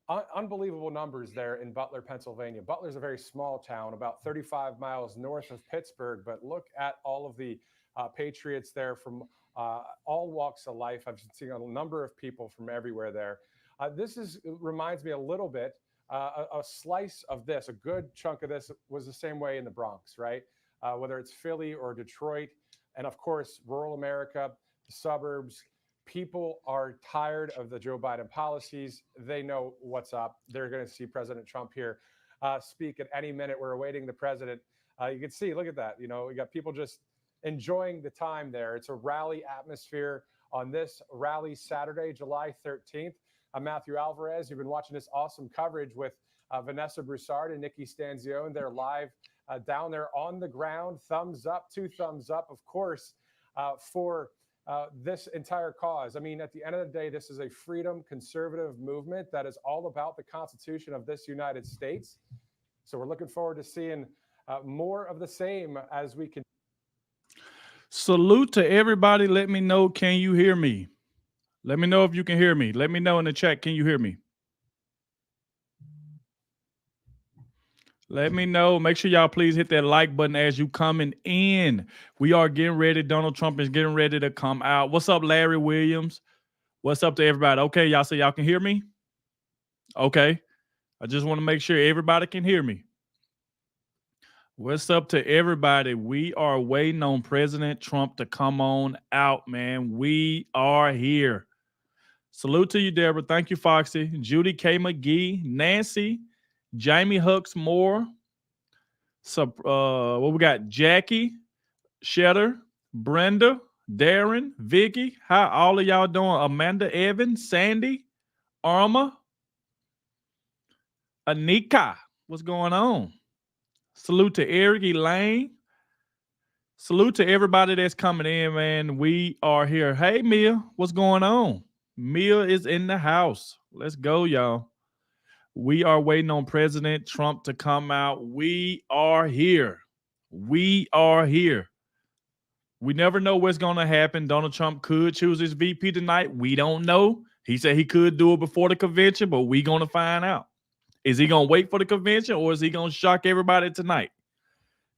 Unbelievable numbers there in Butler, Pennsylvania. Butler's a very small town, about 35 miles north of Pittsburgh, but look at all of the patriots there from all walks of life. I've seen a number of people from everywhere there. This is reminds me a little bit. A slice of this, a good chunk of this, was the same way in the Bronx, right? Whether it's Philly or Detroit, and of course, rural America, the suburbs, people are tired of the Joe Biden policies. They know what's up. They're going to see President Trump here speak at any minute. We're awaiting the president. You can see, look at that. You know, we got people just enjoying the time there. It's a rally atmosphere on this rally Saturday, July 13th. I'm Matthew Alvarez. You've been watching this awesome coverage with Vanessa Broussard and Nikki Stanzione. They're live down there on the ground. Thumbs up, two thumbs up, of course, for this entire cause. I mean, at the end of the day, this is a freedom conservative movement that is all about the Constitution of this United States. So we're looking forward to seeing more of the same as we can. Salute to everybody. Let me know, can you hear me? Let me know if you can hear me. Let me know in the chat, can you hear me? Let me know. Make sure y'all please hit that like button as you coming in. We are getting ready. Donald Trump is getting ready to come out. What's up, Larry Williams? What's up to everybody? Okay, y'all say y'all can hear me? Okay. I just want to make sure everybody can hear me. What's up to everybody? We are waiting on President Trump to come on out, man. We are here. Salute to you, Deborah. Thank you, Foxy. Judy K. McGee, Nancy, Jamie Hooks Moore. So, what we got? Jackie, Shetter, Brenda, Darren, Vicky. How all of y'all doing? Amanda, Evan, Sandy, Arma, Anika. What's going on? Salute to Eric Elaine. Salute to everybody that's coming in, man. We are here. Hey, Mia, what's going on? Mia is in the house. Let's go, y'all. We are waiting on President Trump to come out. We are here. We are here. We never know what's going to happen. Donald Trump could choose his VP tonight. We don't know. He said he could do it before the convention, but we're going to find out. Is he going to wait for the convention or is he going to shock everybody tonight?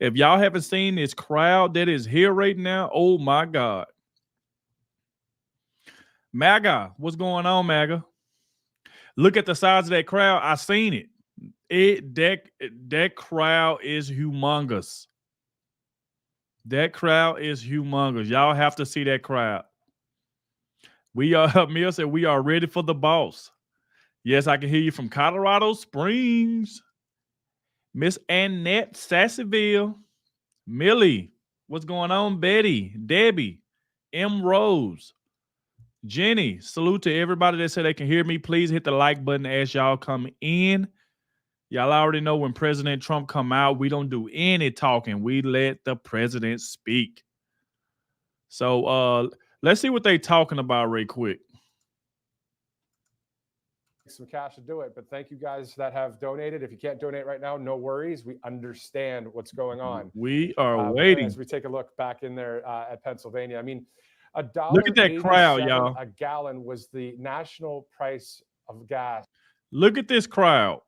If y'all haven't seen this crowd that is here right now, oh my God. MAGA, what's going on, MAGA? Look at the size of that crowd. I seen it. That crowd is humongous. That crowd is humongous. Y'all have to see that crowd. Mia said we are ready for the boss. Yes, I can hear you from Colorado Springs. Miss Annette Sassyville. Millie, what's going on? Betty, Debbie, M. Rose, Jenny. Salute to everybody that said they can hear me. Please hit the like button as y'all come in. Y'all already know when President Trump come out, we don't do any talking. We let the president speak. So let's see what they talking about right quick. Some cash to do it, but thank you guys that have donated. If you can't donate right now, no worries. We understand what's going on. We are waiting as we take a look back in there at Pennsylvania. I mean, look at that crowd, y'all. A gallon was the national price of gas. Look at this crowd.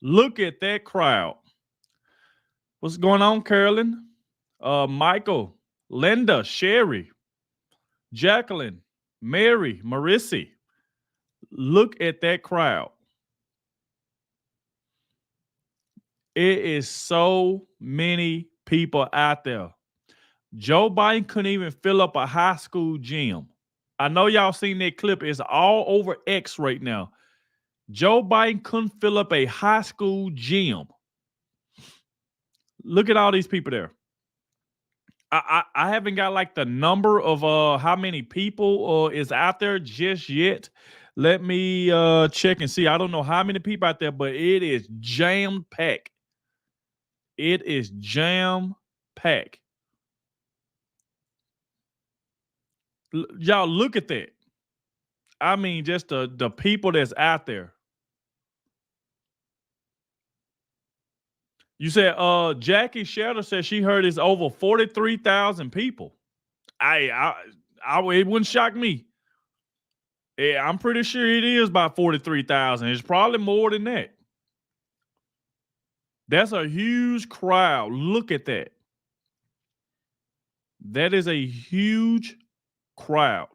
Look at that crowd. What's going on, Carolyn? Michael, Linda, Sherry, Jacqueline, Mary, Marissy. Look at that crowd. It is so many people out there. Joe Biden couldn't even fill up a high school gym. I know y'all seen that clip. It's all over X right now. Joe Biden couldn't fill up a high school gym. Look at all these people there. I haven't got like the number of how many people is out there just yet. Let me check and see. I don't know how many people out there, but it is jam-packed. It is jam-packed. Y'all look at that. I mean, just the people that's out there. You said Jackie Shetter said she heard it's over 43,000 people. It wouldn't shock me. Yeah, I'm pretty sure it is about 43,000. It's probably more than that. That's a huge crowd. Look at that. That is a huge crowd.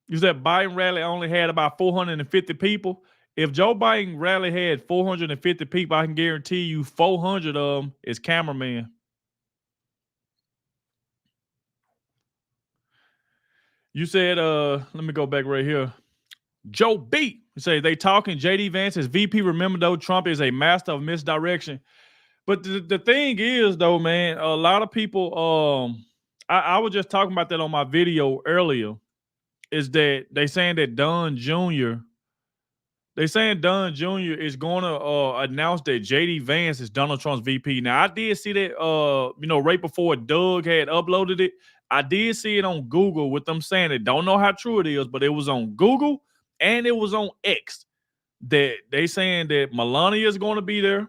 You said Biden rally only had about 450 people. If Joe Biden rally had 450 people, I can guarantee you 400 of them is cameramen. You said, let me go back right here. Joe B. You say they talking JD Vance as VP. Remember though, Trump is a master of misdirection. But the thing is though, man, a lot of people, I was just talking about that on my video earlier, is that they saying that Don Jr. They saying Don Jr. is going to announce that JD Vance is Donald Trump's VP. Now, I did see that, right before Doug had uploaded it. I did see it on Google with them saying it. Don't know how true it is, but it was on Google and it was on X. That they saying that Melania is going to be there,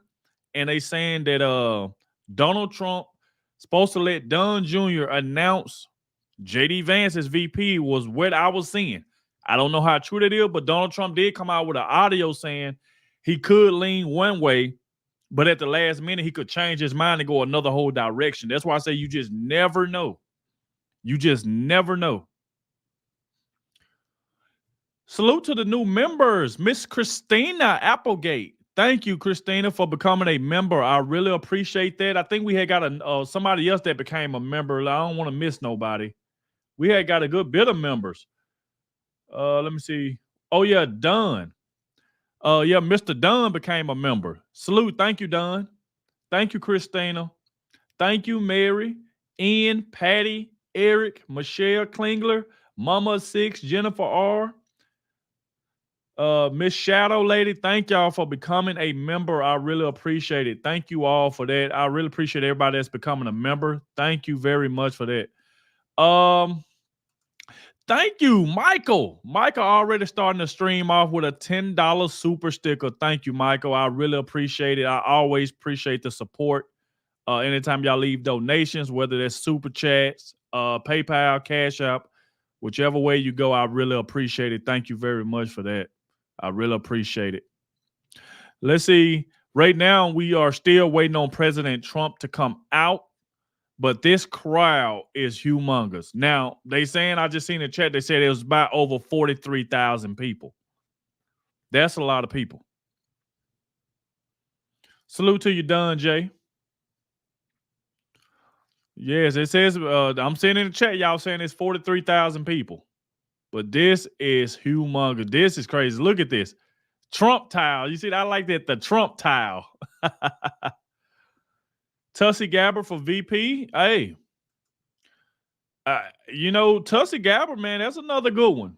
and they saying that Donald Trump supposed to let Don Jr. announce JD Vance as VP was what I was seeing. I don't know how true that is, but Donald Trump did come out with an audio saying he could lean one way, but at the last minute he could change his mind and go another whole direction. That's why I say you just never know. You just never know. Salute to the new members, Miss Christina Applegate. Thank you, Christina, for becoming a member. I really appreciate that. I think we had got somebody else that became a member. I don't want to miss nobody. We had got a good bit of members. Let me see. Oh, yeah, Dunn. Yeah, Mr. Dunn became a member. Salute. Thank you, Dunn. Thank you, Christina. Thank you, Mary, Ian, Patty, Eric, Michelle Klingler, Mama Six, Jennifer R. Miss Shadow Lady, thank y'all for becoming a member. I really appreciate it. Thank you all for that. I really appreciate everybody that's becoming a member. Thank you very much for that. Thank you, Michael. Michael already starting to stream off with a $10 super sticker. Thank you, Michael. I really appreciate it. I always appreciate the support. Anytime y'all leave donations, whether that's super chats, PayPal, Cash App, whichever way you go, I really appreciate it. Thank you very much for that. I really appreciate it. Let's see. Right now, we are still waiting on President Trump to come out. But this crowd is humongous. Now, they saying, I just seen in the chat, they said it was about over 43,000 people. That's a lot of people. Salute to you, Don Jay. Yes, it says, I'm seeing in the chat, y'all saying it's 43,000 people. But this is humongous. This is crazy. Look at this. Trump tile. You see, I like that, the Trump tile. Tulsi Gabbard for VP. Hey, Tulsi Gabbard, man, that's another good one.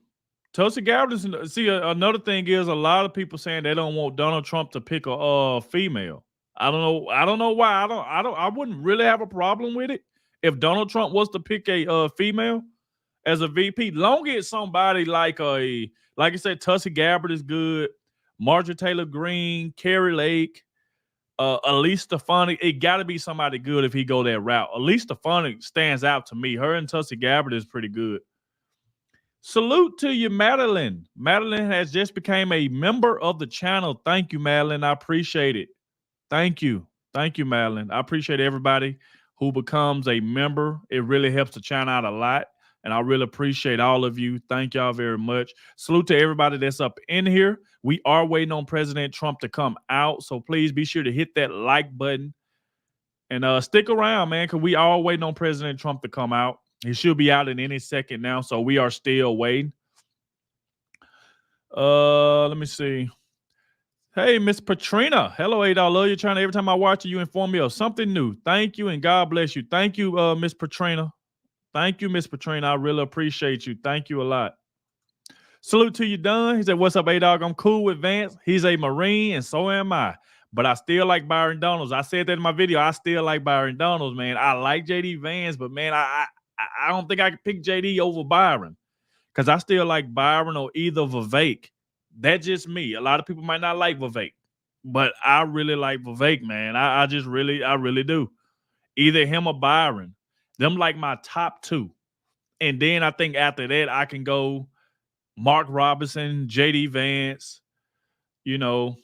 Tulsi Gabbard is, another thing is a lot of people saying they don't want Donald Trump to pick a female. I don't know why. I wouldn't really have a problem with it if Donald Trump was to pick a female as a VP. Long as somebody like I said, Tulsi Gabbard is good. Marjorie Taylor Greene, Carrie Lake, Elise Stefanik. It got to be somebody good if he go that route. Elise Stefanik stands out to me. Her and Tulsi Gabbard is pretty good. Salute to you, Madeline. Madeline has just became a member of the channel. Thank you, Madeline. I appreciate it. Thank you. Thank you, Madeline. I appreciate everybody who becomes a member. It really helps the channel out a lot. And I really appreciate all of you. Thank y'all very much. Salute to everybody that's up in here. We are waiting on President Trump to come out. So please be sure to hit that like button. And stick around, man, because we are waiting on President Trump to come out. He should be out in any second now. So we are still waiting. Let me see. Hey, Miss Patrina. Hello, Adogg. Love you. Every time I watch you inform me of something new. Thank you and God bless you. Thank you, Miss Patrina. Thank you, Miss Patrina. I really appreciate you. Thank you a lot. Salute to you, Dunn. He said, what's up, Adogg? I'm cool with Vance. He's a Marine, and so am I. But I still like Byron Donalds. I said that in my video. I still like Byron Donalds, man. I like JD Vance, but, man, I don't think I could pick JD over Byron because I still like Byron or either Vivek. That's just me. A lot of people might not like Vivek, but I really like Vivek, man. I really do. Either him or Byron. Them like my top two. And then I think after that, I can go Mark Robinson, JD Vance, you know.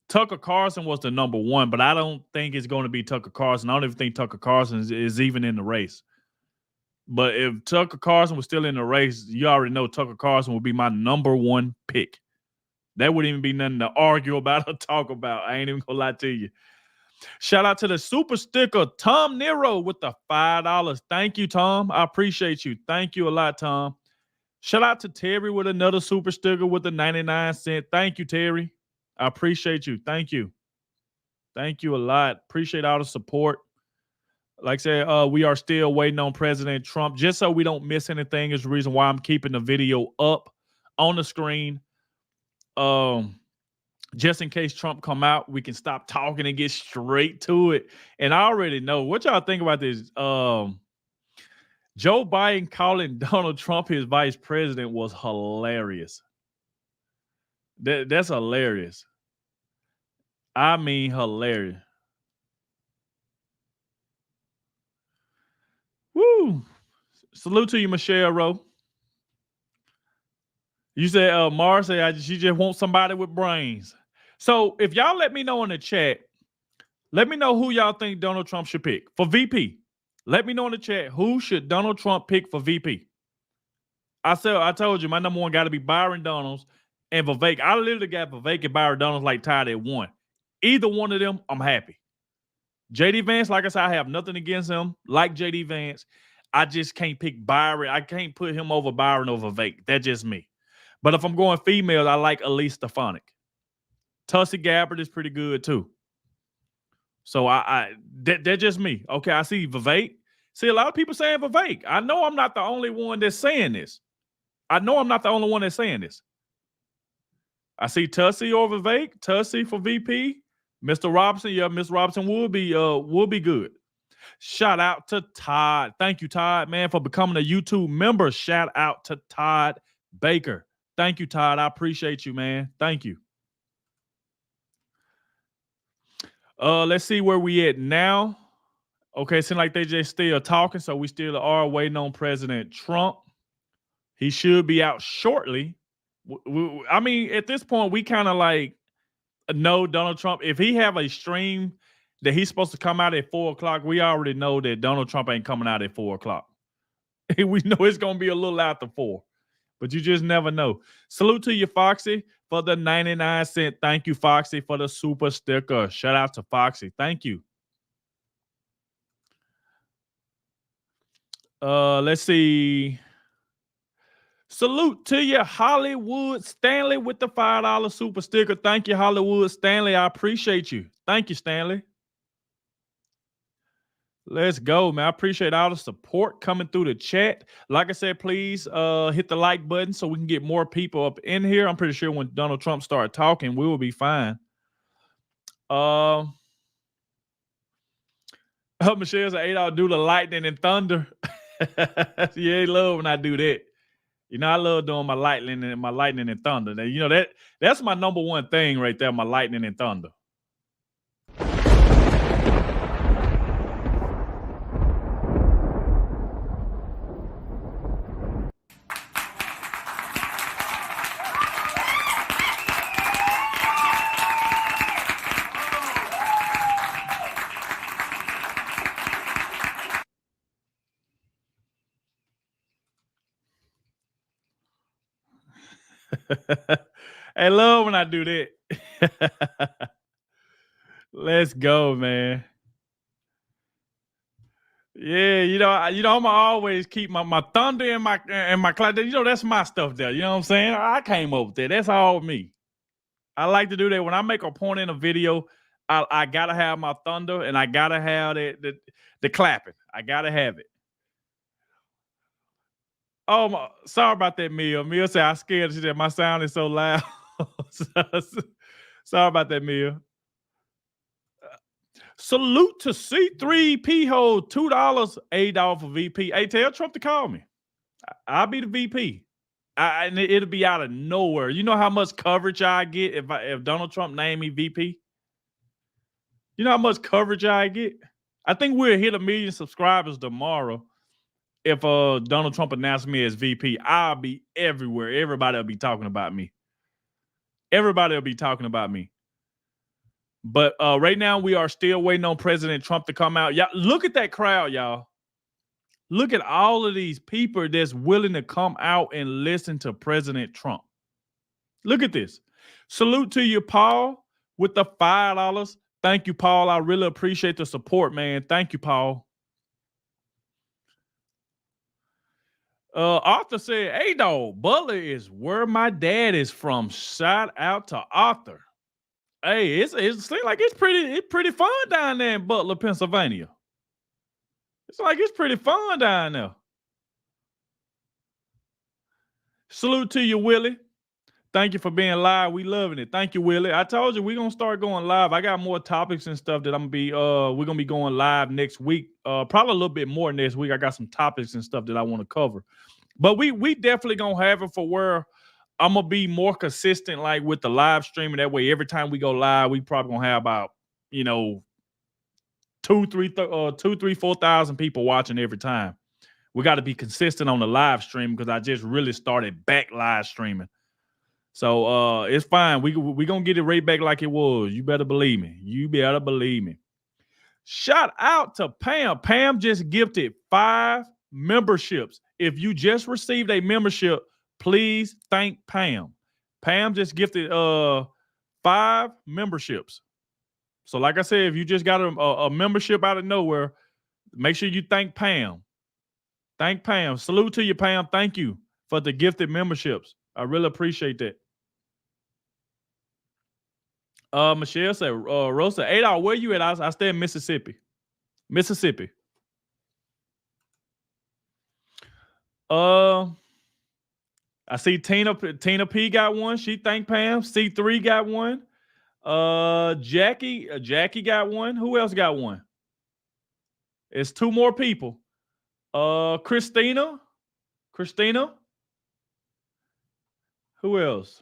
Tucker Carlson was the number one, but I don't think it's going to be Tucker Carlson. I don't even think Tucker Carlson is even in the race. But if Tucker Carlson was still in the race, you already know Tucker Carlson would be my number one pick. That wouldn't even be nothing to argue about or talk about. I ain't even gonna lie to you. Shout out to the super sticker, Tom Nero, with the $5. Thank you, Tom. I appreciate you. Thank you a lot, Tom. Shout out to Terry with another super sticker with the 99 cent. Thank you, Terry. I appreciate you. Thank you. Thank you a lot. Appreciate all the support. Like I said, we are still waiting on President Trump. Just so we don't miss anything is the reason why I'm keeping the video up on the screen. Just in case Trump come out, we can stop talking and get straight to it. And I already know what y'all think about this. Joe Biden calling Donald Trump his vice president was hilarious. That's hilarious. I mean, hilarious. Woo! Salute to you, Michelle Rowe. You said, Mars said she just wants somebody with brains. So if y'all let me know in the chat, let me know who y'all think Donald Trump should pick for VP. Let me know in the chat who should Donald Trump pick for VP. I told you my number one got to be Byron Donalds and Vivek. I literally got Vivek and Byron Donalds like tied at one. Either one of them, I'm happy. JD Vance, like I said, I have nothing against him. Like JD Vance, I just can't pick Byron. I can't put him over Byron or Vivek. That's just me. But if I'm going females, I like Elise Stefanik. Tulsi Gabbard is pretty good too. So that's just me. Okay, I see Vivek. See, a lot of people saying Vivek. I know I'm not the only one that's saying this. I see Tulsi or Vivek. Tulsi for VP. Mr. Robinson, yeah, Mr. Robinson will be good. Shout out to Todd. Thank you, Todd, man, for becoming a YouTube member. Shout out to Todd Baker. Thank you, Todd. I appreciate you, man. Thank you. Let's see where we at now. Okay, it seems like they just still talking, so we still are waiting on President Trump. He should be out shortly. I mean, at this point, we kind of like know Donald Trump. If he have a stream that he's supposed to come out at 4:00, we already know that Donald Trump ain't coming out at 4:00. We know it's going to be a little after 4. But you just never know. Salute to you, Foxy, for the 99 cent. Thank you, Foxy, for the super sticker. Shout out to Foxy. Thank you. Let's see. Salute to you, Hollywood Stanley, with the $5 super sticker. Thank you, Hollywood Stanley. I appreciate you. Thank you, Stanley. Let's go, man. I appreciate all the support coming through the chat. Like I said, please hit the like button so we can get more people up in here. I'm pretty sure when Donald Trump started talking, we will be fine. Michelle said, I'll do the lightning and thunder. Yeah, he love when I do that. You know, I love doing my lightning and thunder. Now, you know, that's my number one thing right there, my lightning and thunder. I love when I do that. Let's go, man. Yeah, you know, I'm gonna always keep my thunder and my cloud. You know, that's my stuff there. You know what I'm saying? I came up with that. That's all me. I like to do that when I make a point in a video. I gotta have my thunder and I gotta have the clapping. I gotta have it. Oh, sorry about that, Mia. Mia said I scared. She said my sound is so loud. Sorry about that, Mia. Salute to C3P Hold, $2, $8 for VP. Hey, tell Trump to call me. I'll be the VP. And it'll be out of nowhere. You know how much coverage I get if Donald Trump named me VP? You know how much coverage I get? I think we'll hit 1 million subscribers tomorrow. if Donald Trump announced me as VP, I'll be everywhere. Everybody will be talking about me. Everybody will be talking about me. But right now, we are still waiting on President Trump to come out. Y'all, look at that crowd, y'all. Look at all of these people that's willing to come out and listen to President Trump. Look at this. Salute to you, Paul, with the $5. Thank you, Paul. I really appreciate the support, man. Thank you, Paul. Arthur said, Adogg, Butler is where my dad is from. Shout out to Arthur. Hey, it seems like it's pretty fun down there in Butler, Pennsylvania. It's like it's pretty fun down there. Salute to you, Willie. Thank you for being live. We loving it. Thank you, Willie. I told you we're gonna start going live. I got more topics and stuff that we're gonna be going live next week. Probably a little bit more next week. I got some topics and stuff that I want to cover. But we definitely gonna have it for where I'm gonna be more consistent, like with the live streaming. That way, every time we go live, we probably gonna have about 4,000 people watching every time. We got to be consistent on the live stream because I just really started back live streaming. So it's fine. We gonna get it right back like it was. You better believe me. You better believe me. Shout out to Pam. Pam just gifted 5 memberships. If you just received a membership, please thank Pam. Pam just gifted 5 memberships. So like I said, if you just got a membership out of nowhere, make sure you thank Pam. Thank Pam. Salute to you, Pam. Thank you for the gifted memberships. I really appreciate that. Michelle said, Rosa, Adogg, where you at? I stay in Mississippi. Mississippi. I see Tina P got one. She thanked Pam. C3 got one. Jackie got one. Who else got one? It's 2 more people. Christina. Who else?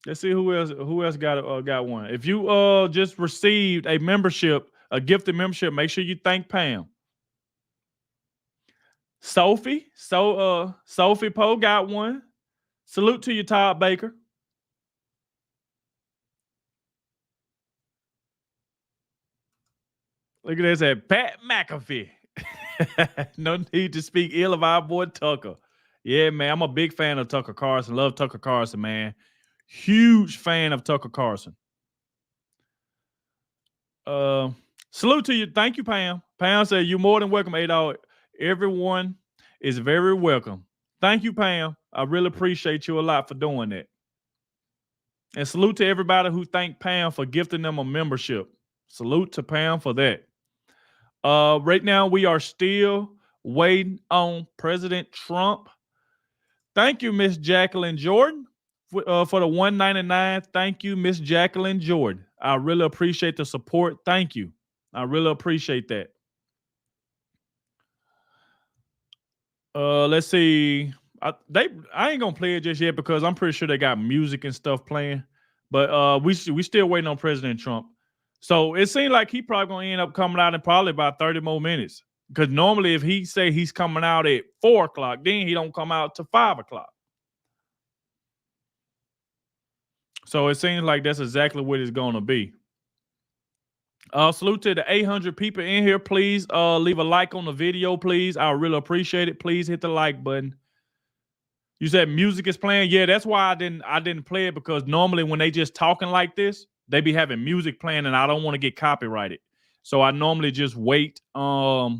Let's see who else got one. If you just received a membership, a gifted membership, make sure you thank Pam. Sophie Poe got one. Salute to you, Todd Baker. Look at this at Pat McAfee. No need to speak ill of our boy Tucker. Yeah, man, I'm a big fan of Tucker Carlson. Love Tucker Carlson, man. Huge fan of Tucker Carlson. Salute to you. Thank you, Pam. Pam said, you're more than welcome, Adogg. Everyone is very welcome. Thank you, Pam. I really appreciate you a lot for doing that. And salute to everybody who thanked Pam for gifting them a membership. Salute to Pam for that. Right now, we are still waiting on President Trump. Thank you, Miss Jacqueline Jordan, for the $1.99. Thank you, Miss Jacqueline Jordan. I really appreciate the support. Thank you. I really appreciate that. Let's see. I ain't gonna play it just yet because I'm pretty sure they got music and stuff playing. But we still waiting on President Trump. So it seems like he probably gonna end up coming out in probably about 30 more minutes. Because normally if he say he's coming out at 4 o'clock, then he don't come out to 5 o'clock. So it seems like that's exactly what it's gonna be. Salute to the 800 people in here. Please leave a like on the video, please. I really appreciate it. Please hit the like button. You said music is playing. Yeah, that's why I didn't play it, because normally when they just talking like this, they be having music playing, and I don't want to get copyrighted. So I normally just wait until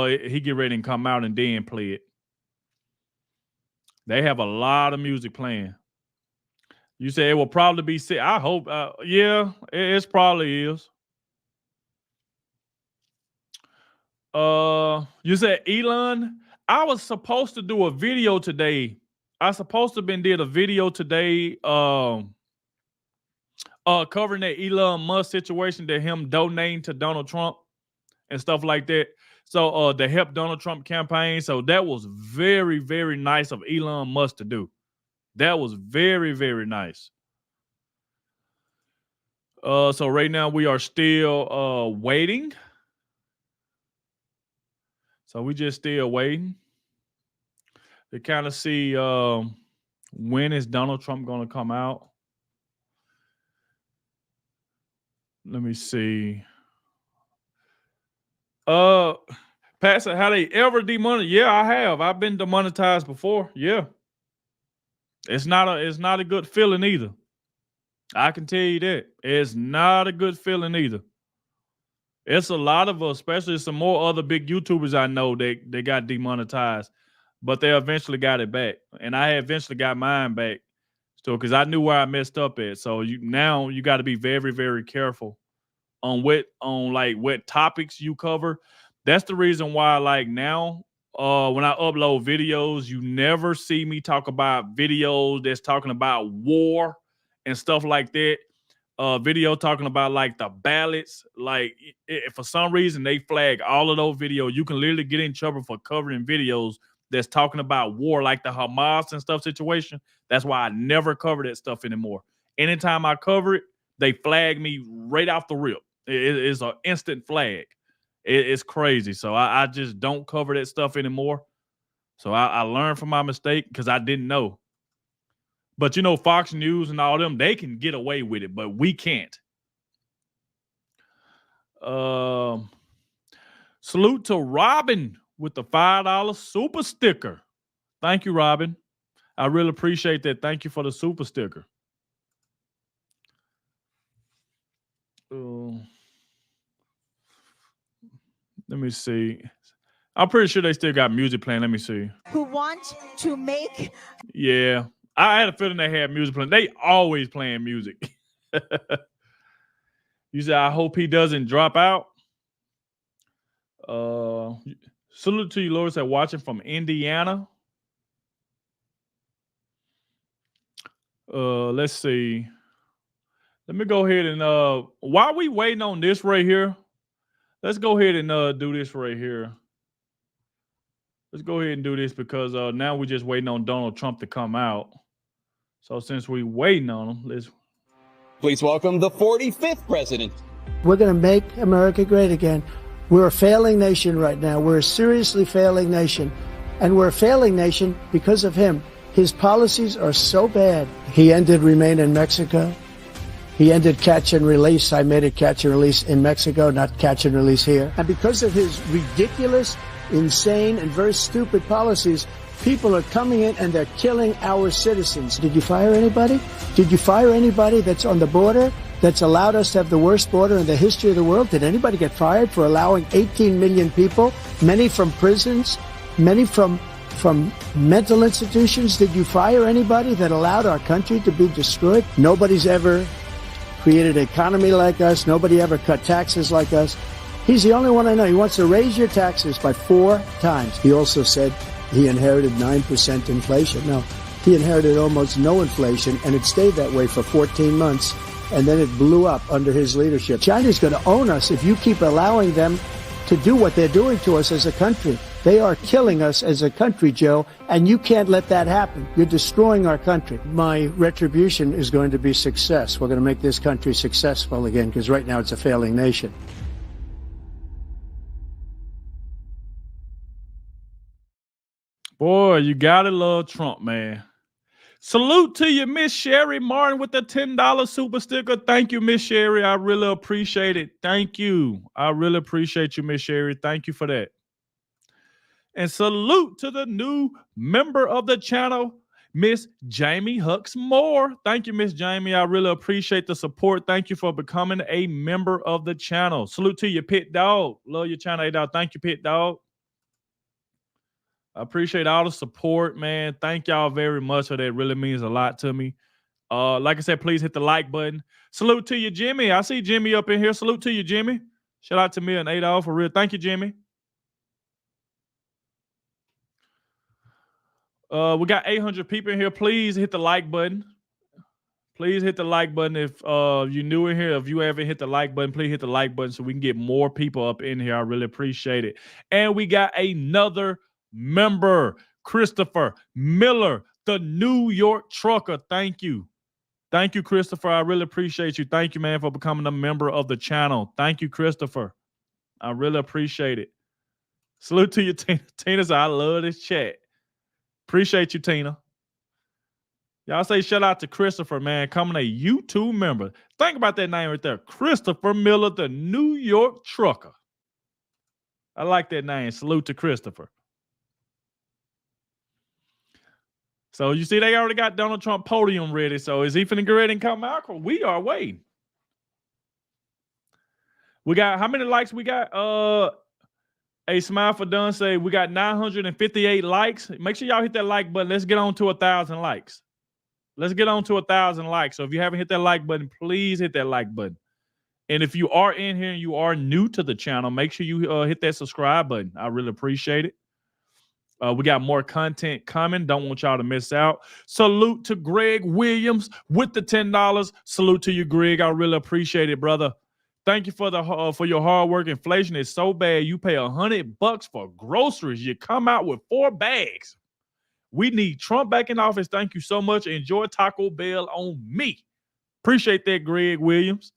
he get ready and come out and then play it. They have a lot of music playing. You say it will probably be sick. I hope. Yeah, it probably is. You said Elon. I was supposed to do a video today. I supposed to did a video today. Covering that Elon Musk situation, that him donating to Donald Trump and stuff like that. So to help Donald Trump campaign. So that was very, very nice of Elon Musk to do. That was very, very nice. So right now we are still waiting. So we just still waiting to kind of see when is Donald Trump going to come out. Let me see. Pastor, how they ever demonetized? Yeah, I have. I've been demonetized before. Yeah. It's not a good feeling either. I can tell you that. It's not a good feeling either. It's a lot of us, especially some more other big YouTubers I know that they got demonetized, but they eventually got it back. And I eventually got mine back. So because I knew where I messed up at. So now you got to be very, very careful on what topics you cover. That's the reason why, like, now when I upload videos, you never see me talk about videos that's talking about war and stuff like that. Video talking about like the ballots. Like, if for some reason they flag all of those videos, you can literally get in trouble for covering videos that's talking about war, like the Hamas and stuff situation. That's why I never cover that stuff anymore. Anytime I cover it, they flag me right off the rip. It's an instant flag. It's crazy. So I just don't cover that stuff anymore. So I learned from my mistake because I didn't know. But, you know, Fox News and all them, they can get away with it, but we can't. Salute to Robin with the $5 super sticker. Thank you, Robin. I really appreciate that. Thank you for the super sticker. Let me see. I'm pretty sure they still got music playing. Let me see. Who want to make... Yeah. I had a feeling they had music playing. They always playing music. You said, I hope he doesn't drop out. Salute to you, Lord, said watching from Indiana. Let's see. Let me go ahead and while we waiting on this right here, let's go ahead and do this right here. Let's go ahead and do this because now we're just waiting on Donald Trump to come out. So since we're waiting on him, let's... Please welcome the 45th president. We're going to make America great again. We're a failing nation right now. We're a seriously failing nation. And we're a failing nation because of him. His policies are so bad. He ended Remain in Mexico. He ended catch and release. I made it catch and release in Mexico, not catch and release here. And because of his ridiculous, insane, and very stupid policies, people are coming in and they're killing our citizens. Did you fire anybody? Did you fire anybody that's on the border that's allowed us to have the worst border in the history of the world? Did anybody get fired for allowing 18 million people, many from prisons, many from mental institutions? Did you fire anybody that allowed our country to be destroyed? Nobody's ever created an economy like us. Nobody ever cut taxes like us. He's the only one I know. He wants to raise your taxes by 4 times. He also said he inherited 9% inflation. No, he inherited almost no inflation, and it stayed that way for 14 months, and then it blew up under his leadership. China's going to own us if you keep allowing them to do what they're doing to us as a country. They are killing us as a country, Joe, and you can't let that happen. You're destroying our country. My retribution is going to be success. We're going to make this country successful again, because right now it's a failing nation. Boy, you gotta love Trump, man. Salute to you, Miss Sherry Martin with the $10 super sticker. Thank you, Miss Sherry. I really appreciate it. Thank you. I really appreciate you, Miss Sherry. Thank you for that. And salute to the new member of the channel, Miss Jamie Hux Moore. Thank you, Miss Jamie. I really appreciate the support. Thank you for becoming a member of the channel. Salute to you, Pit Dog. Love your channel, A-Dog. Thank you, Pit Dog. I appreciate all the support, man. Thank y'all very much for that. It really means a lot to me. Like I said, please hit the like button. Salute to you, Jimmy. I see Jimmy up in here. Salute to you, Jimmy. Shout out to me and $8 for real. Thank you, Jimmy. We got 800 people in here. Please hit the like button. Please hit the like button. If you're new in here, if you haven't hit the like button, please hit the like button so we can get more people up in here. I really appreciate it. And we got another member, Christopher Miller, the New York trucker. Thank you. Thank you, Christopher. I really appreciate you. Thank you, man, for becoming a member of the channel. Thank you, Christopher. I really appreciate it. Salute to you, Tina. Tina said, I love this chat. Appreciate you, Tina. Y'all say shout out to Christopher, man, coming a YouTube member. Think about that name right there. Christopher Miller, the New York trucker. I like that name. Salute to Christopher. So you see, they already got Donald Trump podium ready. So is he finna get ready and come out? We are waiting. We got, how many likes we got? A Smile for Done say we got 958 likes. Make sure y'all hit that like button. Let's get on to 1,000 likes. Let's get on to 1,000 likes. So if you haven't hit that like button, please hit that like button. And if you are in here and you are new to the channel, make sure you hit that subscribe button. I really appreciate it. We got more content coming. Don't want y'all to miss out. Salute to Greg Williams with the $10. Salute to you, Greg. I really appreciate it, brother. Thank you for the for your hard work. Inflation is so bad. You pay $100 for groceries. You come out with 4 bags. We need Trump back in office. Thank you so much. Enjoy Taco Bell on me. Appreciate that, Greg Williams.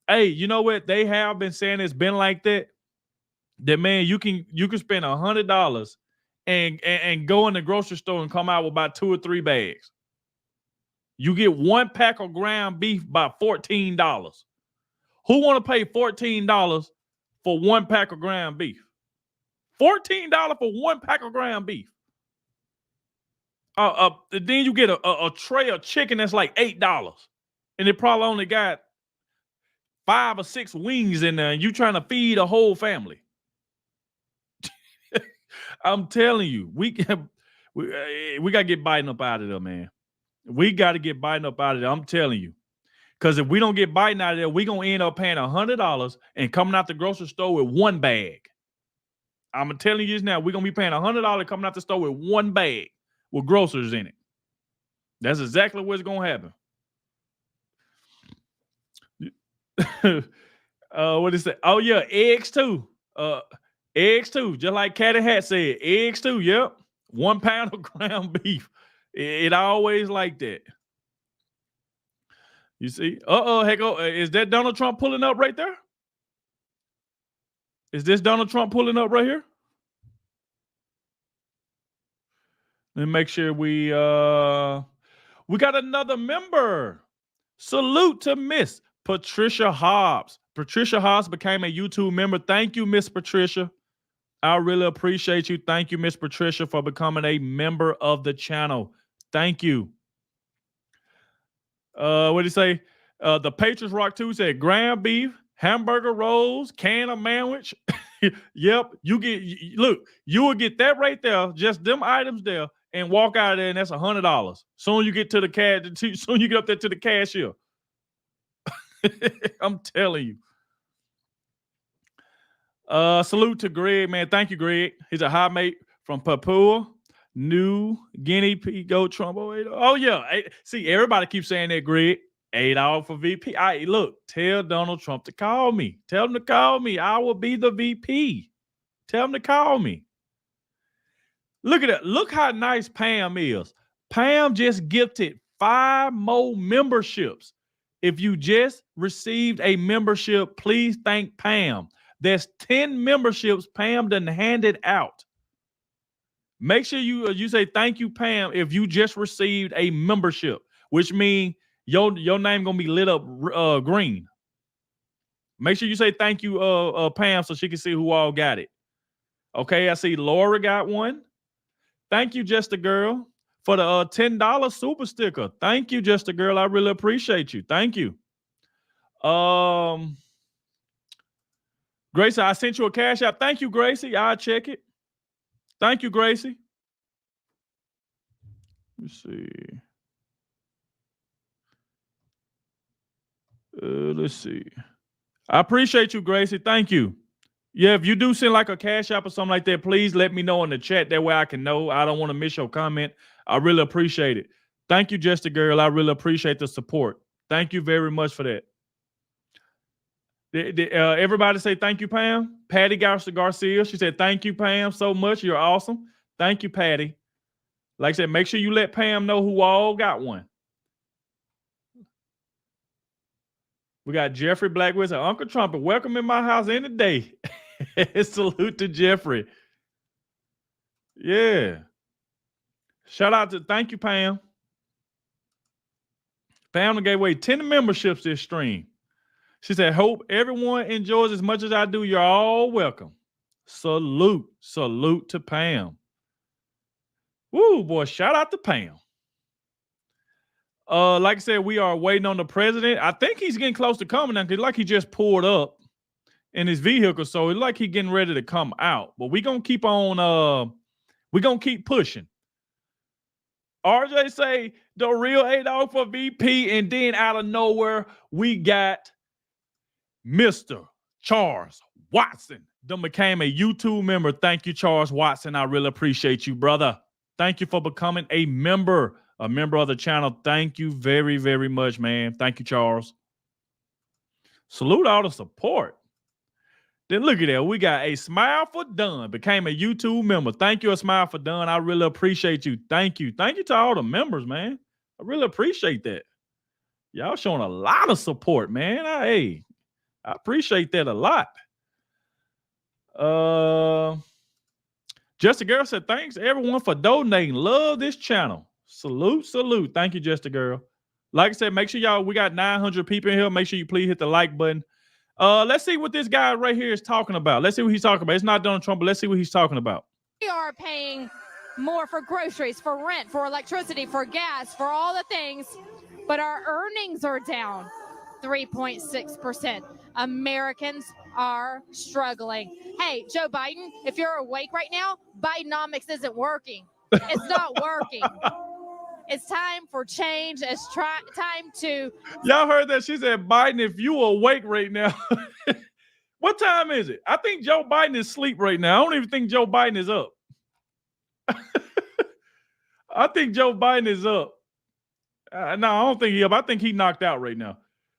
Hey, you know what? They have been saying it's been like that. That, man, you can spend $100 and go in the grocery store and come out with about 2 or 3 bags. You get 1 pack of ground beef by $14. Who want to pay $14 for 1 pack of ground beef? $14 for 1 pack of ground beef. Then you get a tray of chicken that's like $8, and it probably only got 5 or 6 wings in there, and you trying to feed a whole family. I'm telling you, we got to get Biden up out of there, man. We got to get Biden up out of there. I'm telling you, because if we don't get Biden out of there, we're gonna end up paying $100 and coming out the grocery store with 1 bag. I'm telling you this now, we're gonna be paying $100 coming out the store with 1 bag with groceries in it. That's exactly what's gonna happen. What is that? Oh yeah, eggs too. Eggs too. Just like Catty Hat said, eggs too. Yep, 1 pound of ground beef. It always like that. You see? Heck, is that Donald Trump pulling up right there? Is this Donald Trump pulling up right here? Let me make sure we got another member. Salute to Miss Patricia Hobbs. Patricia Hobbs became a YouTube member. Thank you, Miss Patricia. I really appreciate you. Thank you, Miss Patricia, for becoming a member of the channel. Thank you. What did he say? The Patriots Rock 2 said ground beef, hamburger rolls, can of sandwich. Yep, look, you will get that right there, just them items there, and walk out of there, and that's $100. Soon you get to the cash, soon you get up there to the cashier. I'm telling you. Salute to Greg, man. Thank you, Greg. He's a high mate from Papua New Guinea. Go Trump. Oh yeah. See, everybody keeps saying that, Greg. $8 for VP. Look, tell Donald Trump to call me. Tell him to call me. I will be the VP. Tell him to call me. Look at that. Look how nice Pam is. Pam just gifted 5 more memberships. If you just received a membership, please thank Pam. There's 10 memberships Pam done handed out. Make sure you say thank you, Pam, if you just received a membership, which means your name gonna be lit up green. Make sure you say thank you, Pam, so she can see who all got it. Okay, I see Laura got one. Thank you, Just a Girl, for the $10 super sticker. Thank you, Just a Girl. I really appreciate you. Thank you. Gracie, I sent you a cash app. Thank you, Gracie. I'll check it. Thank you, Gracie. Let's see. Let's see. I appreciate you, Gracie. Thank you. Yeah, if you do send like a cash app or something like that, please let me know in the chat. That way I can know. I don't want to miss your comment. I really appreciate it. Thank you, Just a Girl. I really appreciate the support. Thank you very much for that. Everybody say thank you, Pam. Patty Garcia, she said, thank you, Pam, so much. You're awesome. Thank you, Patty. Like I said, make sure you let Pam know who all got one. We got Jeffrey Blackwell. Uncle Trumpet, welcome in my house any day. Salute to Jeffrey. Yeah. Shout out to thank you, Pam. Pam gave away 10 memberships this stream. She said, hope everyone enjoys as much as I do. You're all welcome. Salute. Salute to Pam. Woo, boy. Shout out to Pam. Like I said, we are waiting on the president. I think he's getting close to coming now because like he just pulled up in his vehicle. So it's like he's getting ready to come out. But we're going to keep on, we're going to keep pushing. RJ say the real Adogg for VP. And then out of nowhere, we got Mr. Charles Watson. Then became a YouTube member. Thank you, Charles Watson. I really appreciate you, brother. Thank you for becoming a member of the channel. Thank you very, very much, man. Thank you, Charles. Salute all the support. Then look at that. We got a Smile for Done. Became a YouTube member. Thank you, a Smile for Done. I really appreciate you. Thank you. Thank you to all the members, man. I really appreciate that. Y'all showing a lot of support, man. I appreciate that a lot. Just a Girl said, thanks everyone for donating. Love this channel. Salute, salute. Thank you, Just a Girl. Like I said, make sure y'all, we got 900 people in here. Make sure you please hit the like button. Let's see what this guy right here is talking about. Let's see what he's talking about. It's not Donald Trump, but let's see what he's talking about. We are paying more for groceries, for rent, for electricity, for gas, for all the things, but our earnings are down 3.6%. Americans are struggling. Hey, Joe Biden, if you're awake right now, Bidenomics isn't working. It's not working. It's time for change. It's time to... Y'all heard that? She said, Biden, if you awake right now. What time is it? I think Joe Biden is asleep right now. I don't even think Joe Biden is up. I think Joe Biden is up. No, I don't think he up. I think he knocked out right now.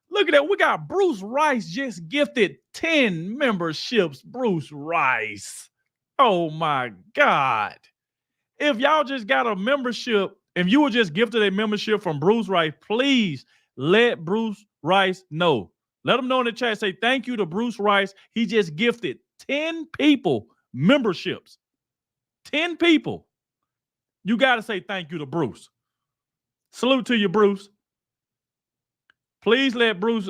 Look at that. We got Bruce Rice just gifted 10 memberships. Bruce Rice. Oh, my God. If y'all just got a membership, if you were just gifted a membership from Bruce Rice, please let Bruce Rice know. Let him know in the chat. Say thank you to Bruce Rice. He just gifted 10 people memberships. 10 people. You got to say thank you to Bruce. Salute to you, Bruce. Please let Bruce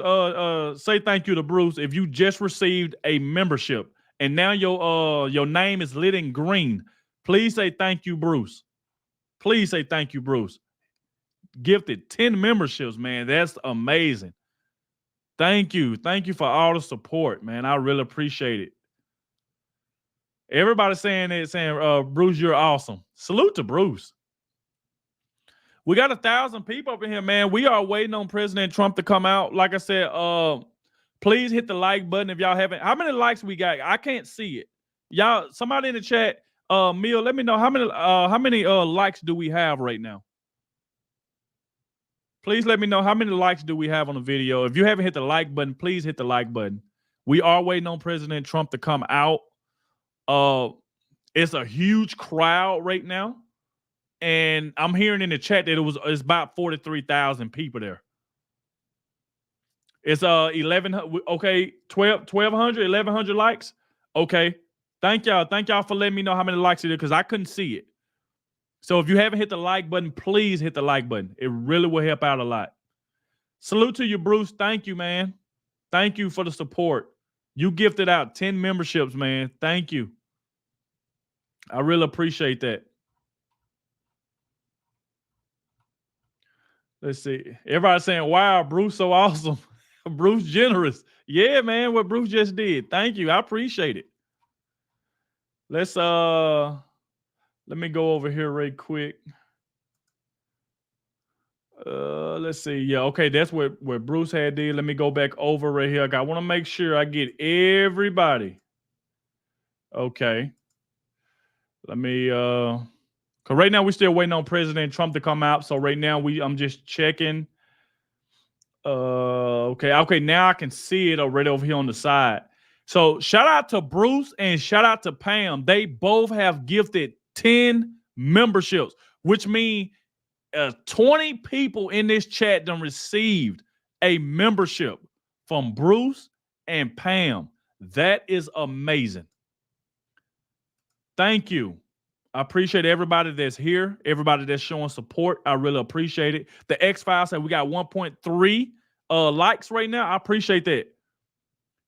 say thank you to Bruce if you just received a membership and now your name is lit in green. Please say thank you, Bruce. Please say thank you, Bruce. Gifted 10 memberships, man. That's amazing. Thank you. Thank you for all the support, man. I really appreciate it. Everybody saying Bruce, you're awesome. Salute to Bruce. We got 1,000 people up in here, man. We are waiting on President Trump to come out. Like I said, please hit the like button if y'all haven't. How many likes we got? I can't see it. Y'all, somebody in the chat, Neil, let me know how many likes do we have right now? Please let me know how many likes do we have on the video. If you haven't hit the like button, please hit the like button. We are waiting on President Trump to come out. It's a huge crowd right now. And I'm hearing in the chat that it's about 43,000 people there. It's 1,100, okay, 1,200, 1,100 likes. Okay. Thank y'all. Thank y'all for letting me know how many likes it is because I couldn't see it. So if you haven't hit the like button, please hit the like button. It really will help out a lot. Salute to you, Bruce. Thank you, man. Thank you for the support. You gifted out 10 memberships, man. Thank you. I really appreciate that. Let's see. Everybody's saying, wow, Bruce so awesome. Bruce generous. Yeah, man, what Bruce just did. Thank you. I appreciate it. Let's let me go over here real quick. Let's see. Yeah, okay, that's what Bruce had did. Let me go back over right here. I want to make sure I get everybody. Okay. Let me because right now we're still waiting on President Trump to come out. So right now I'm just checking. Okay, now I can see it already over here on the side. So shout out to Bruce and shout out to Pam. They both have gifted 10 memberships, which means 20 people in this chat done received a membership from Bruce and Pam. That is amazing. Thank you. I appreciate everybody that's here, everybody that's showing support. I really appreciate it. The X-Files said we got 1.3 likes right now. I appreciate that.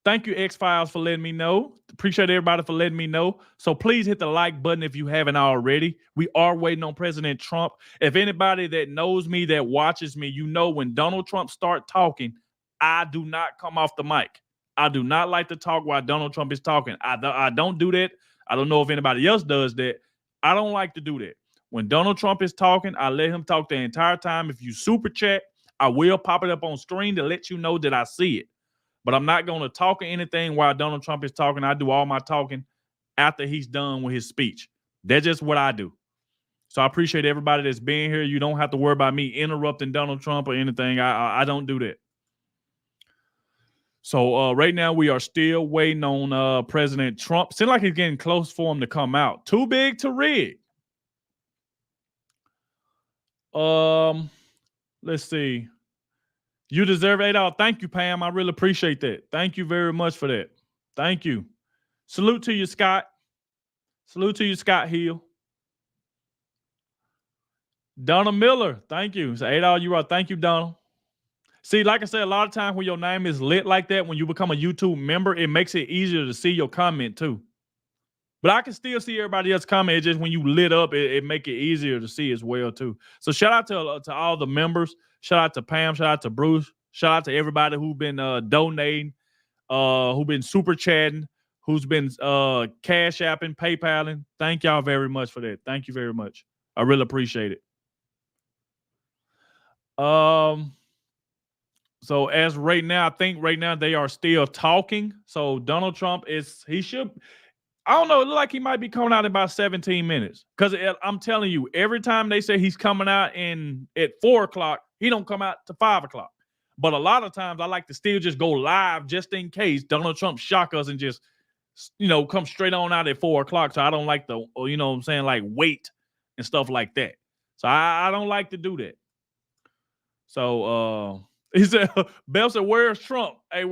Thank you, X-Files, for letting me know. Appreciate everybody for letting me know. So please hit the like button if you haven't already. We are waiting on President Trump. If anybody that knows me, that watches me, you know when Donald Trump start talking, I do not come off the mic. I do not like to talk while Donald Trump is talking. I don't do that. I don't know if anybody else does that. I don't like to do that. When Donald Trump is talking, I let him talk the entire time. If you super chat, I will pop it up on screen to let you know that I see it. But I'm not going to talk or anything while Donald Trump is talking. I do all my talking after he's done with his speech. That's just what I do. So I appreciate everybody that's being here. You don't have to worry about me interrupting Donald Trump or anything. I don't do that. So right now we are still waiting on President Trump. Seems like he's getting close for him to come out. Too big to rig. Let's see. You deserve $8. Thank you, Pam. I really appreciate that. Thank you very much for that. Thank you. Salute to you, Scott. Salute to you, Scott Hill. Donna Miller. Thank you. It's $8 you are. Thank you, Donna. See, like I said, a lot of times when your name is lit like that, when you become a YouTube member, it makes it easier to see your comment too. But I can still see everybody else comment. It's just when you lit up, it make it easier to see as well too. So shout out to all the members. Shout out to Pam. Shout out to Bruce. Shout out to everybody who've been donating, who've been super chatting, who's been cash apping, PayPaling. Thank y'all very much for that. Thank you very much. I really appreciate it. So as right now, I think right now they are still talking. So Donald Trump I don't know, it looks like he might be coming out in about 17 minutes. Because I'm telling you, every time they say he's coming out at 4 o'clock, he don't come out to 5 o'clock. But a lot of times I like to still just go live just in case Donald Trump shock us and just, come straight on out at 4 o'clock. So I don't like to, like wait and stuff like that. So I don't like to do that. So he said, Bell said, where's Trump? Hey,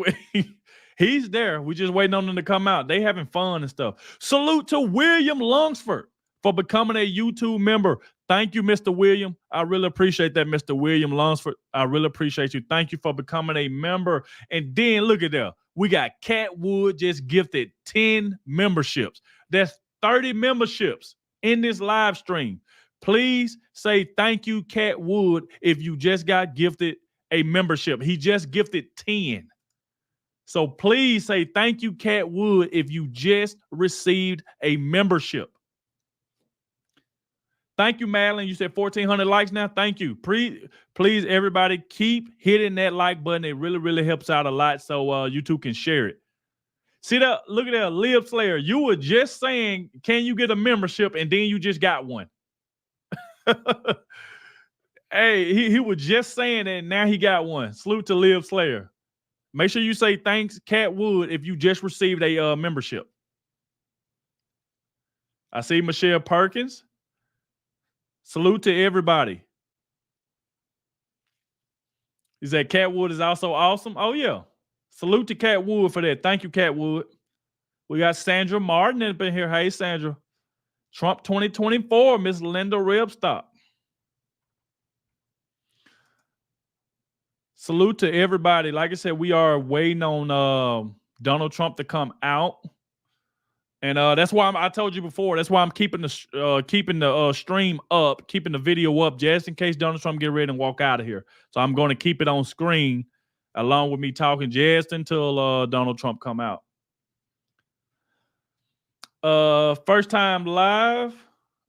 he's there. We just waiting on him to come out. They having fun and stuff. Salute to William Lunsford for becoming a YouTube member. Thank you, Mr. William. I really appreciate that, Mr. William Lunsford. I really appreciate you. Thank you for becoming a member. And then look at that. We got Cat Wood just gifted 10 memberships. That's 30 memberships in this live stream. Please say thank you, Cat Wood, if you just got gifted a membership. He just gifted 10. So please say thank you, Cat Wood, if you just received a membership. Thank you, Madeline. You said 1,400 likes now. Thank you. Please, everybody, keep hitting that like button. It really, really helps out a lot so you two can share it. See that? Look at that. Liv Slayer. You were just saying, can you get a membership? And then you just got one. Hey, he was just saying that, and now he got one. Salute to Liv Slayer. Make sure you say thanks, Cat Wood, if you just received a membership. I see Michelle Perkins. Salute to everybody. He said Cat Wood is also awesome. Oh, yeah. Salute to Cat Wood for that. Thank you, Cat Wood. We got Sandra Martin up in here. Hey, Sandra. Trump 2024, Miss Linda Rebstock. Salute to everybody. Like I said, we are waiting on Donald Trump to come out. And that's why I told you before, that's why I'm keeping the stream up, keeping the video up, just in case Donald Trump get ready and walk out of here. So I'm going to keep it on screen along with me talking just until Donald Trump come out. First time live?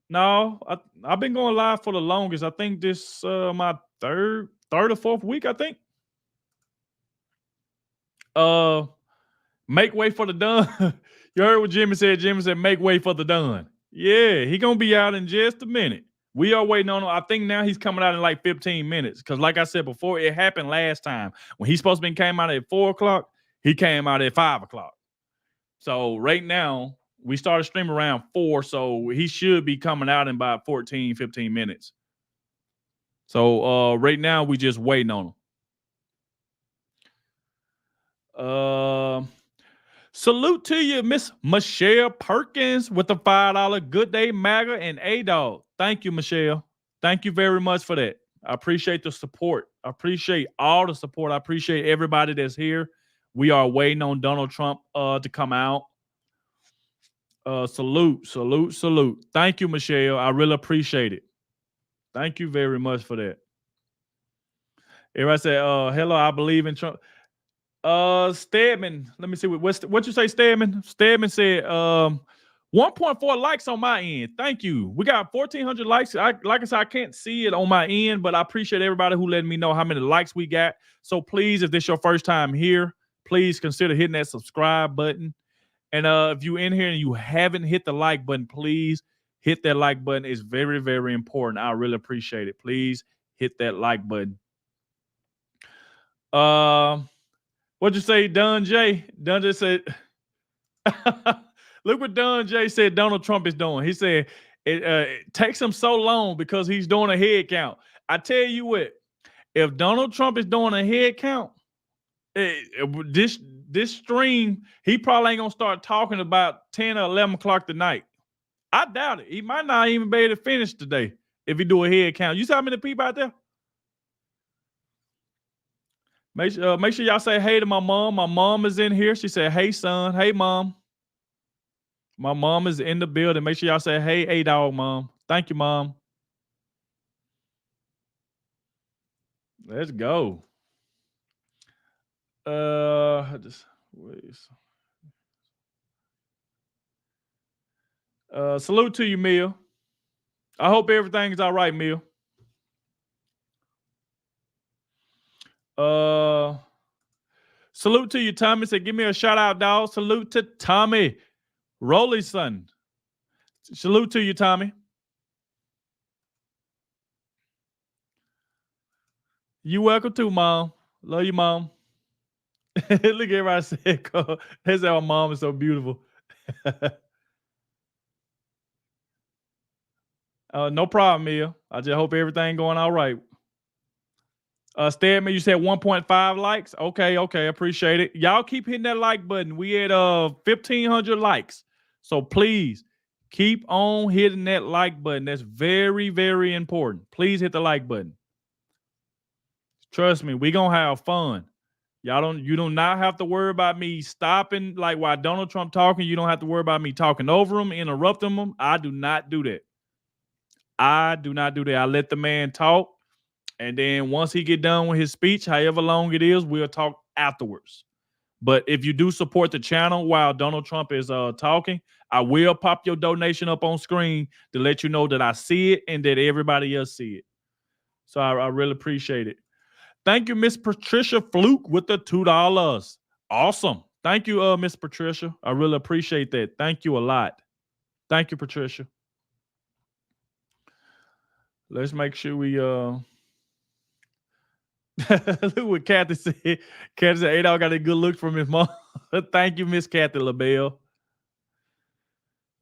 No, I've been going live for the longest. I think this my third or fourth week, I think. Make way for the done. You heard what Jimmy said. Jimmy said, make way for the done. Yeah, he going to be out in just a minute. We are waiting on him. I think now he's coming out in like 15 minutes. Because like I said before, it happened last time. When he's supposed to be came out at 4 o'clock, he came out at 5 o'clock. So right now, we started streaming around 4, so he should be coming out in about 14, 15 minutes. So right now, we just waiting on him. Salute to you, Miss Michelle Perkins with the $5 Good Day MAGA and Adogg. Thank you, Michelle. Thank you very much for that. I appreciate the support. I appreciate all the support. I appreciate everybody that's here. We are waiting on Donald Trump to come out. Salute. Thank you, Michelle. I really appreciate it. Thank you very much for that. Everybody said, hello, I believe in Trump. Stedman, let me see what you say, Stedman. Stedman said 1.4 likes on my end. Thank you. We got 1,400 likes. Like I said, I can't see it on my end, but I appreciate everybody who let me know how many likes we got. So please, if this is your first time here, please consider hitting that subscribe button. And if you're in here and you haven't hit the like button, please hit that like button. It's very, very important. I really appreciate it. Please hit that like button. What'd you say, Don J? Don J said, look what Don J said Donald Trump is doing. He said, it takes him so long because he's doing a head count. I tell you what, if Donald Trump is doing a head count, this stream, he probably ain't gonna start talking about 10 or 11 o'clock tonight. I doubt it. He might not even be able to finish today if he do a head count. You see how many people out there? Make sure y'all say hey to my mom. My mom is in here. She said, hey, son. Hey, mom. My mom is in the building. Make sure y'all say hey, Adogg, mom. Thank you, mom. Let's go. Salute to you, Mia. I hope everything's all right, Mia. Salute to you, Tommy. Said, give me a shout out, dog. Salute to Tommy. Rolly's son. Salute to you, Tommy. You welcome too, Mom. Love you, Mom. Look at everybody said, they said our mom is so beautiful. No problem, Mia. I just hope everything going all right. Stedman, you said 1.5 likes. Okay, appreciate it. Y'all keep hitting that like button. We at 1,500 likes. So please keep on hitting that like button. That's very, very important. Please hit the like button. Trust me, we gonna have fun. You do not have to worry about me stopping like while Donald Trump talking. You don't have to worry about me talking over him, interrupting him. I do not do that. I let the man talk. And then once he get done with his speech, however long it is, we'll talk afterwards. But if you do support the channel while Donald Trump is talking, I will pop your donation up on screen to let you know that I see it and that everybody else see it. So I really appreciate it. Thank you, Miss Patricia Fluke with the $2. Awesome. Thank you, Miss Patricia. I really appreciate that. Thank you a lot. Thank you, Patricia. Let's make sure we look what Kathy said. Kathy said, Adogg got a good look from his mom. Thank you, Miss Kathy LaBelle.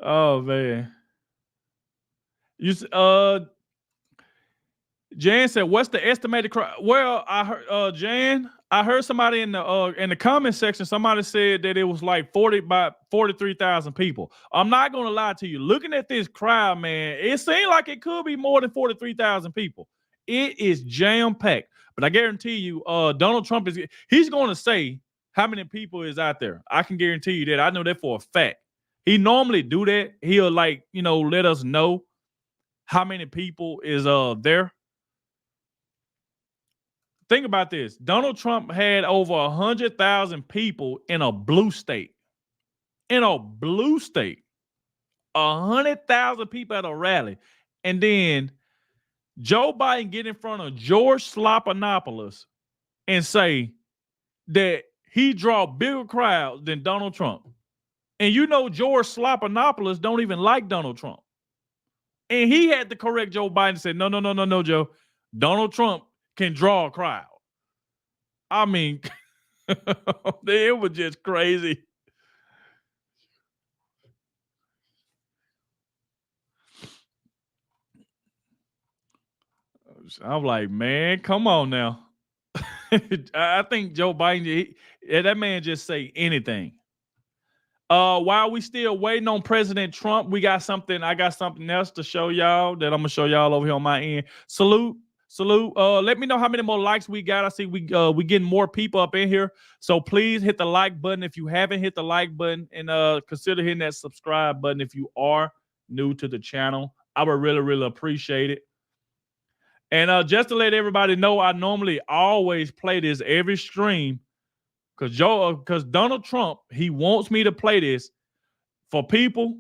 Oh man. Jan said, what's the estimated crowd? Well, I heard Jan, I heard somebody in the comment section, somebody said that it was like 43,000 people. I'm not gonna lie to you. Looking at this crowd, man, it seemed like it could be more than 43,000 people. It is jam-packed. But I guarantee you, Donald Trump he's going to say how many people is out there. I can guarantee you that. I know that for a fact. He normally do that. He'll let us know how many people is there. Think about this. Donald Trump had over 100,000 people in a blue state. In a blue state. 100,000 people at a rally. And then Joe Biden get in front of George Slopinopoulos and say that he draw bigger crowds than Donald Trump. And you know George Slopinopoulos don't even like Donald Trump. And he had to correct Joe Biden and say, no, Joe. Donald Trump can draw a crowd. I mean, it was just crazy. I'm like, man, come on now. I think Joe Biden, that man just say anything. While we still waiting on President Trump, I got something else to show y'all that I'm gonna show y'all over here on my end. Salute. Let me know how many more likes we got. I see we getting more people up in here. So please hit the like button if you haven't hit the like button, and consider hitting that subscribe button if you are new to the channel. I would really, really appreciate it. And just to let everybody know, I normally always play this every stream because Donald Trump, he wants me to play this for people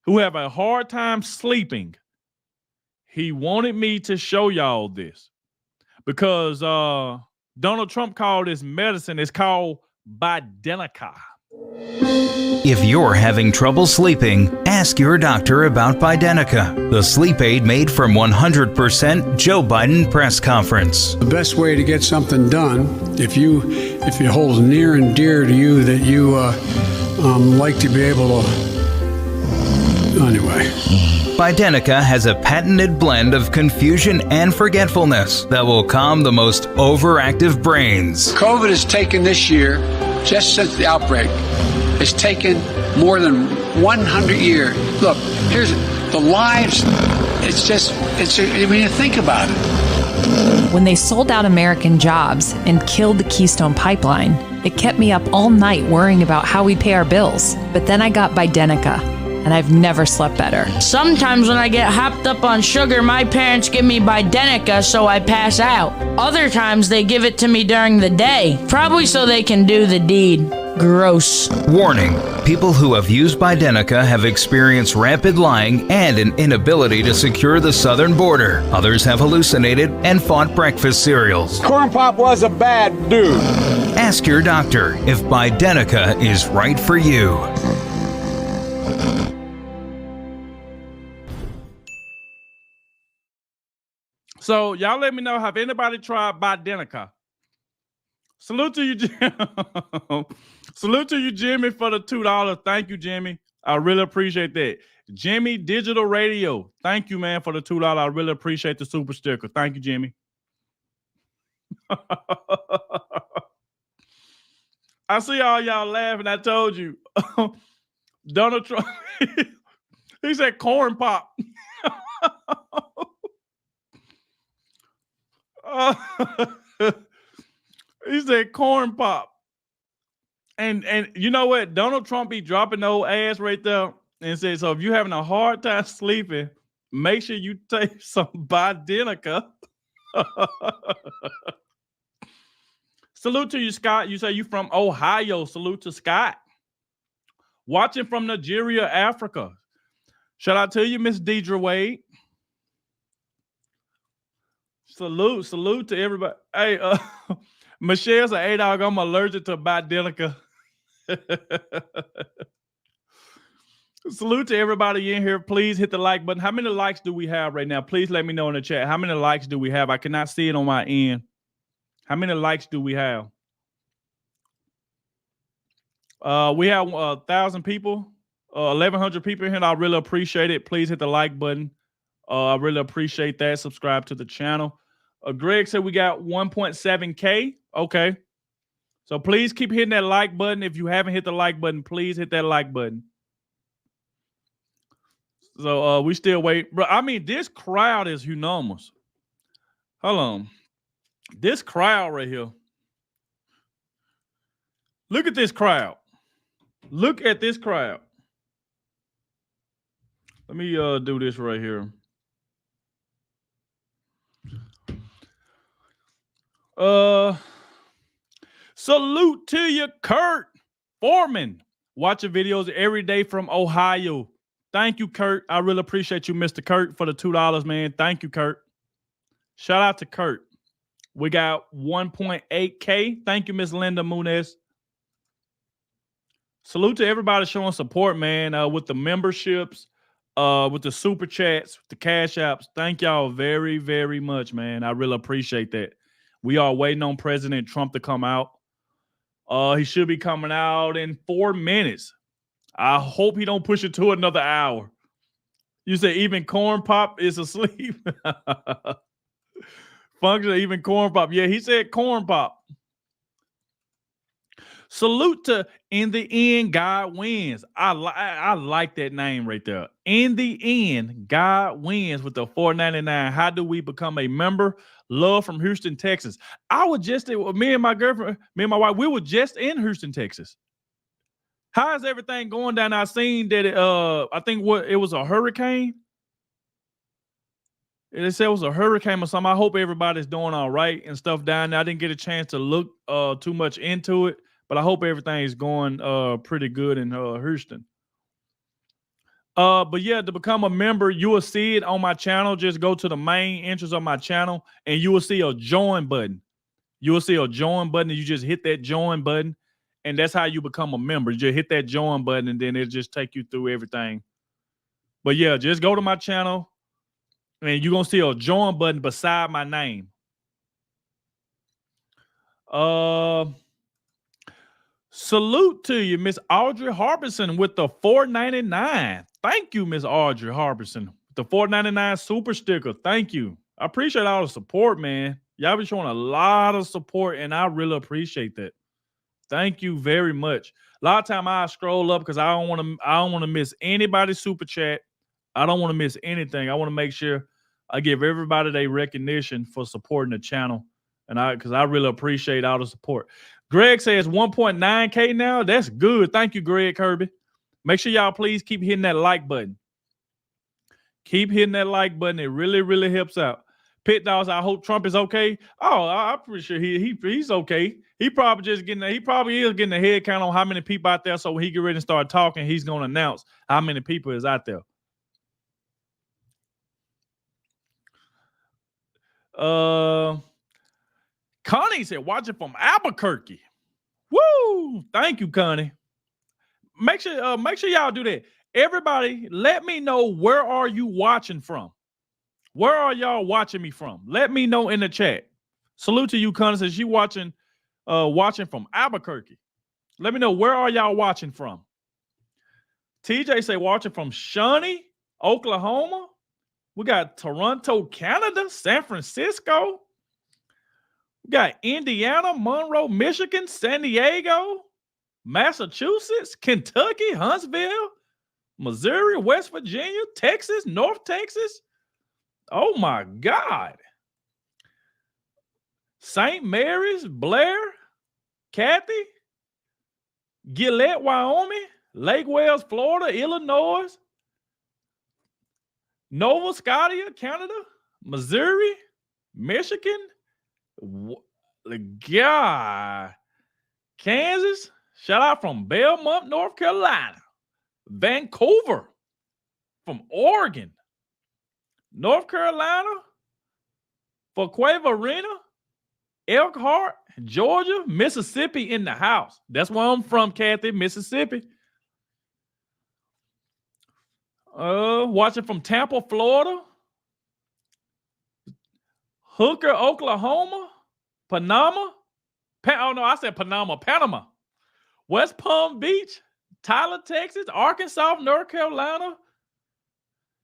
who have a hard time sleeping. He wanted me to show y'all this because Donald Trump called this medicine. It's called Bidenica. If you're having trouble sleeping, ask your doctor about Bidenica, the sleep aid made from 100% Joe Biden press conference. The best way to get something done, if it holds near and dear to you that you like to be able to, anyway. Bidenica has a patented blend of confusion and forgetfulness that will calm the most overactive brains. COVID has taken this year, just since the outbreak, it's taken more than 100 years. Look, here's the lives. When you think about it. When they sold out American jobs and killed the Keystone Pipeline, it kept me up all night worrying about how we'd pay our bills. But then I got Bidenica, and I've never slept better. Sometimes when I get hopped up on sugar, my parents give me Bidenica so I pass out. Other times they give it to me during the day, probably so they can do the deed. Gross. Warning, people who have used Bidenica have experienced rapid lying and an inability to secure the southern border. Others have hallucinated and fought breakfast cereals. Corn Pop was a bad dude. Ask your doctor if Bidenica is right for you. So y'all let me know, have anybody tried Bidenica? Salute to you, Jim. Salute to you, Jimmy, for the $2. Thank you, Jimmy. I really appreciate that. Jimmy Digital Radio. Thank you, man, for the $2. I really appreciate the super sticker. Thank you, Jimmy. I see all y'all laughing. I told you. Donald Trump. He said corn pop. He said corn pop. And you know what? Donald Trump be dropping the old ass right there and said, so if you're having a hard time sleeping, make sure you take some Bidenica. Salute to you, Scott. You say you from Ohio. Salute to Scott. Watching from Nigeria, Africa. Shout out to you, Miss Deidre Wade. Salute to everybody. Hey, Michelle said, Adogg, I'm allergic to Bidenica. Salute to everybody in here. Please hit the like button. How many likes do we have right now? Please let me know in the chat. How many likes do we have? I cannot see it on my end. How many likes do we have? We have 1,000 people, 1,100 people in here. I really appreciate it. Please hit the like button. I really appreciate that. Subscribe to the channel. Greg said we got 1.7K. Okay. So please keep hitting that like button. If you haven't hit the like button, please hit that like button. So we still wait. Bro, I mean, this crowd is enormous. Hold on. This crowd right here. Look at this crowd. Look at this crowd. Let me do this right here. Salute to you, Kurt Foreman. Watching videos every day from Ohio. Thank you, Kurt. I really appreciate you, Mr. Kurt, for the $2, man. Thank you, Kurt. Shout out to Kurt. We got 1.8K. Thank you, Miss Linda Muniz. Salute to everybody showing support, man, with the memberships, with the super chats, with the cash apps. Thank y'all very, very much, man. I really appreciate that. We are waiting on President Trump to come out. He should be coming out in 4 minutes. I hope he don't push it to another hour. You say even Corn Pop is asleep. Function, even Corn Pop. Yeah, he said Corn Pop. Salute to In the End, God Wins. I like that name right there. In the End, God Wins with the $4.99. How do we become a member? Love from Houston, Texas. I was just, me and my girlfriend, me and my wife, we were just in Houston, Texas. How is everything going down? I seen that I think it was a hurricane. It said it was a hurricane or something. I hope everybody's doing all right and stuff down there. I didn't get a chance to look too much into it, but I hope everything is going pretty good in Houston. But yeah, to become a member, you will see it on my channel. Just go to the main entrance of my channel and you will see a join button. You will see a join button and you just hit that join button. And that's how you become a member. You just hit that join button and then it'll just take you through everything. But yeah, just go to my channel and you're going to see a join button beside my name. Salute to you, Miss Audrey Harbison with the $4.99. Thank you, Miss Audrey Harbison. The $4.99 super sticker. Thank you. I appreciate all the support, man. Y'all been showing a lot of support and I really appreciate that. Thank you very much. A lot of time I scroll up because I don't want to miss anybody's super chat. I don't want to miss anything. I want to make sure I give everybody their recognition for supporting the channel. And because I really appreciate all the support. Greg says 1.9K now. That's good. Thank you, Greg Kirby. Make sure y'all please keep hitting that like button. Keep hitting that like button. It really, really helps out. Pit Dogs, I hope Trump is okay. Oh, I'm pretty sure he's okay. He probably is getting a head count on how many people out there. So when he get ready to start talking, he's going to announce how many people is out there. Connie said, watch it from Albuquerque. Woo! Thank you, Connie. Make sure y'all do that. Everybody, let me know, where are you watching from? Where are y'all watching me from? Let me know in the chat. Salute to you, Connie. Says she watching from Albuquerque. Let me know, where are y'all watching from? TJ say watching from Shawnee, Oklahoma. We got Toronto, Canada, San Francisco. We got Indiana, Monroe, Michigan, San Diego, Massachusetts, Kentucky, Huntsville, Missouri, West Virginia, Texas, North Texas. Oh my God. St. Mary's, Blair, Kathy, Gillette, Wyoming, Lake Wales, Florida, Illinois, Nova Scotia, Canada, Missouri, Michigan, God, Kansas. Shout out from Belmont, North Carolina, Vancouver, from Oregon, North Carolina, Fuquay Arena, Elkhart, Georgia, Mississippi in the house. That's where I'm from, Kathy, Mississippi. Watching from Tampa, Florida, Hooker, Oklahoma, Panama. Panama. West Palm Beach, Tyler, Texas, Arkansas, North Carolina,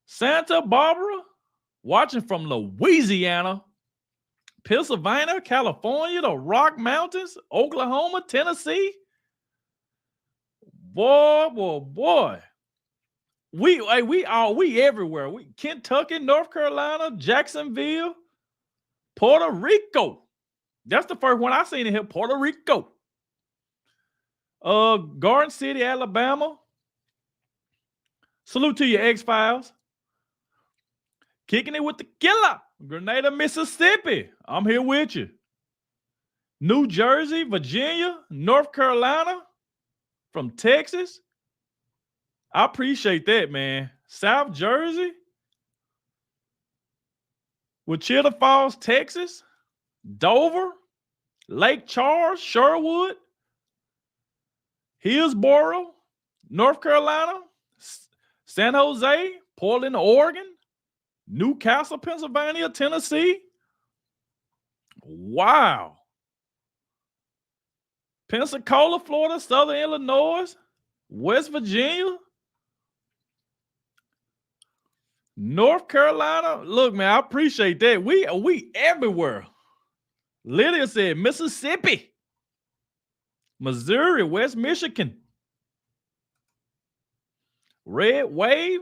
Santa Barbara, watching from Louisiana, Pennsylvania, California, the Rock Mountains, Oklahoma, Tennessee. Boy. We everywhere. We Kentucky, North Carolina, Jacksonville, Puerto Rico. That's the first one I seen in here, Puerto Rico. Garden City, Alabama. Salute to your X-Files. Kicking it with the killer. Grenada, Mississippi. I'm here with you. New Jersey, Virginia, North Carolina, from Texas. I appreciate that, man. South Jersey, Wichita Falls, Texas, Dover, Lake Charles, Sherwood, Hillsboro, North Carolina, San Jose, Portland, Oregon, Newcastle, Pennsylvania, Tennessee. Wow. Pensacola, Florida, Southern Illinois, West Virginia, North Carolina. Look, man, I appreciate that. We everywhere. Lydia said Mississippi. Missouri, West Michigan. Red Wave.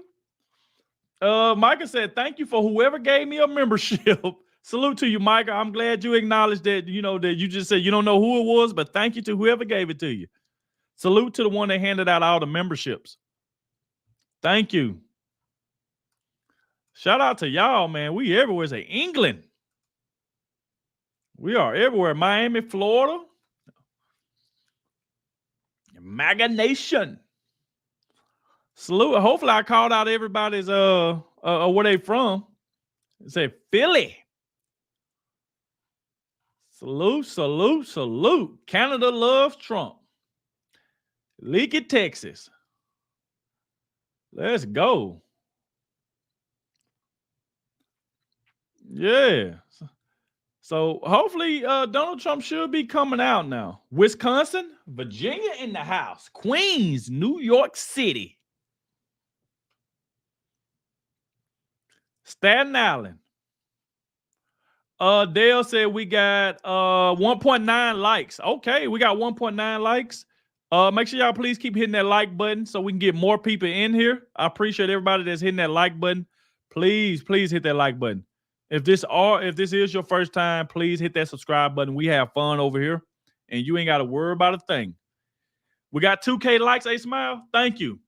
Micah said, thank you for whoever gave me a membership. Salute to you, Micah. I'm glad you acknowledged that, that you just said you don't know who it was, but thank you to whoever gave it to you. Salute to the one that handed out all the memberships. Thank you. Shout out to y'all, man. We everywhere. Say England. We are everywhere. Miami, Florida. MAGA Nation. Salute. Hopefully I called out everybody's where they from. It said Philly. Salute, salute, salute. Canada loves Trump. Leaky, Texas. Let's go. Yeah. So hopefully Donald Trump should be coming out now. Wisconsin, Virginia in the house. Queens, New York City. Staten Island. Dale said we got 1.9 likes. Okay, we got 1.9 likes. Make sure y'all please keep hitting that like button so we can get more people in here. I appreciate everybody that's hitting that like button. Please hit that like button. If this is your first time, please hit that subscribe button. We have fun over here, and you ain't got to worry about a thing. We got 2K likes. A smile. Thank you.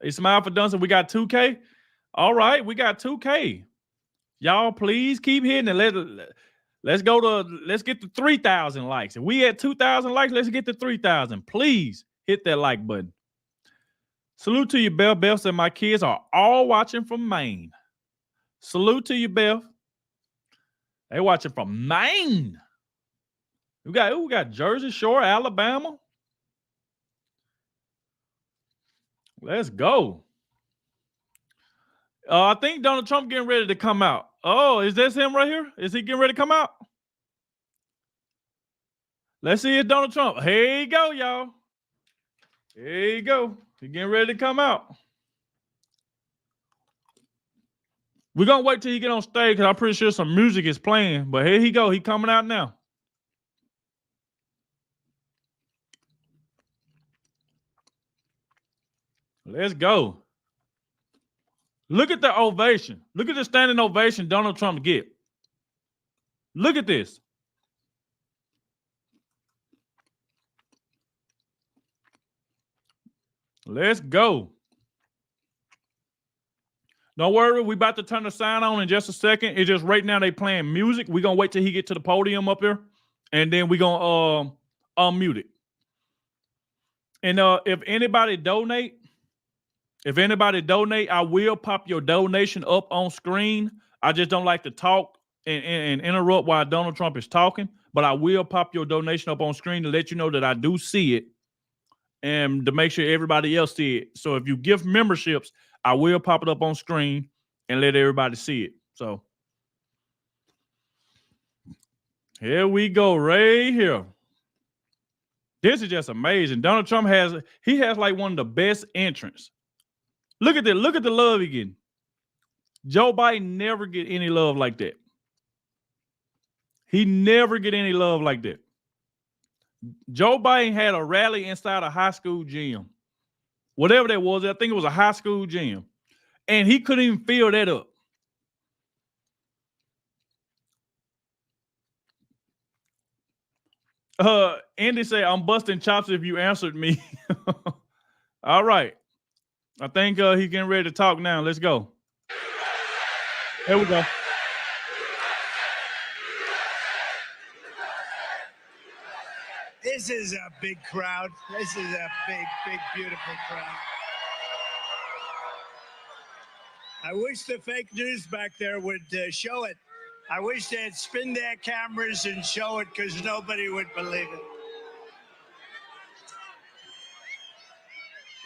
A smile for Dunson. We got 2K. All right, we got 2K. Y'all, please keep hitting it. Let's get to 3,000 likes. If we at 2,000 likes, let's get to 3,000. Please hit that like button. Salute to you, Beth. Beth said my kids are all watching from Maine. Salute to you, Beth. They watching from Maine. We got Jersey Shore, Alabama. Let's go. I think Donald Trump getting ready to come out. Oh, is this him right here? Is he getting ready to come out? Let's see if Donald Trump. Here you go, y'all. Here you go. He's getting ready to come out. We're going to wait till he get on stage because I'm pretty sure some music is playing. But here he go. He coming out now. Let's go. Look at the ovation. Look at the standing ovation Donald Trump get. Look at this. Let's go. Don't worry, we about to turn the sign on in just a second. It's just right now they playing music. We're going to wait till he get to the podium up here, and then we're going to unmute it. And if anybody donate, I will pop your donation up on screen. I just don't like to talk and interrupt while Donald Trump is talking, but I will pop your donation up on screen to let you know that I do see it and to make sure everybody else see it. So if you give memberships, I will pop it up on screen and let everybody see it. So here we go, right here. This is just amazing. Donald Trump has like one of the best entrants. Look at that. Look at the love again. Joe Biden never get any love like that. He never get any love like that. Joe Biden had a rally inside a high school gym. Whatever that was, I think it was a high school gym. And he couldn't even fill that up. Andy said, I'm busting chops if you answered me. All right. I think he's getting ready to talk now. Let's go. Here we go. This is a big crowd. This is a big, big, beautiful crowd. I wish the fake news back there would show it. I wish they'd spin their cameras and show it because nobody would believe it.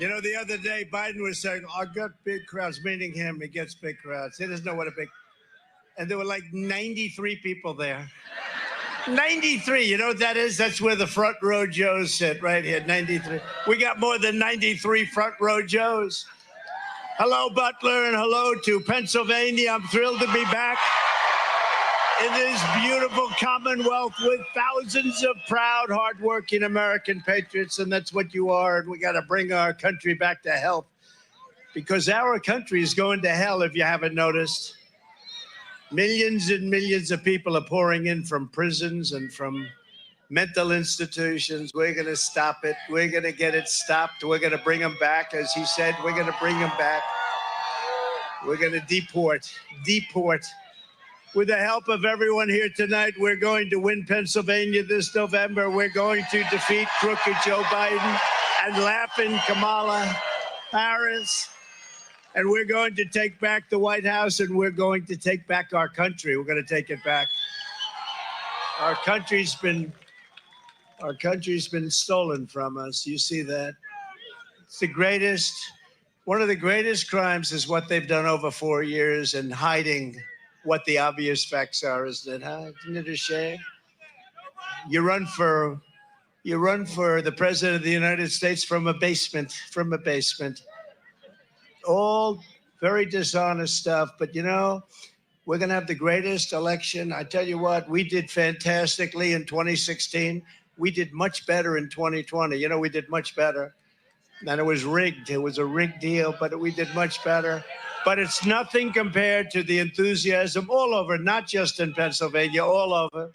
You know, the other day, Biden was saying, I got big crowds, meaning him. He gets big crowds. He doesn't know what a big... And there were like 93 people there. 93, you know what that is? That's where the front row Joes sit, right here, 93. We got more than 93 front row Joes. Hello, Butler, and hello to Pennsylvania. I'm thrilled to be back. in this beautiful Commonwealth with thousands of proud, hardworking American patriots, and that's what you are. And we got to bring our country back to health, because our country is going to hell if you haven't noticed. Millions and millions of people are pouring in from prisons and from mental institutions. We're going to stop it. We're going to get it stopped. We're going to bring them back. As he said, we're going to bring them back. We're going to deport. With the help of everyone here tonight, we're going to win Pennsylvania this November. We're going to defeat crooked Joe Biden and laughing Kamala Harris. And we're going to take back the White House, and we're going to take back our country. We're going to take it back. Our country's been stolen from us. You see that? It's the greatest, one of the greatest crimes is what they've done over 4 years and hiding what the obvious facts are, isn't it? Huh? Isn't it a shame? You run for the president of the United States from a basement. All very dishonest stuff, but you know, we're going to have the greatest election. I tell you what, we did fantastically in 2016. We did much better in 2020. You know, we did much better. And it was rigged. It was a rigged deal, but we did much better. But it's nothing compared to the enthusiasm all over, not just in Pennsylvania, all over.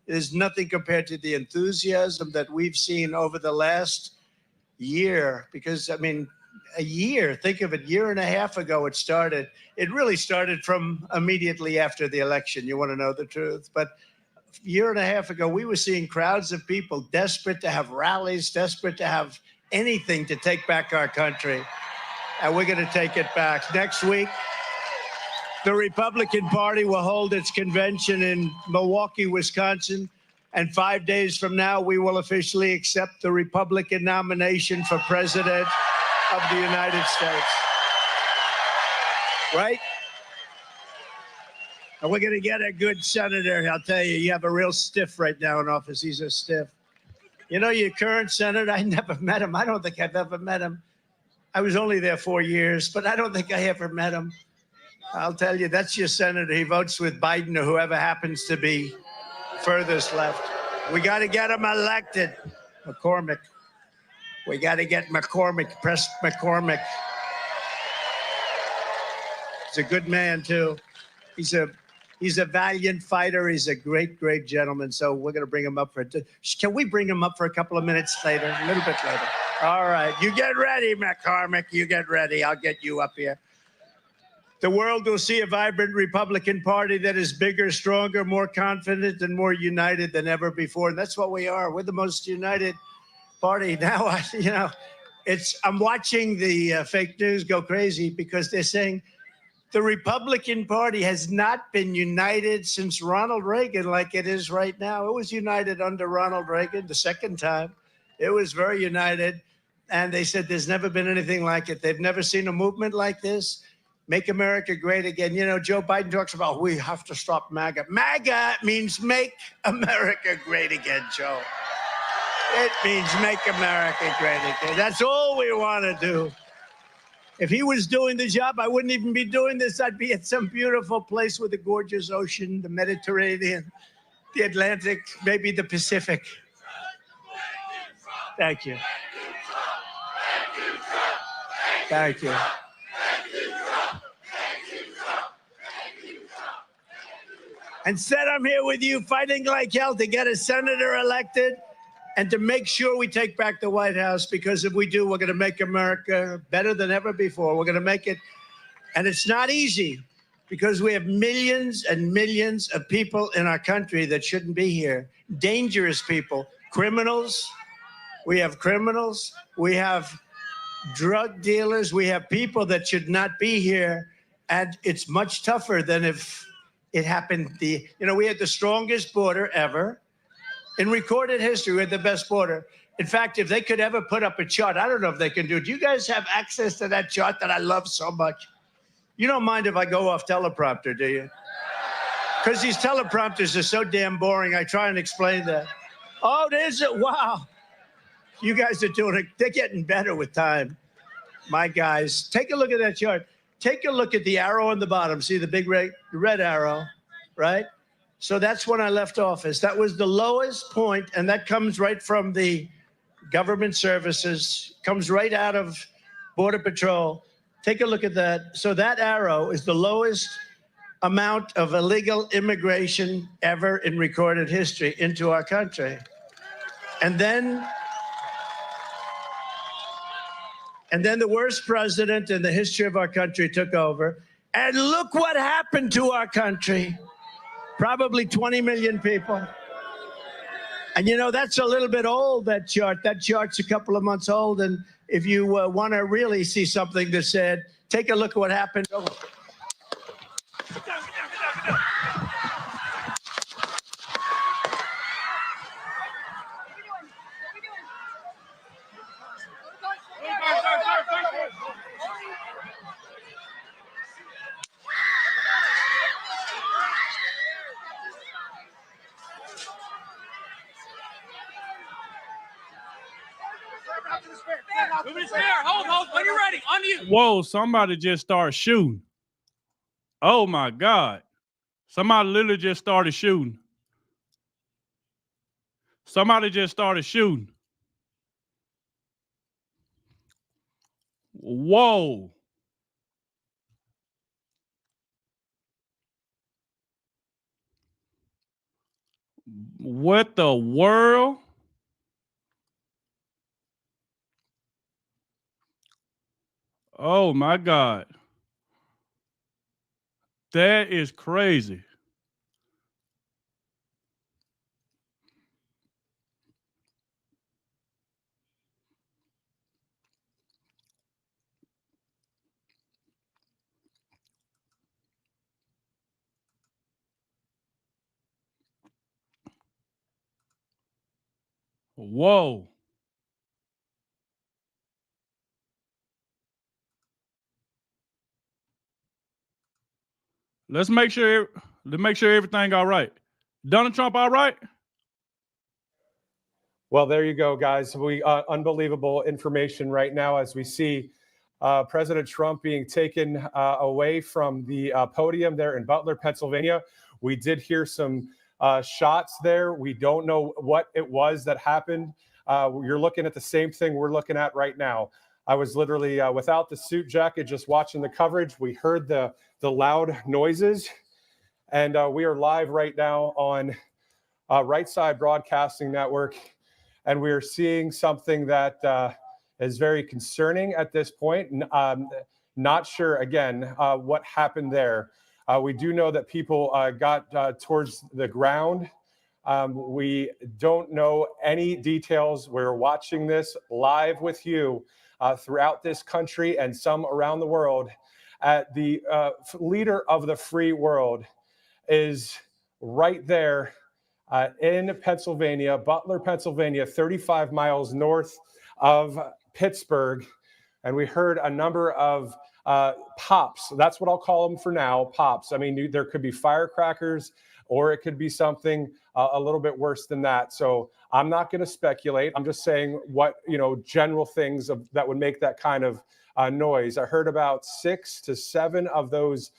It is nothing compared to the enthusiasm that we've seen over the last year. Because, I mean, a year, think of it, year and a half ago it started. It really started from immediately after the election. You want to know the truth. But a year and a half ago, we were seeing crowds of people desperate to have rallies, desperate to have anything to take back our country. And we're going to take it back. Next week, the Republican Party will hold its convention in Milwaukee, Wisconsin. And 5 days from now, we will officially accept the Republican nomination for president of the United States. Right? And we're going to get a good senator. I'll tell you, you have a real stiff right now in office. He's a stiff. You know, your current senator, I never met him. I don't think I've ever met him. I was only there 4 years, but I don't think I ever met him. I'll tell you, that's your senator. He votes with Biden or whoever happens to be furthest left. We got to get him elected. McCormick. We got to get McCormick, press McCormick. He's a good man, too. He's a valiant fighter. He's a great, great gentleman. So we're going to bring him up for it. Can we bring him up for a couple of minutes later, a little bit later? All right. You get ready, McCormick. You get ready. I'll get you up here. The world will see a vibrant Republican Party that is bigger, stronger, more confident, and more united than ever before. And that's what we are. We're the most united party now. You know, I'm watching the fake news go crazy because they're saying the Republican Party has not been united since Ronald Reagan like it is right now. It was united under Ronald Reagan the second time. It was very united. And they said there's never been anything like it. They've never seen a movement like this. Make America great again. You know, Joe Biden talks about we have to stop MAGA. MAGA means make America great again, Joe. It means make America great again. That's all we want to do. If he was doing the job, I wouldn't even be doing this. I'd be at some beautiful place with a gorgeous ocean, the Mediterranean, the Atlantic, maybe the Pacific. Thank you. Thank you. Instead, I'm here with you fighting like hell to get a senator elected and to make sure we take back the White House, because if we do, we're going to make America better than ever before. We're going to make it. And it's not easy because we have millions and millions of people in our country that shouldn't be here. Dangerous people, criminals. We have criminals. We have drug dealers. We have people that should not be here. And it's much tougher than if it happened. You know, we had the strongest border ever. In recorded history, we had the best border. In fact, if they could ever put up a chart, I don't know if they can do it. Do you guys have access to that chart that I love so much? You don't mind if I go off teleprompter, do you? Because these teleprompters are so damn boring. I try and explain that. Oh, there's it. Wow. You guys are doing it. They're getting better with time. My guys, take a look at that chart. Take a look at the arrow on the bottom. See the big red arrow, right? So that's when I left office. That was the lowest point, and that comes right from the government services, comes right out of Border Patrol. Take a look at that. So that arrow is the lowest amount of illegal immigration ever in recorded history into our country. And then the worst president in the history of our country took over. And look what happened to our country. Probably 20 million people. And you know, that's a little bit old, that chart. That chart's a couple of months old. And if you want to really see something that's said, take a look at what happened. Oh. Whoa, somebody just started shooting. Oh my God. Somebody literally just started shooting. Somebody just started shooting. Whoa. What the world? Oh my God. That is crazy. Whoa. Let's make sure everything all right. Donald Trump all right? Well, there you go, guys. We unbelievable information right now as we see President Trump being taken away from the podium there in Butler, Pennsylvania. We did hear some shots there. We don't know what it was that happened. You're looking at the same thing we're looking at right now. I was literally without the suit jacket, just watching the coverage. We heard the loud noises, and we are live right now on Right Side Broadcasting Network, and we are seeing something that is very concerning at this point. Not sure, again, what happened there. We do know that people got towards the ground. We don't know any details. We're watching this live with you throughout this country and some around the world. The leader of the free world is right there in Pennsylvania, Butler, Pennsylvania, 35 miles north of Pittsburgh. And we heard a number of pops. That's what I'll call them for now, pops. I mean, there could be firecrackers, or it could be something a little bit worse than that. So I'm not going to speculate. I'm just saying what, general things that would make that kind of noise. I heard about 6 to 7 of those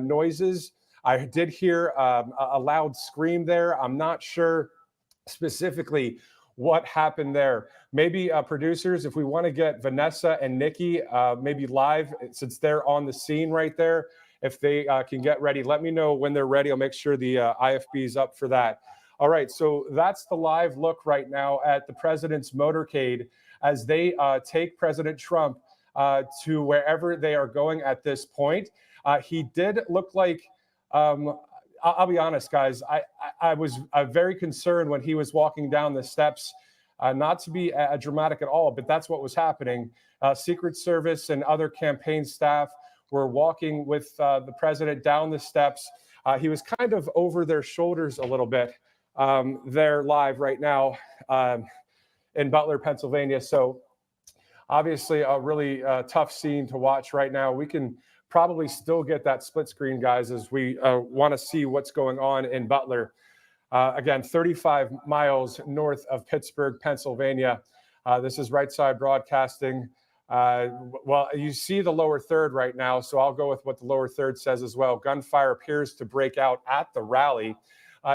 noises. I did hear a loud scream there. I'm not sure specifically what happened there. Maybe producers, if we want to get Vanessa and Nikki maybe live, since they're on the scene right there, if they can get ready, let me know when they're ready. I'll make sure the IFB is up for that. All right, so that's the live look right now at the president's motorcade as they take President Trump to wherever they are going at this point. He did look like, I'll be honest, guys, I was very concerned when he was walking down the steps, not to be dramatic at all, but that's what was happening. Secret Service and other campaign staff were walking with the president down the steps. He was kind of over their shoulders a little bit. They're live right now in Butler, Pennsylvania. So obviously a really tough scene to watch right now. We can probably still get that split screen, guys, as we want to see what's going on in Butler. Again, 35 miles north of Pittsburgh, Pennsylvania. This is Right Side Broadcasting. Well, you see the lower third right now, so I'll go with what the lower third says as well. Gunfire appears to break out at the rally.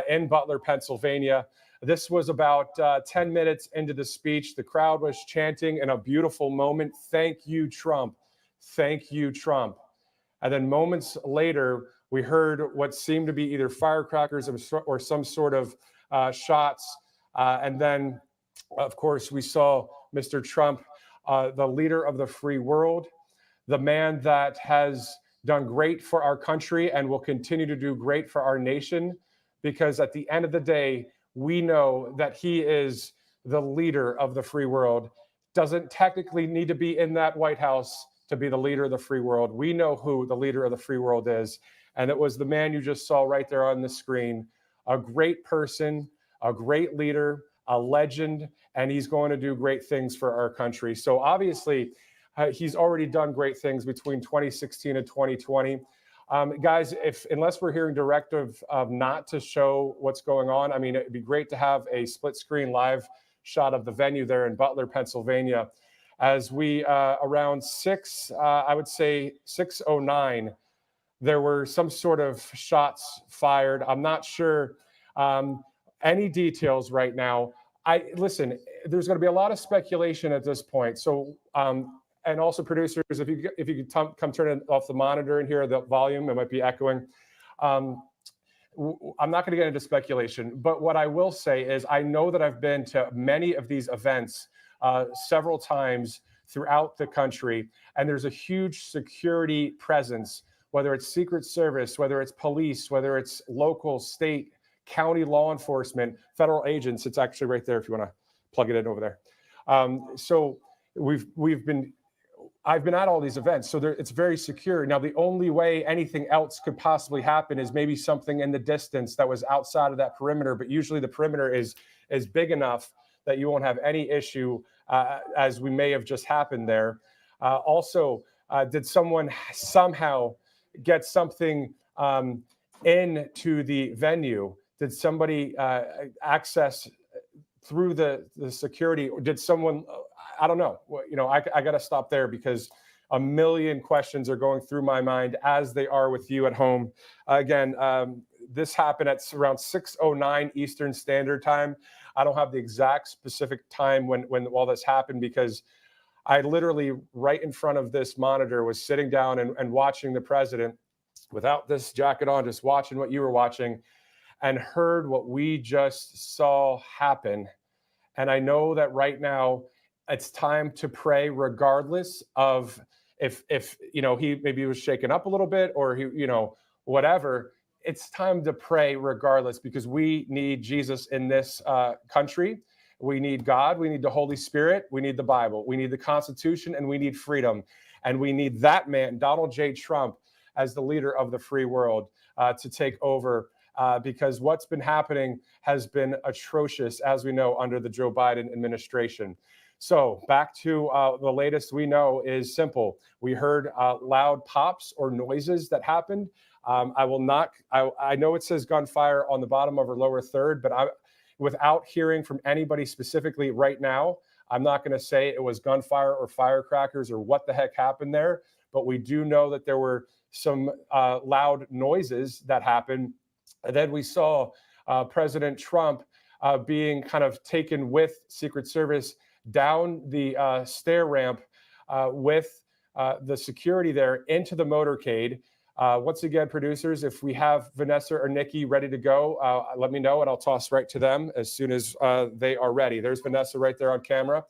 in Butler, Pennsylvania. This was about 10 minutes into the speech. The crowd was chanting in a beautiful moment, "Thank you, Trump. Thank you, Trump." And then moments later, we heard what seemed to be either firecrackers or some sort of shots. And then, of course, we saw Mr. Trump, the leader of the free world, the man that has done great for our country and will continue to do great for our nation, because at the end of the day, we know that he is the leader of the free world. Doesn't technically need to be in that White House to be the leader of the free world. We know who the leader of the free world is. And it was the man you just saw right there on the screen. A great person, a great leader, a legend, and he's going to do great things for our country. So obviously, he's already done great things between 2016 and 2020. Guys, unless we're hearing directive of not to show what's going on, I mean, it'd be great to have a split screen live shot of the venue there in Butler, Pennsylvania. As we, around I would say 6:09, there were some sort of shots fired. I'm not sure any details right now. Listen, there's going to be a lot of speculation at this point. So, and also producers, if you could come turn it off the monitor and hear the volume, it might be echoing. I'm not going to get into speculation, but what I will say is I know that I've been to many of these events several times throughout the country, and there's a huge security presence, whether it's Secret Service, whether it's police, whether it's local, state, county law enforcement, federal agents. It's actually right there if you want to plug it in over there. So I've been at all these events, so it's very secure. Now, the only way anything else could possibly happen is maybe something in the distance that was outside of that perimeter, but usually the perimeter is big enough that you won't have any issue, as we may have just happened there. Also, did someone somehow get something into the venue? Did somebody access through the security, or did someone, I don't know. I got to stop there because a million questions are going through my mind, as they are with you at home. Again, this happened at around 6:09 Eastern Standard Time. I don't have the exact specific time when all this happened, because I literally right in front of this monitor was sitting down and watching the president without this jacket on, just watching what you were watching, and heard what we just saw happen. And I know that right now it's time to pray, regardless of if he maybe was shaken up a little bit, or he, whatever. It's time to pray regardless, because we need Jesus in this country. We need God. We need the Holy Spirit. We need the Bible. We need the Constitution, and we need freedom. And we need that man, Donald J. Trump, as the leader of the free world to take over, because what's been happening has been atrocious, as we know, under the Joe Biden administration. So back to the latest we know is simple. We heard loud pops or noises that happened. I know it says gunfire on the bottom of our lower third, but without hearing from anybody specifically right now, I'm not going to say it was gunfire or firecrackers or what the heck happened there. But we do know that there were some loud noises that happened. And then we saw President Trump being kind of taken with Secret Service down the stair ramp with the security there into the motorcade. Once again, producers, if we have Vanessa or Nikki ready to go, let me know and I'll toss right to them as soon as they are ready. There's Vanessa right there on camera.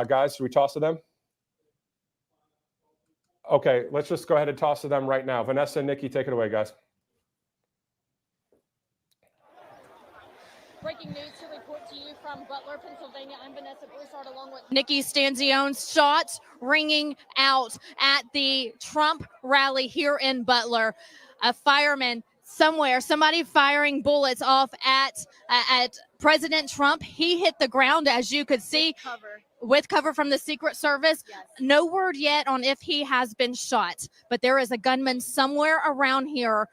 Guys, should we toss to them? Okay, let's just go ahead and toss to them right now. Vanessa and Nikki, take it away, guys. Breaking news to report to you from Butler, Pennsylvania. I'm Vanessa Broussard along with Nikki Stanzione. Shots ringing out at the Trump rally here in Butler. A fireman somewhere, somebody firing bullets off at President Trump. He hit the ground, as you could see, with cover from the Secret Service. Yes. No word yet on if he has been shot, but there is a gunman somewhere around here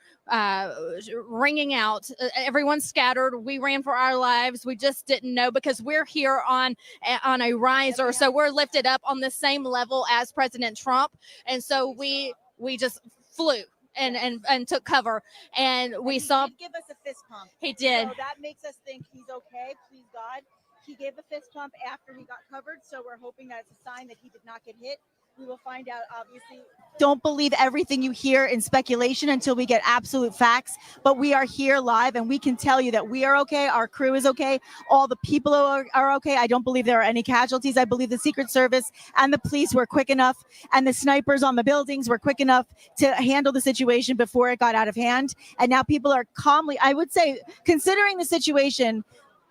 ringing out. Everyone's scattered. We ran for our lives. We just didn't know because we're here on a riser, so we're lifted up on the same level as President Trump, and so we just flew. and took cover. And we saw He did give us a fist pump. he did. So that makes us think he's okay. Please God. He gave a fist pump after he got covered. So we're hoping that it's a sign that he did not get hit. We will find out, obviously. Don't believe everything you hear in speculation until we get absolute facts. But we are here live, and we can tell you that we are okay. Our crew is okay. All the people are okay. I don't believe there are any casualties. I believe the Secret Service and the police were quick enough, and the snipers on the buildings were quick enough to handle the situation before it got out of hand. And now people are calmly, I would say, considering the situation,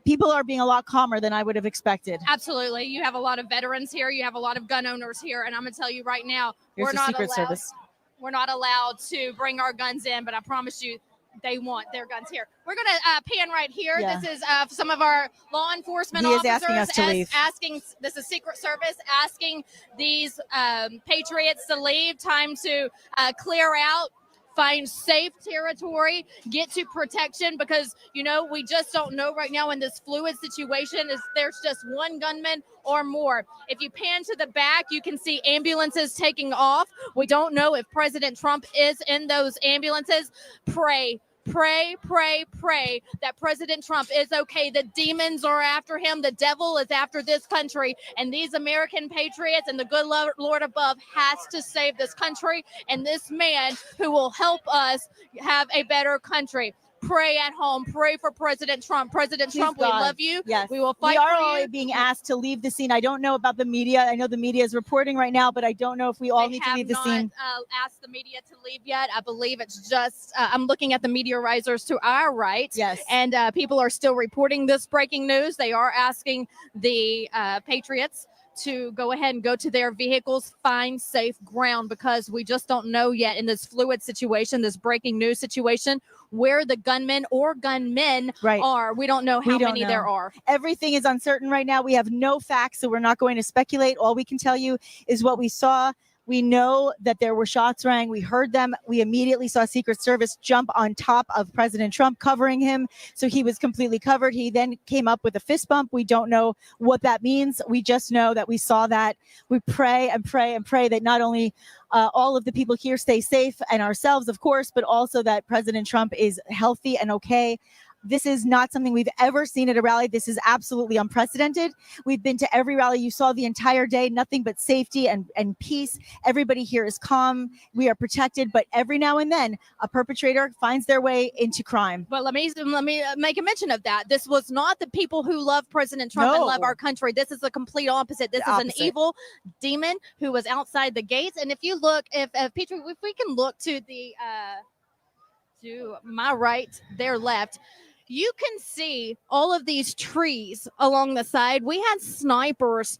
people are being a lot calmer than I would have expected. Absolutely. You have a lot of veterans here. You have a lot of gun owners here. And I'm going to tell you right now, Here's the Secret Service. We're not allowed to bring our guns in, but I promise you, they want their guns here. We're going to pan right here. Yeah. This is some of our law enforcement He is officers asking us to leave. this is Secret Service asking these patriots to leave. Time to clear out, find safe territory, get to protection, because we just don't know right now in this fluid situation if there's just one gunman or more. If you pan to the back, you can see ambulances taking off. We don't know if President Trump is in those ambulances. Pray that President Trump is okay. The demons are after him. The devil is after this country. And these American patriots and the good Lord above has to save this country and this man who will help us have a better country. Pray at home. Pray for President Trump. President Please Trump, God. we love you. Yes. We will fight We are for all you. being asked to leave the scene. I don't know about the media. I know the media is reporting right now, but I don't know if we all They need to have leave the not, scene. asked the media to leave yet. I believe it's just, I'm looking at the media risers to our right. Yes. And people are still reporting this breaking news. They are asking the patriots to go ahead and go to their vehicles, find safe ground, because we just don't know yet in this fluid situation, this breaking news situation, where the gunmen or gunmen are. We don't know how many there are. Everything is uncertain right now. We have no facts, so we're not going to speculate. All we can tell you is what we saw. We know that there were shots rang. We heard them. We immediately saw Secret Service jump on top of President Trump, covering him. So he was completely covered. He then came up with a fist bump. We don't know what that means. We just know that we saw that. We pray and pray and pray that not only all of the people here stay safe, and ourselves, of course, but also that President Trump is healthy and okay. This is not something we've ever seen at a rally. This is absolutely unprecedented. We've been to every rally you saw the entire day, nothing but safety and peace. Everybody here is calm. We are protected, but every now and then a perpetrator finds their way into crime. But let me make a mention of that. This was not the people who love President Trump and love our country. This is the complete opposite. This is an evil demon who was outside the gates. And if you look, if Petrie, if we can look to the to my right, their left, you can see all of these trees along the side. We had snipers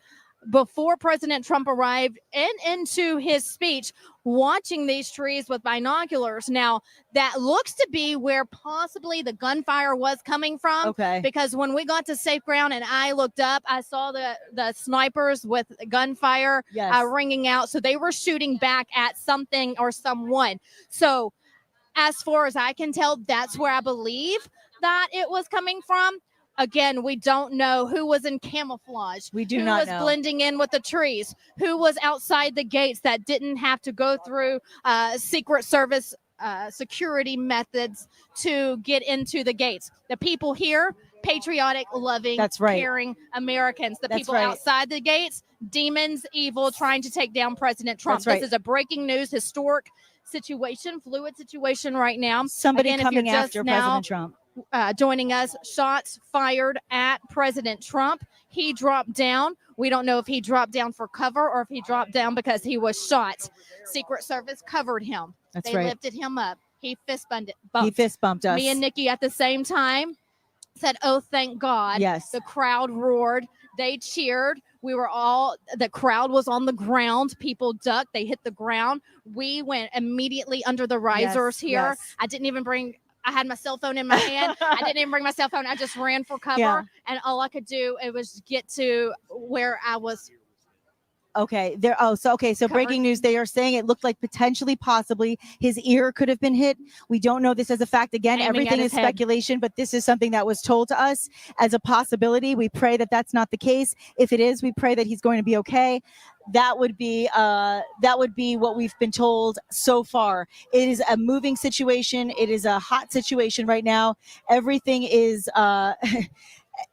before President Trump arrived and into his speech watching these trees with binoculars. Now, that looks to be where possibly the gunfire was coming from. Okay. Because when we got to safe ground and I looked up, I saw the snipers with gunfire ringing out. So they were shooting back at something or someone. So as far as I can tell, that's where I believe that it was coming from. Again, we don't know who was in camouflage. We do who not was know. blending in with the trees, who was outside the gates that didn't have to go through Secret Service security methods to get into the gates. The people here, patriotic, loving, caring Americans. The people outside the gates, demons, evil, trying to take down President Trump. This is a breaking news, historic situation, fluid situation right now. Somebody Again, coming if you're just after now President Trump. Joining us, shots fired at President Trump. He dropped down. We don't know if he dropped down for cover or if he dropped down because he was shot. Secret Service covered him. They lifted him up. He fist bumped. He fist bumped us. Me and Nikki at the same time said, "Oh, thank God." Yes. The crowd roared. They cheered. The crowd was on the ground. People ducked. They hit the ground. We went immediately under the risers here. Yes. I had my cell phone in my hand. I didn't even bring my cell phone. I just ran for cover. Yeah. And all I could do, it was get to where I was Okay, there. Oh, so Covered. breaking news. They are saying it looked like potentially, possibly, his ear could have been hit. We don't know this as a fact. Again, Aiming at everything his is head. speculation, but this is something that was told to us as a possibility. We pray that that's not the case. If it is, we pray that he's going to be okay. That would be what we've been told so far. It is a moving situation. It is a hot situation right now. Everything is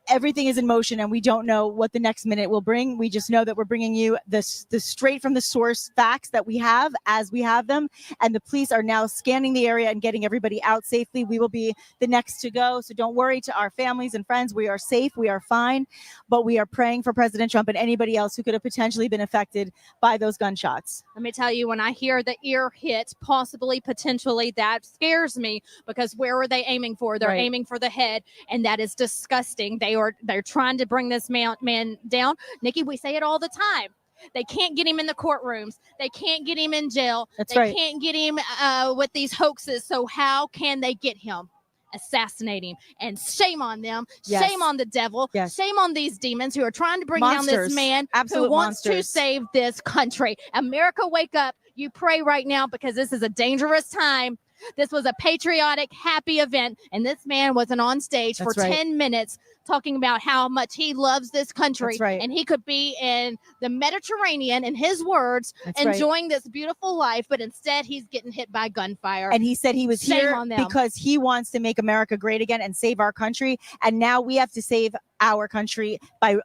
everything is in motion, and we don't know what the next minute will bring. We just know that we're bringing you the straight from the source facts that we have as we have them, and the police are now scanning the area and getting everybody out safely. We will be the next to go, so don't worry. To our families and friends, we are safe, we are fine, but we are praying for President Trump and anybody else who could have potentially been affected by those gunshots. Let me tell you, when I hear the ear hit, possibly, potentially, that scares me, because where are they aiming for? They're Right. aiming for the head, and that is disgusting. They're trying to bring this man down. Nikki, we say it all the time. They can't get him in the courtrooms. They can't get him in jail. That's they right. can't get him with these hoaxes. So how can they get him? Assassinate him. And shame on them. Yes. Shame on the devil. Yes. Shame on these demons who are trying to bring down Monsters. this man Absolute who wants to monsters. save this country. America, wake up. You pray right now, because this is a dangerous time. This was a patriotic, happy event, and this man wasn't on stage That's for right. 10 minutes talking about how much he loves this country. That's right. And he could be in the Mediterranean, in his words, That's right. enjoying this beautiful life, but instead he's getting hit by gunfire. And he said he was Shame here on them. because he wants to make America great again and save our country. And now we have to save our country by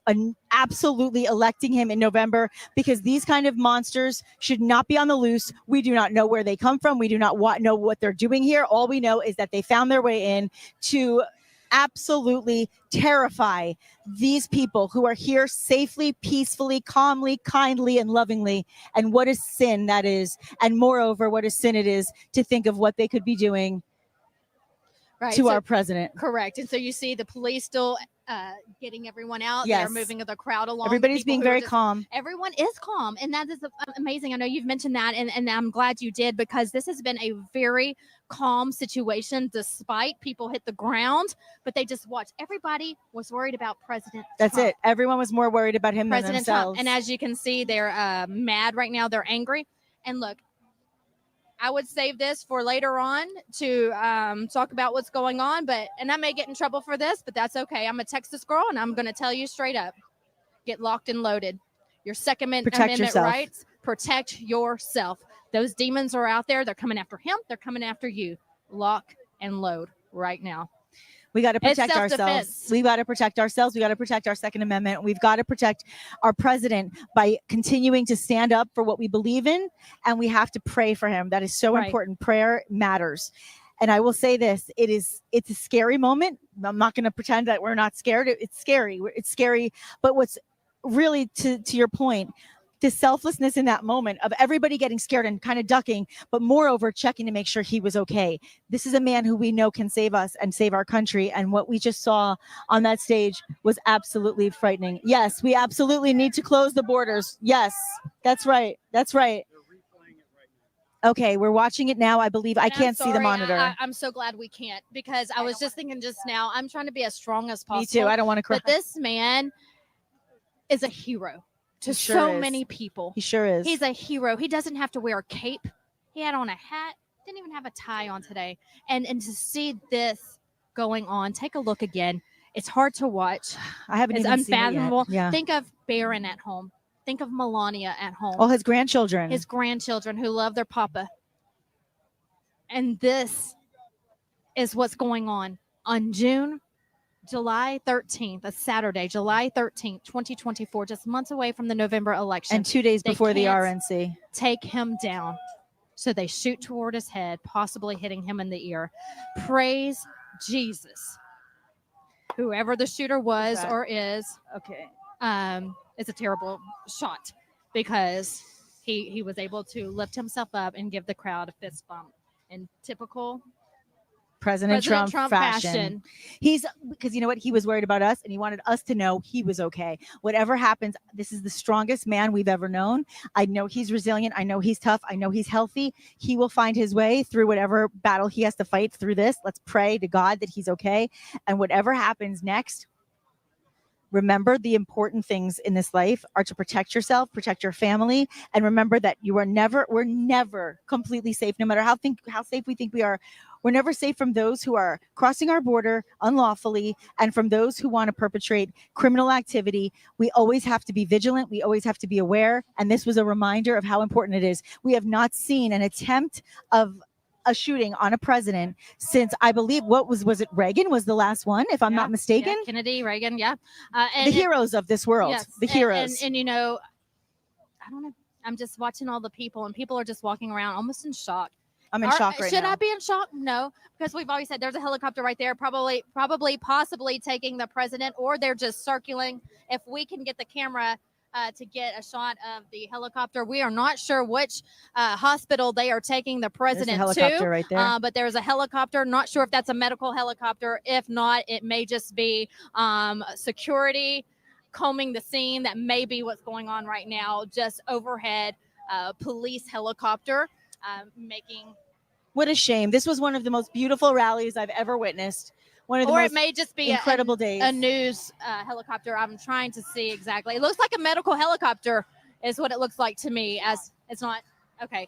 absolutely electing him in November, because these kind of monsters should not be on the loose. We do not know where they come from. We do not know what they're doing here. All we know is that they found their way in to absolutely terrify these people who are here safely, peacefully, calmly, kindly, and lovingly. And what a sin that is. And moreover, what a sin it is to think of what they could be doing Right, to so- our president. Correct. And so you see the police still getting everyone out. Yes. They're moving the crowd along. Everybody's People being who are very just- calm. Everyone is calm, and that is amazing. I know you've mentioned that, and I'm glad you did, because this has been a very calm situation, despite people hit the ground, but they just watched. Everybody was worried about President That's Trump. it. Everyone was more worried about him than President Trump. themselves. And as you can see, they're mad right now. They're angry. And look, I would save this for later on to talk about what's going on, and I may get in trouble for this, but that's okay. I'm a Texas girl, and I'm going to tell you straight up: get locked and loaded. Your Second Protect Amendment yourself. rights. Protect yourself. Those demons are out there. They're coming after him. They're coming after you. Lock and load right now. We got to It's protect ourselves. self-defense. We got to protect ourselves. We got to protect our Second Amendment. We've got to protect our president by continuing to stand up for what we believe in, and we have to pray for him. That is so Right. important. Prayer matters. And I will say this, it's a scary moment. I'm not going to pretend that we're not scared. It's scary. It's scary. But what's really, to your point, the selflessness in that moment of everybody getting scared and kind of ducking, but moreover, checking to make sure he was okay. This is a man who we know can save us and save our country. And what we just saw on that stage was absolutely frightening. Yes, we absolutely need to close the borders. Yes, that's right. That's right. Okay, we're watching it now. I believe I And I'm can't see the sorry, monitor. I'm so glad we can't, because I was just thinking just now, I'm trying to be as strong as possible. Me too. I don't want to cry. But this man is a hero to He sure so is. many people. He sure is. He's a hero. He doesn't have to wear a cape. He had on a hat. Didn't even have a tie on today. And to see this going on, take a look again. It's hard to watch. I haven't It's even seen it yet. unfathomable. Yeah. Think of Barron at home. Think of Melania at home. All his grandchildren. His grandchildren who love their papa. And this is what's going on July 13th, a Saturday, July 13th, 2024, just months away from the November election. and 2 days They before the can't RNC. take him down. So they shoot toward his head, possibly hitting him in the ear. Praise Jesus. Whoever the shooter was that? or is, Okay. it's a terrible shot, because he was able to lift himself up and give the crowd a fist bump in typical President Trump fashion. fashion. He's, because you know what? He was worried about us, and he wanted us to know he was okay. Whatever happens, this is the strongest man we've ever known. I know he's resilient. I know he's tough. I know he's healthy. He will find his way through whatever battle he has to fight through this. Let's pray to God that he's okay. And whatever happens next, remember the important things in this life are to protect yourself, protect your family, and remember that we're never completely safe, no matter how safe we think we are. We're never safe from those who are crossing our border unlawfully and from those who want to perpetrate criminal activity. We always have to be vigilant. We always have to be aware. And this was a reminder of how important it is. We have not seen an attempt of a shooting on a president since, I believe, was it Reagan was the last one, if I'm not mistaken? Yeah, Kennedy, Reagan, yeah. The heroes of this world, yes, the heroes. And, you know, I don't know. I'm just watching all the people, and people are just walking around almost in shock. I'm in shock right now. Should I be in shock? No, because we've always said there's a helicopter right there, possibly taking the president, or they're just circling. If we can get the camera to get a shot of the helicopter. We are not sure which hospital they are taking the president there's a helicopter right there. but there's a helicopter. Not sure if that's a medical helicopter. If not, it may just be security combing the scene. That may be what's going on right now, just overhead. Police helicopter making. What a shame. This was one of the most beautiful rallies I've ever witnessed. One of the most it may just be incredible days. A news helicopter. I'm trying to see exactly. It looks like a medical helicopter is what it looks like to me. As it's not okay.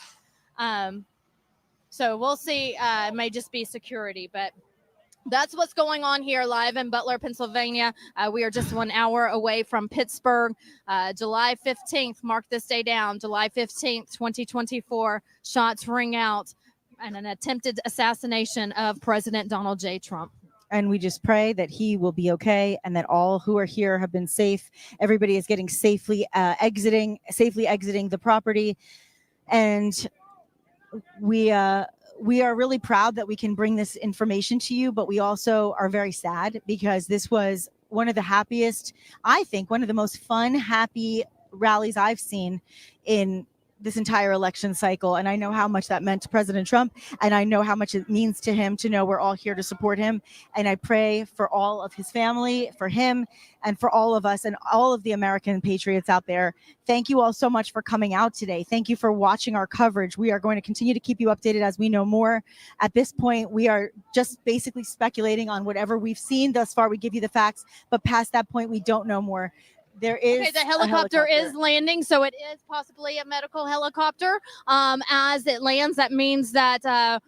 So we'll see. It may just be security, but that's what's going on here live in Butler, Pennsylvania. We are just 1 hour away from Pittsburgh. July 15th, mark this day down. July 15th, 2024. Shots ring out and an attempted assassination of President Donald J. Trump. And we just pray that he will be okay and that all who are here have been safe. Everybody is getting safely exiting the property. And we are really proud that we can bring this information to you, but we also are very sad because this was one of the happiest, I think, one of the most fun, happy rallies I've seen in this entire election cycle. And I know how much that meant to President Trump, and I know how much it means to him to know we're all here to support him. And I pray for all of his family, for him, and for all of us and all of the American patriots out there. Thank you all so much for coming out today. Thank you for watching our coverage. We are going to continue to keep you updated as we know more. At this point, we are just basically speculating on whatever we've seen thus far. We give you the facts, but past that point, we don't know more. There is the helicopter is landing, so it is possibly a medical helicopter. As it lands, that means that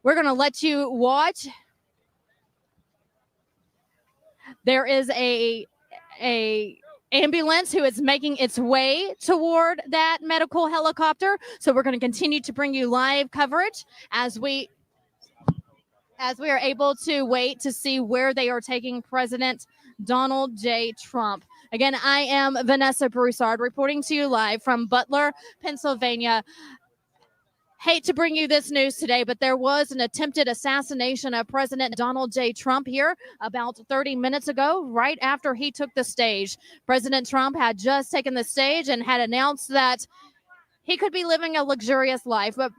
we're going to let you watch. There is a ambulance who is making its way toward that medical helicopter. So we're going to continue to bring you live coverage as we are able to wait to see where they are taking President Donald J. Trump. Again, I am Vanessa Broussard reporting to you live from Butler, Pennsylvania. Hate to bring you this news today, but there was an attempted assassination of President Donald J. Trump here about 30 minutes ago, right after he took the stage. President Trump had just taken the stage and had announced that he could be living a luxurious life, but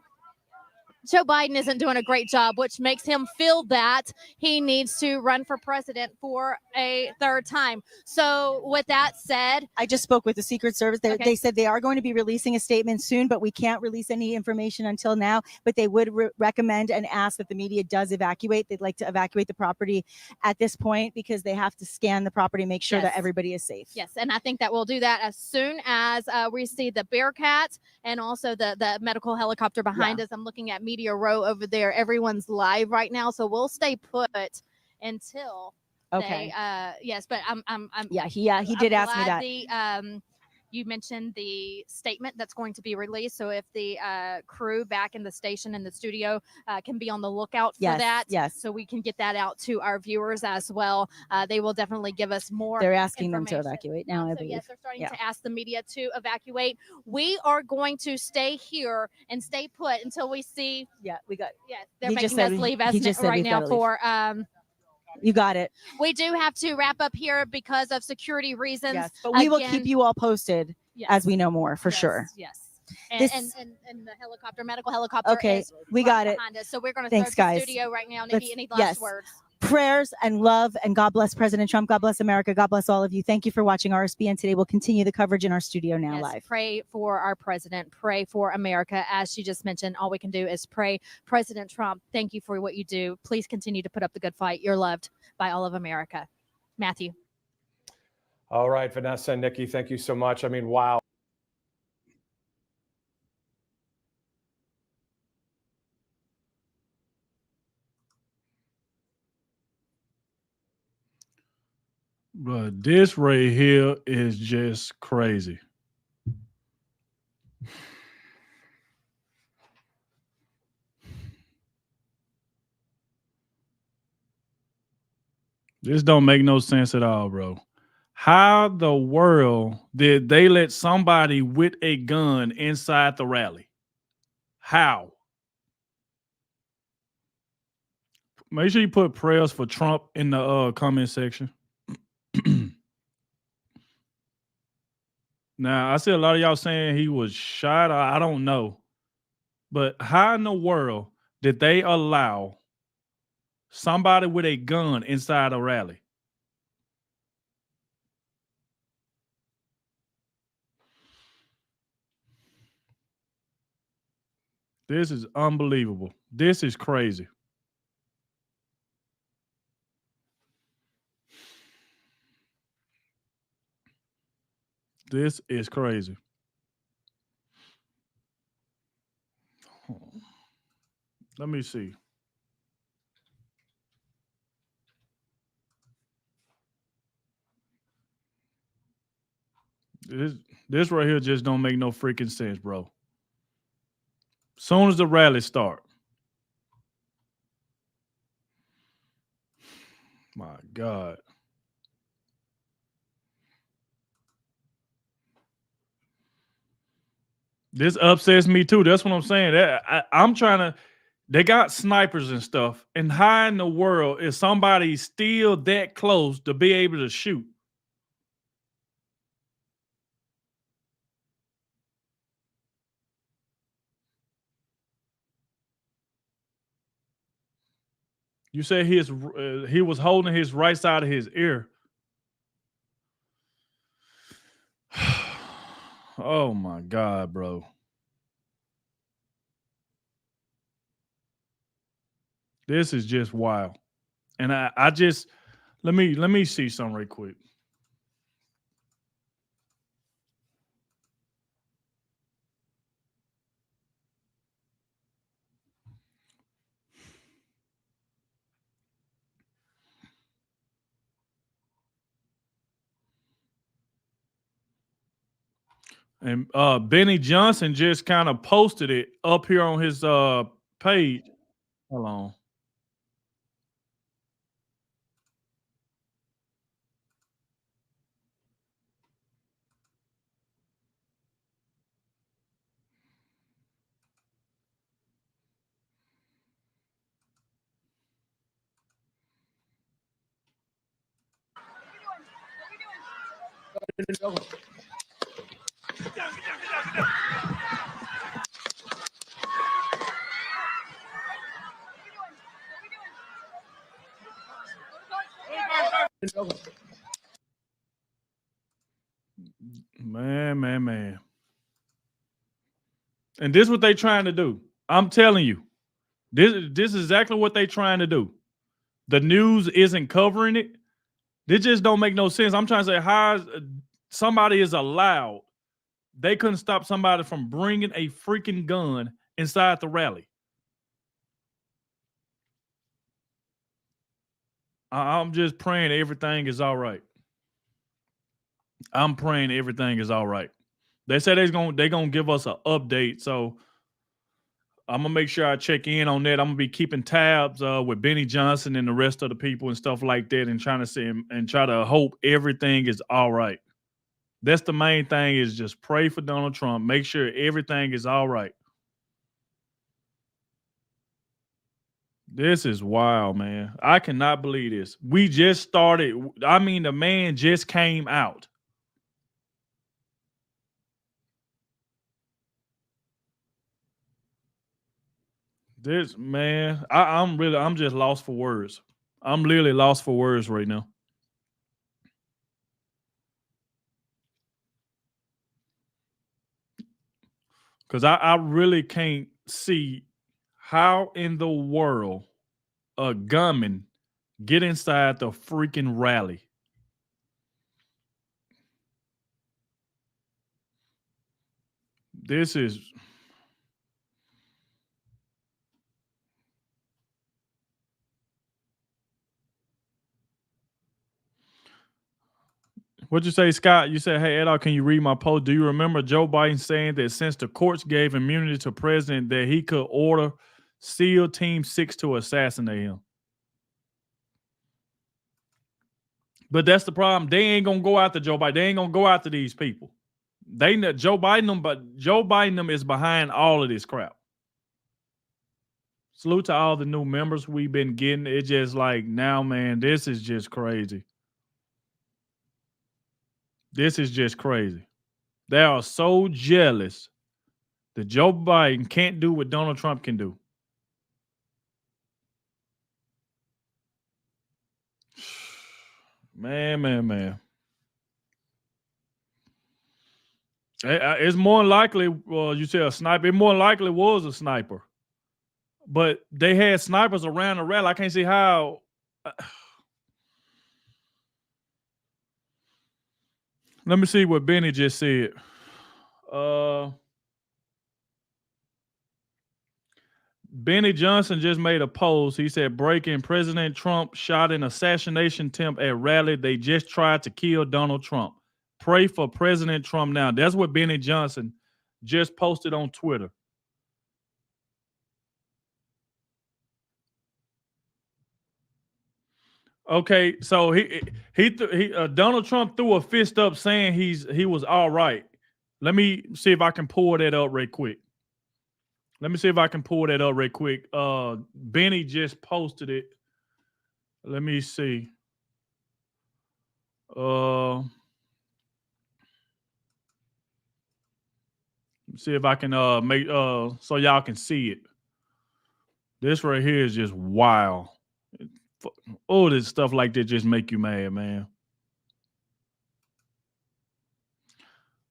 Joe Biden isn't doing a great job, which makes him feel that he needs to run for president for a third time. So with that said, I just spoke with the Secret Service. They said they are going to be releasing a statement soon, but we can't release any information until now. But they would recommend and ask that the media does evacuate. They'd like to evacuate the property at this point because they have to scan the property, make sure that everybody is safe. Yes, and I think that we'll do that as soon as we see the Bearcat and also the medical helicopter behind us. I'm looking at Media Row over there. Everyone's live right now, so we'll stay put until yes, but he did ask me that. You mentioned the statement that's going to be released, so if the crew back in the station in the studio can be on the lookout for that, so we can get that out to our viewers as well. They will definitely give us more. They're asking them to evacuate now, I believe. Yes, they're starting to ask the media to evacuate. We are going to stay here and stay put until we see. They're making us leave right now for. You got it. We do have to wrap up here because of security reasons. Yes, but we will keep you all posted as we know more for sure. Yes. And the helicopter, medical helicopter. Okay, we got it. Us. So we're going to Thanks, start guys. the studio right now. Nikki, any last words? Prayers and love, and God bless President Trump. God bless America. God bless all of you. Thank you for watching RSB, and today we'll continue the coverage in our studio now live. Pray for our president. Pray for America. As she just mentioned, all we can do is pray. President Trump, thank you for what you do. Please continue to put up the good fight. You're loved by all of America. Matthew. All right, Vanessa and Nikki, thank you so much. I mean, wow. But this right here is just crazy. This don't make no sense at all, bro. How the world did they let somebody with a gun inside the rally? How? Make sure you put prayers for Trump in the comment section. Now, I see a lot of y'all saying he was shot. I don't know. But how in the world did they allow somebody with a gun inside a rally? This is unbelievable. This is crazy. This is crazy. Let me see. This right here just don't make no freaking sense, bro. Soon as the rally start. My God. This upsets me too. That's what I'm saying. I'm trying to. They got snipers and stuff. And how in the world is somebody still that close to be able to shoot? You said he was holding his right side of his ear. Oh my God, bro. This is just wild. And I just let me see something right quick. And Benny Johnson just kind of posted it up here on his page. Hold on. Man. And this is what they trying to do. I'm telling you. This is exactly what they trying to do. The news isn't covering it. This just don't make no sense. I'm trying to say how somebody is allowed. They couldn't stop somebody from bringing a freaking gun inside the rally. I'm just praying everything is all right. I'm praying everything is all right. They said they're gonna give us an update, so I'm gonna make sure I check in on that. I'm gonna be keeping tabs with Benny Johnson and the rest of the people and stuff like that, and trying to see and try to hope everything is all right. That's the main thing, is just pray for Donald Trump. Make sure everything is all right. This is wild, man. I cannot believe this. We just started. I mean, the man just came out. This man, I'm just lost for words. I'm literally lost for words right now. Because I really can't see how in the world a gunman get inside the freaking rally. This is what'd you say, Scott? You said, hey, Adogg, can you read my post? Do you remember Joe Biden saying that since the courts gave immunity to president, that he could order SEAL Team 6 to assassinate him? But that's the problem. They ain't gonna go after Joe Biden. They ain't gonna go after these people. They know Joe Biden, but Joe Biden is behind all of this crap. Salute to all the new members we've been getting. It's just like now, man, this is just crazy. This is just crazy. They are so jealous that Joe Biden can't do what Donald Trump can do. Man. It's more likely, you said a sniper. It more likely was a sniper. But they had snipers around the rally. I can't see how. Let me see what Benny just said. Benny Johnson just made a post. He said, breaking President Trump shot an assassination attempt at rally. They just tried to kill Donald Trump. Pray for President Trump now. That's what Benny Johnson just posted on Twitter. Okay, so Donald Trump threw a fist up saying he was all right. Let me see if I can pull that up right quick. Benny just posted it. Let me see. See if I can make so y'all can see it. This right here is just wild. All this stuff like that just make you mad, man.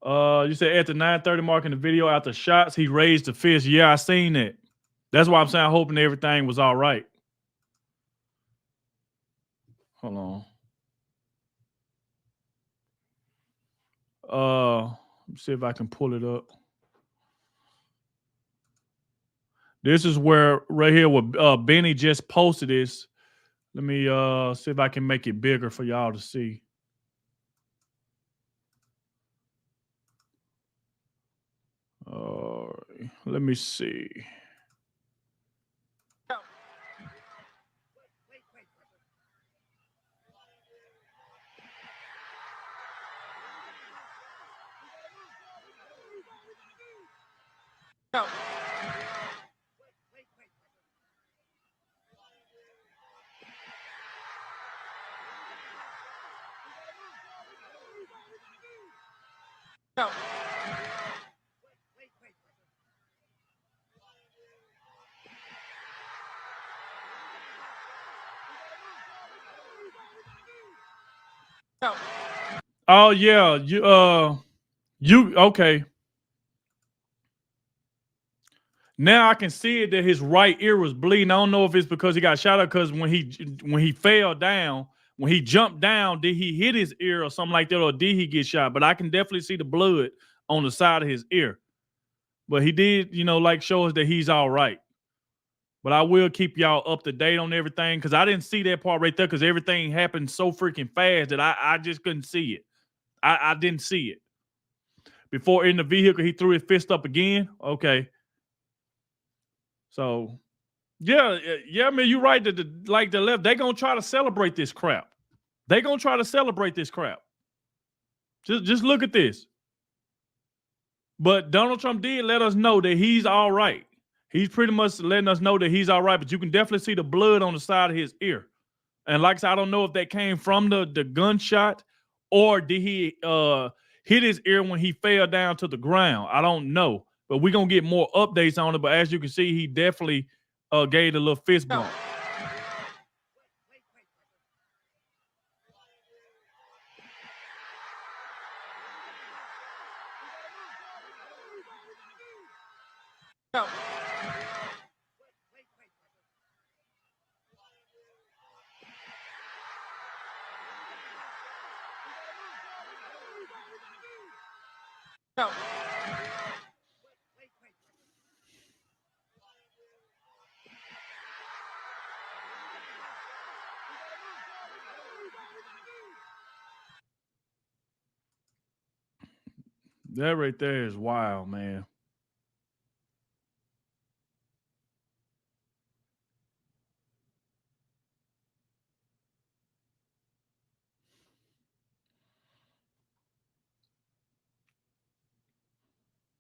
You said at the 9:30 mark in the video after shots, he raised the fist. Yeah, I seen that. That's why I'm saying I'm hoping everything was all right. Hold on. Let's see if I can pull it up. This is where right here where Benny just posted this. Let me see if I can make it bigger for y'all to see. Let me see. Oh yeah, you okay. Now I can see it that his right ear was bleeding. I don't know if it's because he got shot up because when he fell down, when he jumped down, did he hit his ear or something like that, or did he get shot? But I can definitely see the blood on the side of his ear. But he did, like show us that he's all right. But I will keep y'all up to date on everything because I didn't see that part right there because everything happened so freaking fast that I just couldn't see it. I didn't see it. Before in the vehicle, he threw his fist up again. Okay. So, yeah, man, you're right. The left, they're going to try to celebrate this crap. Just look at this. But Donald Trump did let us know that he's all right. He's pretty much letting us know that he's all right, but you can definitely see the blood on the side of his ear. And like I said, I don't know if that came from the gunshot or did he hit his ear when he fell down to the ground. I don't know. But we're going to get more updates on it. But as you can see, he definitely gave a little fist bump. That right there is wild, man.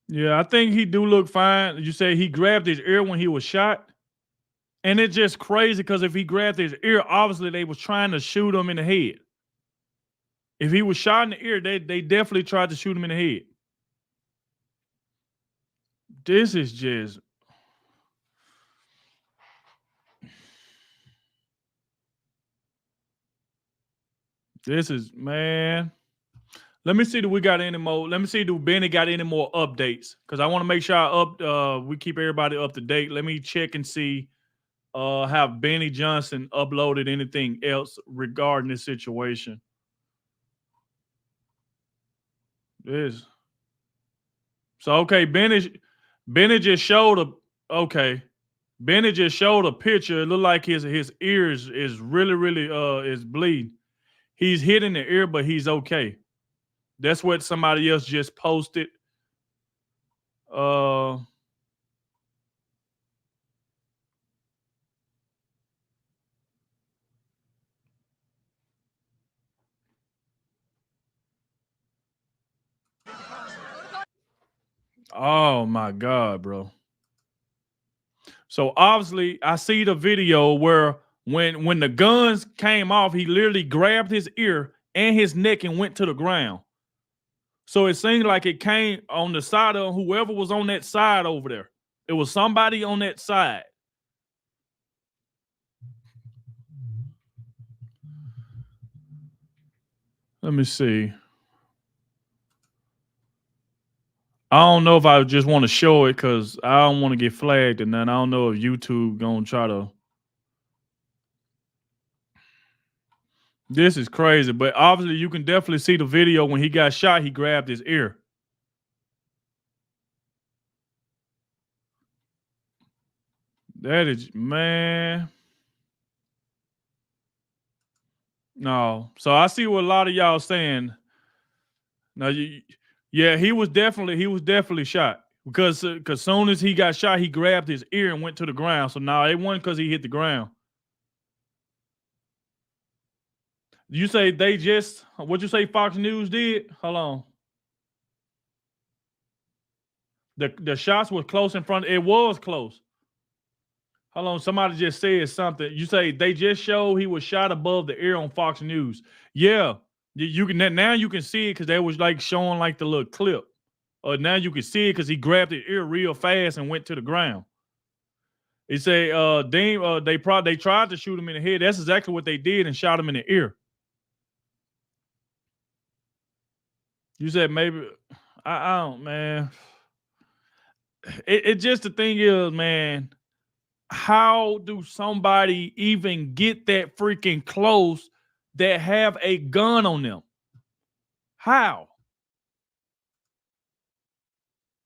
Yeah, I think he do look fine. You say he grabbed his ear when he was shot? And it's just crazy because if he grabbed his ear, obviously they was trying to shoot him in the head. If he was shot in the ear, they definitely tried to shoot him in the head. This is just... This is, man. Let me see do we got any more. Let me see do Benny got any more updates. Because I want to make sure we keep everybody up to date. Let me check and see have Benny Johnson uploaded anything else regarding this situation. This. So okay, Benny just showed Benny just showed a picture. It looked like his ears is really is bleeding. He's hitting the ear, but he's okay. That's what somebody else just posted. Oh my God, bro. So obviously I see the video where when the guns came off, he literally grabbed his ear and his neck and went to the ground. So it seemed like it came on the side of whoever was on that side over there. It was somebody on that side. Let me see. I don't know if I just want to show it because I don't want to get flagged and then I don't know if YouTube gonna try to. This is crazy, but obviously you can definitely see the video when he got shot, he grabbed his ear. That is, man. No. So I see what a lot of y'all saying. Now, yeah, he was definitely shot because soon as he got shot, he grabbed his ear and went to the ground. So now it wasn't because he hit the ground. You say they just, what'd you say Fox News did? Hold on. The shots were close in front. It was close. Hold on. Somebody just said something. You say they just showed he was shot above the ear on Fox News. Yeah. You can now you can see it because they was like showing like the little clip. Now you can see it because he grabbed his ear real fast and went to the ground. He say they tried to shoot him in the head. That's exactly what they did and shot him in the ear. You said maybe I don't, man. It just the thing is, man, how do somebody even get that freaking close that have a gun on them? How?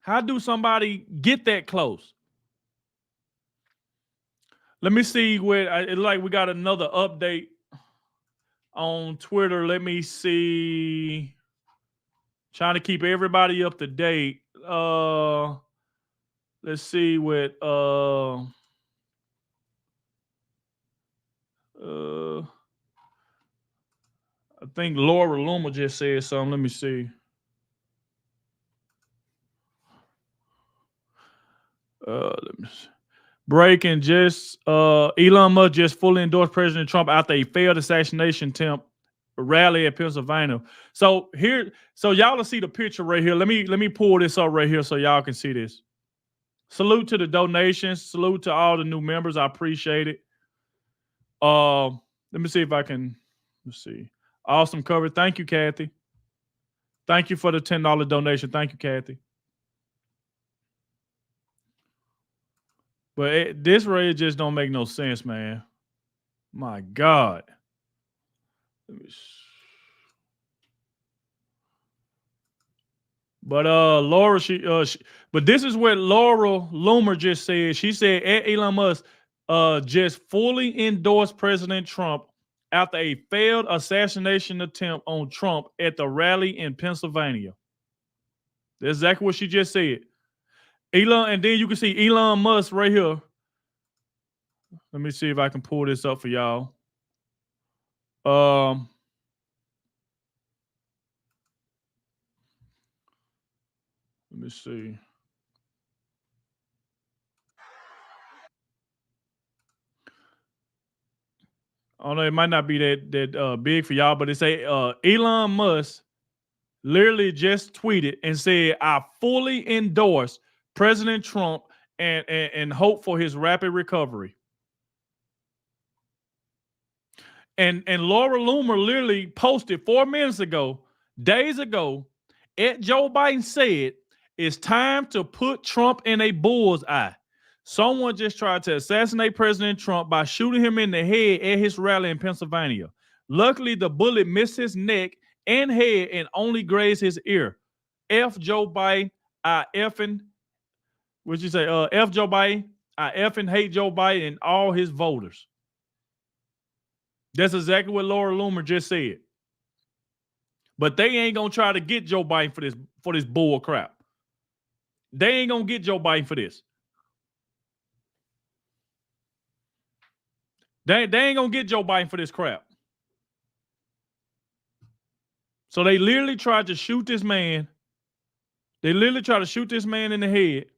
How do somebody get that close? Let me see what it's like. We got another update on Twitter. Let me see. Trying to keep everybody up to date. Let's see what I think Laura Luma just said something. Let me see. Let me see. Breaking just Elon Musk just fully endorsed President Trump after a failed assassination attempt rally at Pennsylvania. So y'all will see the picture right here. Let me pull this up right here so y'all can see this. Salute to the donations. Salute to all the new members. I appreciate it. Let me see if I can. Let's see. Awesome cover. Thank you, Kathy. Thank you for the $10 donation. Thank you, Kathy. But this raid just don't make no sense, man. My God. Let me see. But Laura, but this is what Laura Loomer just said. She said Elon Musk just fully endorsed President Trump after a failed assassination attempt on Trump at the rally in Pennsylvania. That's exactly what she just said. Elon, and then you can see Elon Musk right here. Let me see if I can pull this up for y'all. Let me see. I don't know, it might not be that big for y'all, but it say Elon Musk literally just tweeted and said, "I fully endorse President Trump and hope for his rapid recovery." And Laura Loomer literally posted 4 minutes ago, days ago, Joe Biden said, "It's time to put Trump in a bullseye. Someone just tried to assassinate President Trump by shooting him in the head at his rally in Pennsylvania. Luckily, the bullet missed his neck and head and only grazed his ear. F Joe Biden, I effing," what'd you say? F Joe Biden, I effing hate Joe Biden and all his voters. That's exactly what Laura Loomer just said. But they ain't gonna try to get Joe Biden for this bull crap. They ain't gonna get Joe Biden for this. They ain't gonna get Joe Biden for this crap. So they literally tried to shoot this man. They literally tried to shoot this man in the head,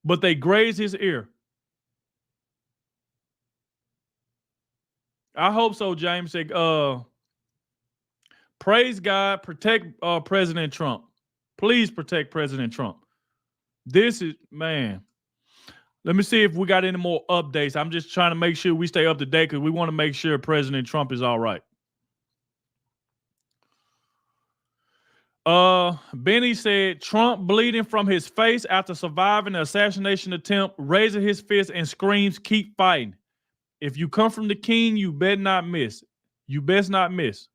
but they grazed his ear. I hope so, James. Said, praise God, protect President Trump. Please protect President Trump. This is, man. Let me see if we got any more updates. I'm just trying to make sure we stay up to date because we want to make sure President Trump is all right. Benny said, Trump bleeding from his face after surviving the assassination attempt, raising his fist and screams, "Keep fighting. If you come from the king, you better not miss. You best not miss."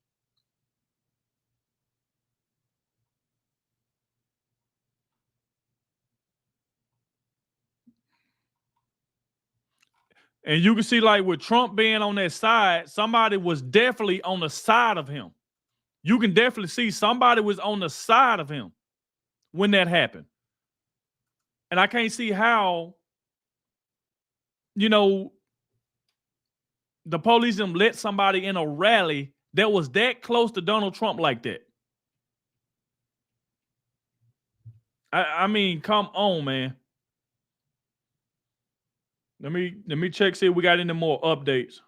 And you can see, like, with Trump being on that side, somebody was definitely on the side of him. You can definitely see somebody was on the side of him when that happened. And I can't see how, the police let somebody in a rally that was that close to Donald Trump like that. I mean, come on, man. Let me check, see if we got any more updates.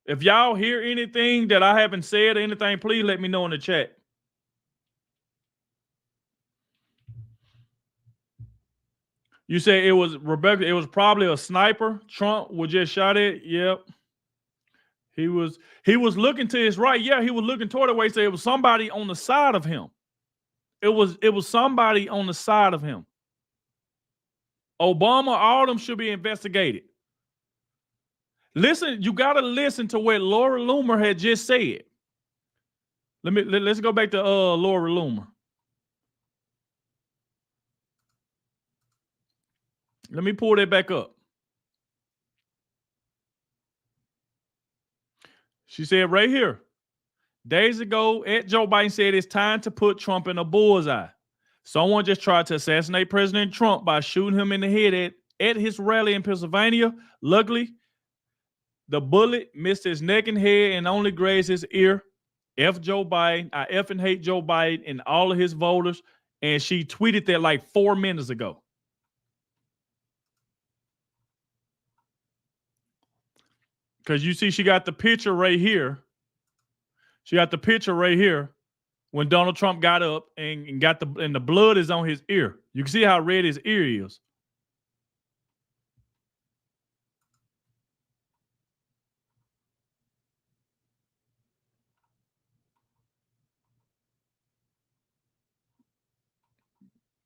If y'all hear anything that I haven't said or anything, please let me know in the chat. You say it was Rebecca, it was probably a sniper Trump was just shot at. Yep. He was looking to his right. Yeah, he was looking toward the way. So it was somebody on the side of him. It was somebody on the side of him. Obama, all of them should be investigated. Listen, you got to listen to what Laura Loomer had just said. Let's go back to Laura Loomer. Let me pull that back up. She said right here, days ago, Joe Biden said it's time to put Trump in a bullseye. Someone just tried to assassinate President Trump by shooting him in the head at his rally in Pennsylvania. Luckily, the bullet missed his neck and head and only grazed his ear. F Joe Biden. I effing hate Joe Biden and all of his voters. And she tweeted that like 4 minutes ago. Because you see, she got the picture right here. She got the picture right here when Donald Trump got up and the blood is on his ear. You can see how red his ear is.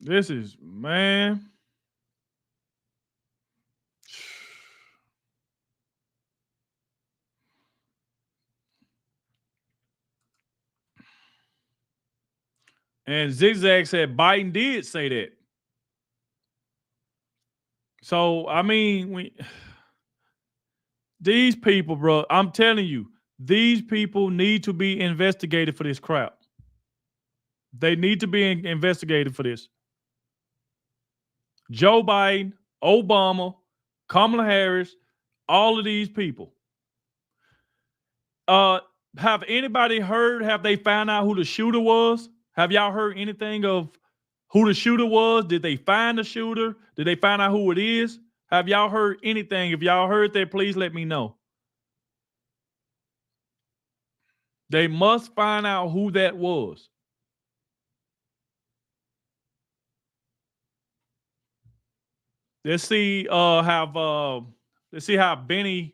This is, man. And Zigzag said Biden did say that. So, I mean, these people, bro, I'm telling you, these people need to be investigated for this crap. They need to be investigated for this. Joe Biden, Obama, Kamala Harris, all of these people. Have anybody heard? Have they found out who the shooter was? Have y'all heard anything of who the shooter was? Did they find the shooter? Did they find out who it is? Have y'all heard anything? If y'all heard that, please let me know. They must find out who that was. Let's see how Benny's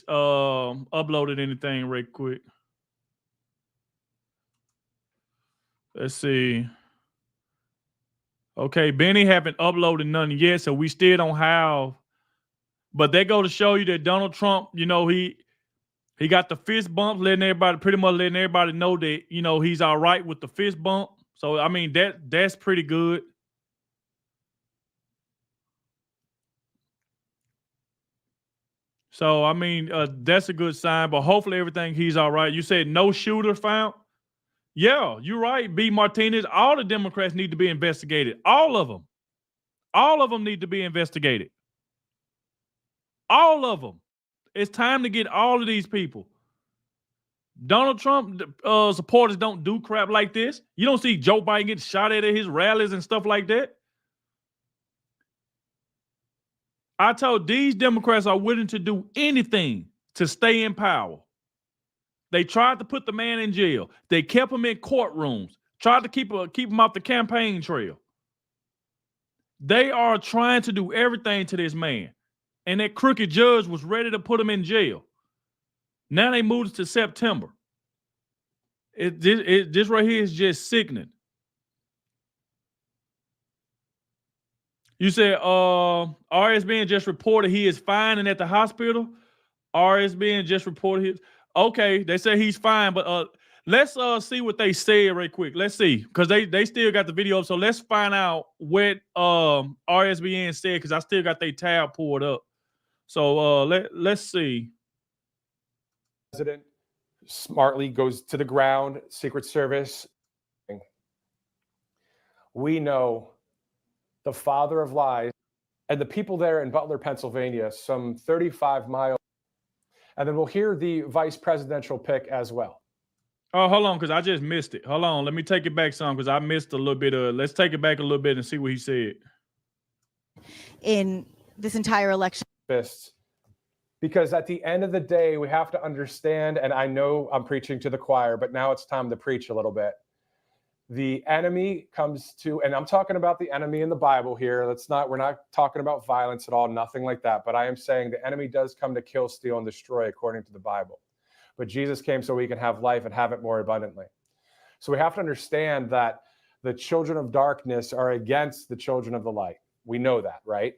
uploaded anything real quick. Let's see. Okay, Benny haven't uploaded none yet, so we still don't have. But they go to show you that Donald Trump, he got the fist bump, pretty much letting everybody know that, he's all right with the fist bump. So I mean that's pretty good. So I mean that's a good sign, but hopefully everything he's all right. You said no shooter found? Yeah, you're right, B. Martinez. All the Democrats need to be investigated. All of them. All of them need to be investigated. All of them. It's time to get all of these people. Donald Trump supporters don't do crap like this. You don't see Joe Biden get shot at his rallies and stuff like that. I told these Democrats are willing to do anything to stay in power. They tried to put the man in jail. They kept him in courtrooms, tried to keep him off the campaign trail. They are trying to do everything to this man. And that crooked judge was ready to put him in jail. Now they moved it to September. This right here is just sickening. You said RSBN just reported he is fine and at the hospital. RSBN just reported okay, they say he's fine, but let's see what they said right quick. Let's see, because they still got the video up. So let's find out what RSBN said, because I still got their tab pulled up. So let's see. President smartly goes to the ground, Secret Service. We know the father of lies, and the people there in Butler, Pennsylvania, some 35 miles. And then we'll hear the vice presidential pick as well. Oh, hold on, because I just missed it. Hold on. Let me take it back some, because I missed a little bit of. Let's take it back a little bit and see what he said. In this entire election. Because at the end of the day, we have to understand, and I know I'm preaching to the choir, but now it's time to preach a little bit. The enemy comes to, and I'm talking about the enemy in the Bible here. We're not talking about violence at all, nothing like that. But I am saying the enemy does come to kill, steal, and destroy according to the Bible. But Jesus came so we can have life and have it more abundantly. So we have to understand that the children of darkness are against the children of the light. We know that, right?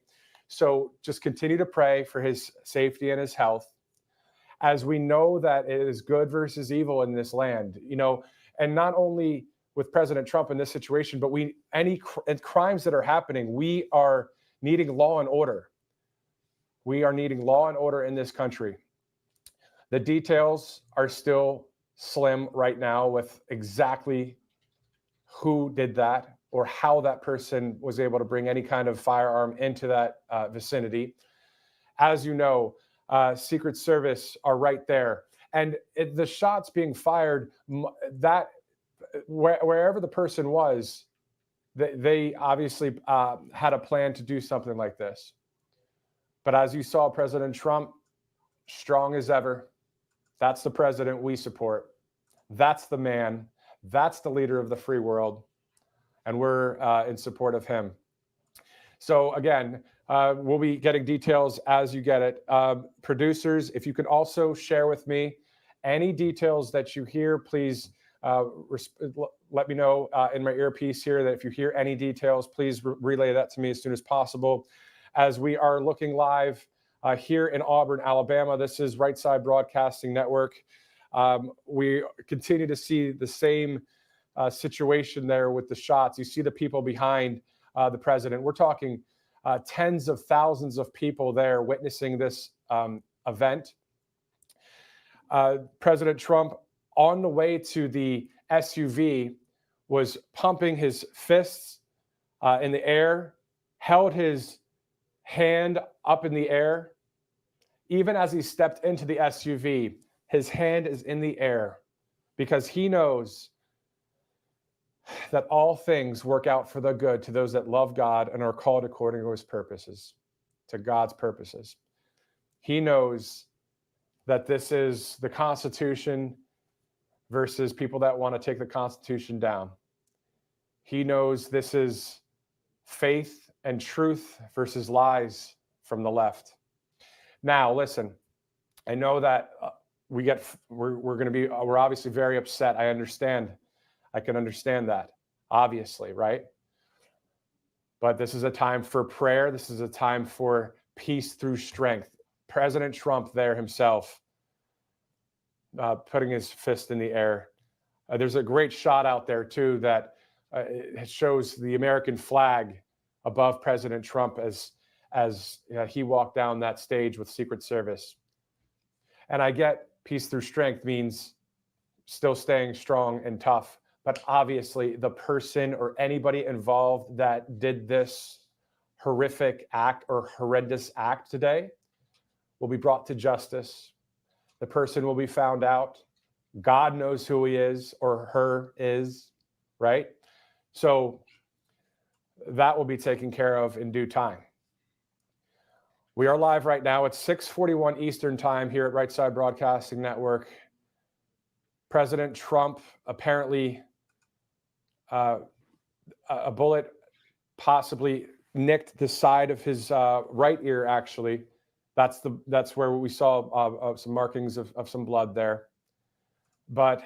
So just continue to pray for his safety and his health, as we know that it is good versus evil in this land, and not only with President Trump in this situation, but any crimes that are happening, we are needing law and order. We are needing law and order in this country. The details are still slim right now with exactly who did that or how that person was able to bring any kind of firearm into that vicinity. As you know, Secret Service are right there. And the shots being fired, wherever the person was, they obviously had a plan to do something like this. But as you saw, President Trump, strong as ever. That's the president we support. That's the man. That's the leader of the free world. And we're in support of him. So again, we'll be getting details as you get it. Producers, if you can also share with me any details that you hear, please let me know in my earpiece here that if you hear any details, please relay that to me as soon as possible. As we are looking live here in Auburn, Alabama, this is Right Side Broadcasting Network. We continue to see the same situation there with the shots. You see the people behind the president. We're talking tens of thousands of people there witnessing this event. President Trump on the way to the SUV, was pumping his fists in the air, held his hand up in the air. Even as he stepped into the SUV, his hand is in the air because he knows that all things work out for the good to those that love God and are called according to his purposes, to God's purposes. He knows that this is the Constitution versus people that want to take the Constitution down. He knows this is faith and truth versus lies from the left. Now, listen, I know that we're obviously very upset. I can understand that, obviously, right? But this is a time for prayer. This is a time for peace through strength. President Trump there himself, putting his fist in the air. There's a great shot out there, too, that it shows the American flag above President Trump as he walked down that stage with Secret Service. And I get peace through strength means still staying strong and tough. But obviously, the person or anybody involved that did this horrific act or horrendous act today will be brought to justice. The person will be found out. God knows who he is or her is, right? So that will be taken care of in due time. We are live right now. It's 6:41 Eastern time here at Right Side Broadcasting Network. President Trump apparently a bullet possibly nicked the side of his right ear, actually. That's where we saw some markings of some blood there. But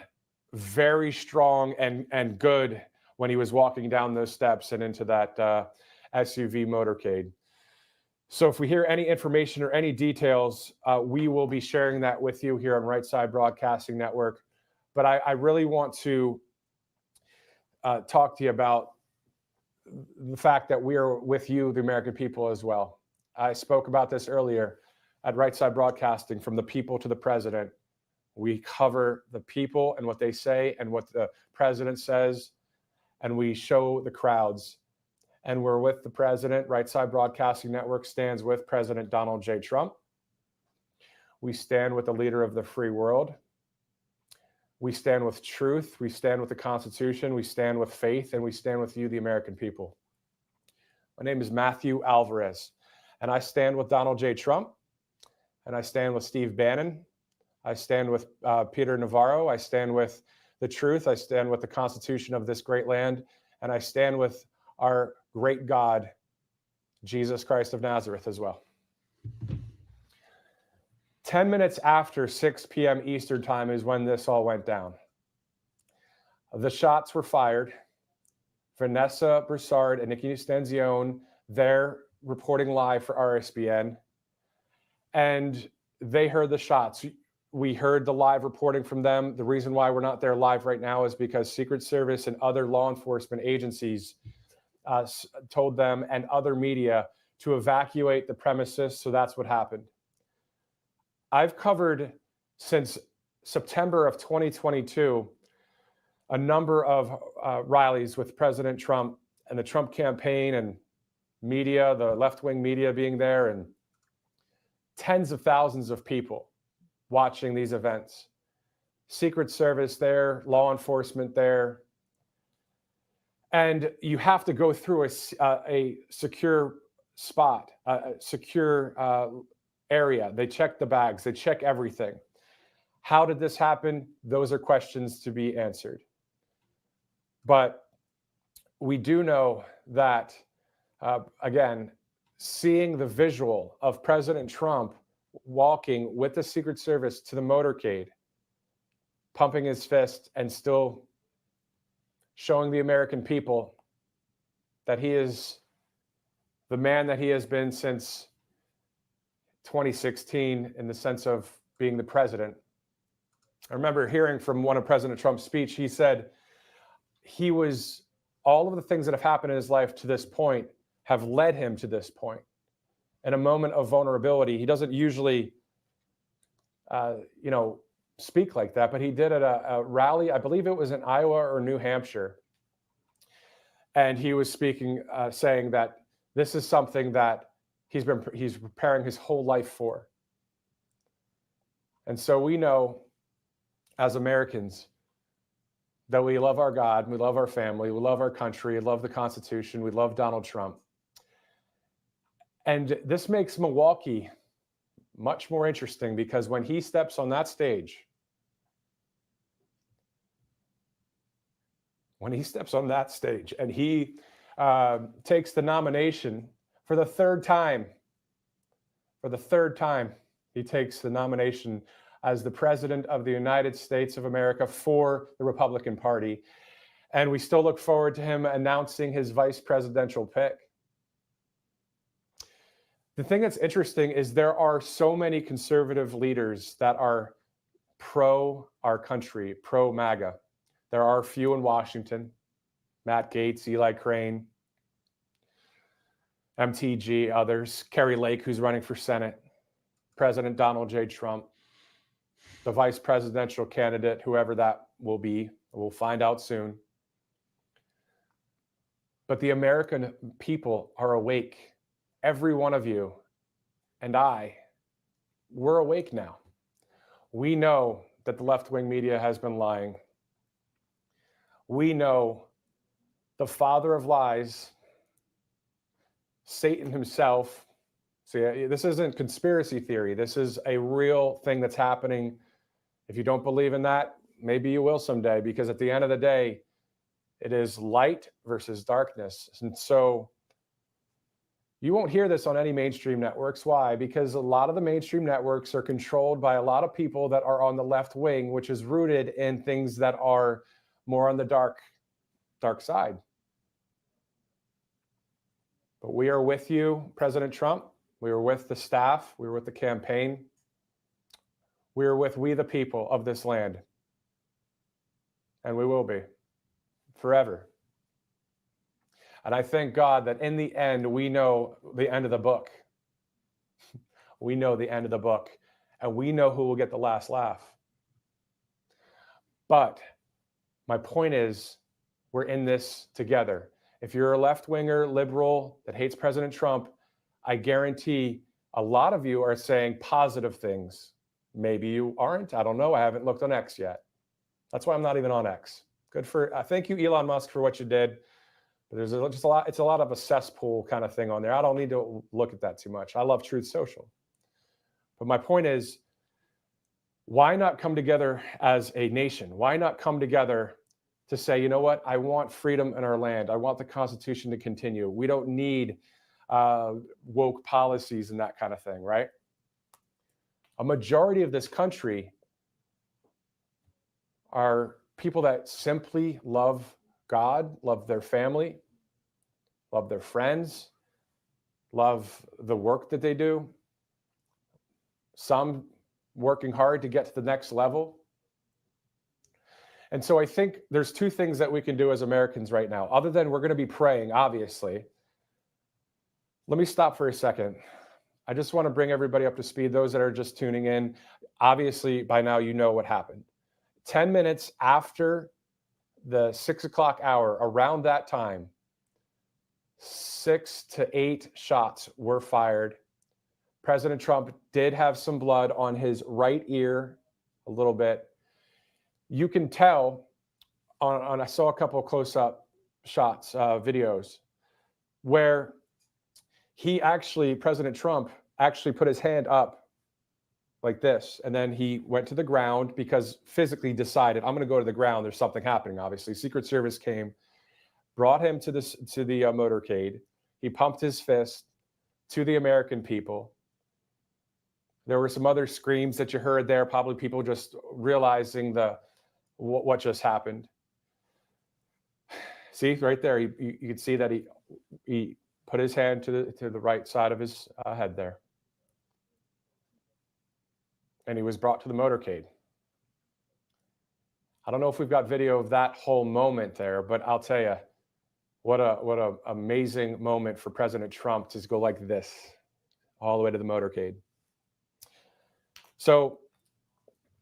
very strong and good when he was walking down those steps and into that SUV motorcade. So if we hear any information or any details, we will be sharing that with you here on Right Side Broadcasting Network. But I really want to talk to you about the fact that we are with you, the American people, as well. I spoke about this earlier at Right Side Broadcasting, from the people to the president. We cover the people and what they say and what the president says, and we show the crowds. And we're with the president. Right Side Broadcasting Network stands with President Donald J. Trump. We stand with the leader of the free world. We stand with truth. We stand with the Constitution. We stand with faith, and we stand with you, the American people. My name is Matthew Alvarez, and I stand with Donald J. Trump, and I stand with Steve Bannon. I stand with Peter Navarro. I stand with the truth. I stand with the Constitution of this great land, and I stand with our great God, Jesus Christ of Nazareth, as well. 10 minutes after 6 p.m. Eastern time is when this all went down. The shots were fired. Vanessa Broussard and Nikki Stenzione, they're reporting live for RSBN. And they heard the shots. We heard the live reporting from them. The reason why we're not there live right now is because Secret Service and other law enforcement agencies told them and other media to evacuate the premises. So that's what happened. I've covered since September of 2022 a number of rallies with President Trump and the Trump campaign and media, the left-wing media being there, and tens of thousands of people watching these events. Secret Service there, law enforcement there. And you have to go through a secure spot, a secure area. They check the bags, they check everything. How did this happen? Those are questions to be answered. But we do know that, again, seeing the visual of President Trump walking with the Secret Service to the motorcade, pumping his fist and still showing the American people that he is the man that he has been since 2016 in the sense of being the president. I remember hearing from one of President Trump's speech, he said all of the things that have happened in his life to this point have led him to this point. In a moment of vulnerability, he doesn't usually, speak like that, but he did at a rally. I believe it was in Iowa or New Hampshire. And he was speaking, saying that this is something that he's preparing his whole life for. And so we know as Americans that we love our God, we love our family, we love our country, we love the Constitution, we love Donald Trump. And this makes Milwaukee much more interesting because when he steps on that stage, and he takes the nomination for the third time, he takes the nomination as the president of the United States of America for the Republican Party. And we still look forward to him announcing his vice presidential pick. The thing that's interesting is there are so many conservative leaders that are pro our country, pro MAGA. There are a few in Washington, Matt Gaetz, Eli Crane, MTG, others, Kerry Lake, who's running for Senate, President Donald J. Trump, the vice presidential candidate, whoever that will be, we'll find out soon. But the American people are awake. Every one of you and I, we're awake now. We know that the left-wing media has been lying. We know the father of lies, Satan himself. See, this isn't conspiracy theory. This is a real thing that's happening. If you don't believe in that, maybe you will someday, because at the end of the day, it is light versus darkness. And so you won't hear this on any mainstream networks. Why? Because a lot of the mainstream networks are controlled by a lot of people that are on the left wing, which is rooted in things that are more on the dark side. But we are with you, President Trump. We are with the staff. We are with the campaign. We are with we the people of this land. And we will be forever. And I thank God that in the end, we know the end of the book. We know the end of the book. And we know who will get the last laugh. But my point is, we're in this together. If you're a left-winger liberal that hates President Trump, I guarantee a lot of you are saying positive things. Maybe you aren't. I don't know. I haven't looked on X yet. That's why I'm not even on X. Good for, thank you, Elon Musk, for what you did. But there's just a lot, it's a lot of a cesspool kind of thing on there. I don't need to look at that too much. I love Truth Social. But my point is, why not come together as a nation? Why not come together to say, you know what, I want freedom in our land. I want the Constitution to continue. We don't need woke policies and that kind of thing, right? A majority of this country are people that simply love God, love their family, love their friends, love the work that they do. Some working hard to get to the next level. And so I think there's two things that we can do as Americans right now, other than we're going to be praying, obviously. Let me stop for a second. I just want to bring everybody up to speed, those that are just tuning in. Obviously, by now, you know what happened. 10 minutes after the 6 o'clock hour, around that time, 6 to 8 shots were fired. President Trump did have some blood on his right ear, a little bit. You can tell on I saw a couple of close-up shots, videos, where President Trump actually put his hand up like this, and then he went to the ground because physically decided, I'm going to go to the ground. There's something happening, obviously. Secret Service came, brought him to the motorcade. He pumped his fist to the American people. There were some other screams that you heard there, probably people just realizing what just happened. See, right there, you can see that he put his hand to the right side of his head there. And he was brought to the motorcade. I don't know if we've got video of that whole moment there, but I'll tell you, what a amazing moment for President Trump to go like this all the way to the motorcade. So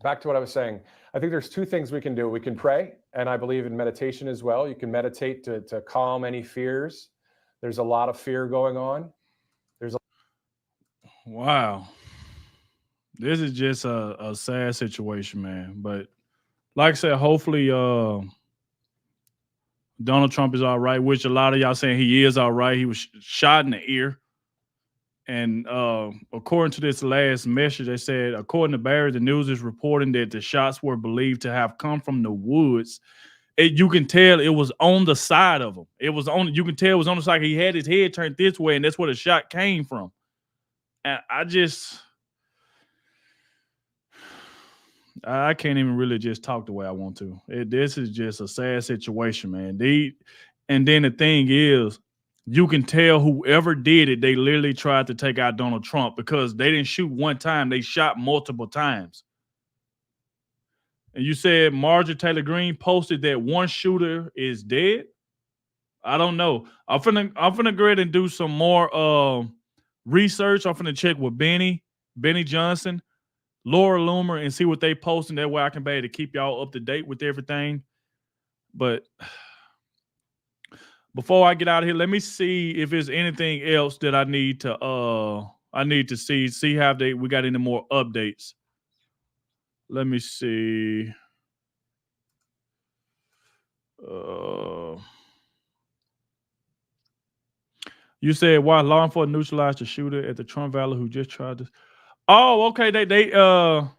back to what I was saying. I think there's two things we can do. We can pray, and I believe in meditation as well. You can meditate to calm any fears. There's a lot of fear going on. Wow. This is just a sad situation, man. But like I said, hopefully Donald Trump is all right, which a lot of y'all saying he is all right. He was shot in the ear. And according to this last message, they said, according to Barry, the news is reporting that the shots were believed to have come from the woods. You can tell it was on the side of him. You can tell it was on the side. He had his head turned this way, and that's where the shot came from. And I can't even really just talk the way I want to. This is just a sad situation, man. And then the thing is, you can tell whoever did it, they literally tried to take out Donald Trump because they didn't shoot one time. They shot multiple times. And you said Marjorie Taylor Greene posted that one shooter is dead. I don't know. I'm finna go ahead and do some more research. I'm finna check with Benny Johnson, Laura Loomer, and see what they post, and that way I can be able to keep y'all up to date with everything. But before I get out of here, let me see if there's anything else that I need to see how we got any more updates. Let me see. You said why law enforcement neutralized the shooter at the Trump Valley who just tried to. Oh, okay. They do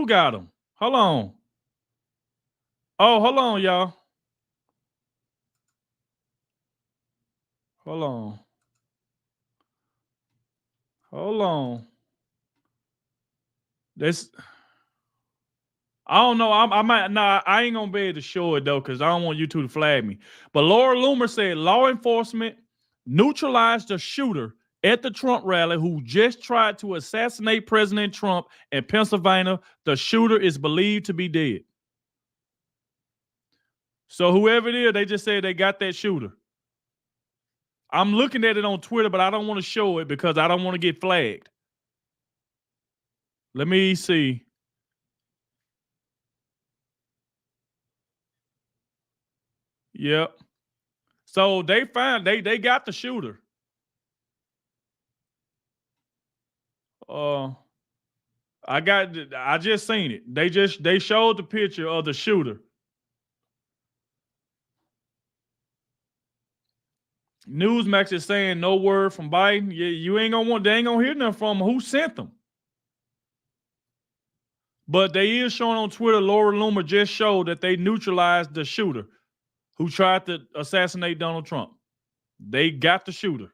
got him. Hold on. Oh, hold on, y'all. Hold on. I don't know. I ain't gonna be able to show it though, because I don't want you two to flag me. But Laura Loomer said law enforcement neutralized the shooter at the Trump rally who just tried to assassinate President Trump in Pennsylvania. The shooter is believed to be dead. So whoever it is, they just said they got that shooter. I'm looking at it on Twitter, but I don't want to show it because I don't want to get flagged. Let me see. Yep. So they got the shooter. I just seen it. They showed the picture of the shooter. Newsmax is saying no word from Biden. Yeah, they ain't gonna hear nothing from him. Who sent them? But they is showing on Twitter, Laura Loomer just showed that they neutralized the shooter who tried to assassinate Donald Trump. They got the shooter.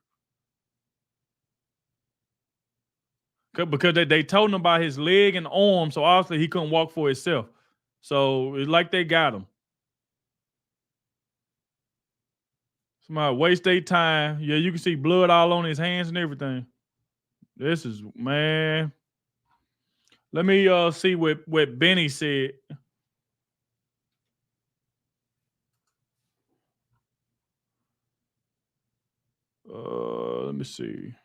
Because they told him about his leg and arm, so obviously he couldn't walk for himself. So it's like they got him. Somebody waste their time. Yeah, you can see blood all on his hands and everything. This is, man. Let me see what Benny said. Let me see.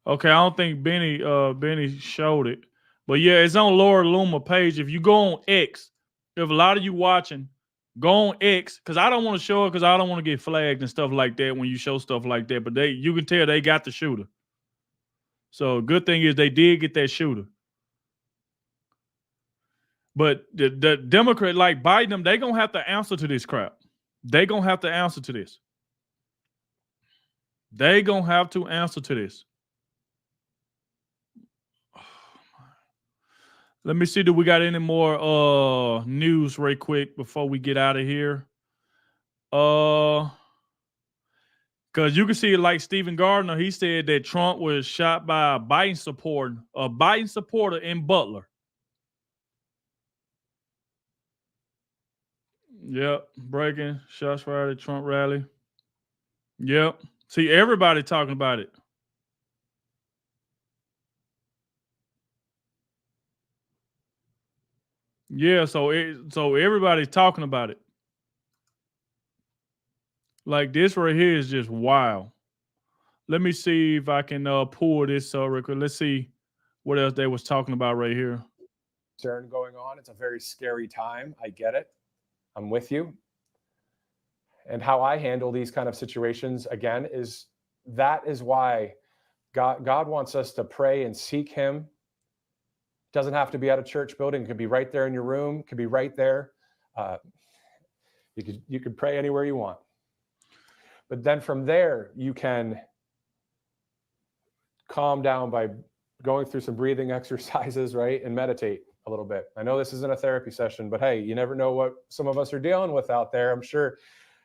Okay, I don't think Benny showed it. But yeah, it's on Laura Loomer page. If you go on X, if a lot of you watching, go on X, because I don't want to show it because I don't want to get flagged and stuff like that when you show stuff like that. But you can tell they got the shooter. So good thing is they did get that shooter. But the Democrat, like Biden, they going to have to answer to this crap. They going to have to answer to this. They going to have to answer to this. Let me see, do we got any more news right quick before we get out of here? Because you can see, like Stephen Gardner, he said that Trump was shot by a Biden supporter in Butler. Yep, breaking shots fired at Trump rally. Yep. See, everybody talking about it. Yeah, so everybody's talking about it. Like this right here is just wild. Let me see if I can pull this real quick. Let's see. what else they was talking about right here? Concern going on. It's a very scary time. I get it. I'm with you. And how I handle these kind of situations, again, is why God wants us to pray and seek him. It doesn't have to be at a church building. It could be right there in your room. It could be right there. You could pray anywhere you want. But then from there, you can calm down by going through some breathing exercises, right? And meditate a little bit. I know this isn't a therapy session, but hey, you never know what some of us are dealing with out there. I'm sure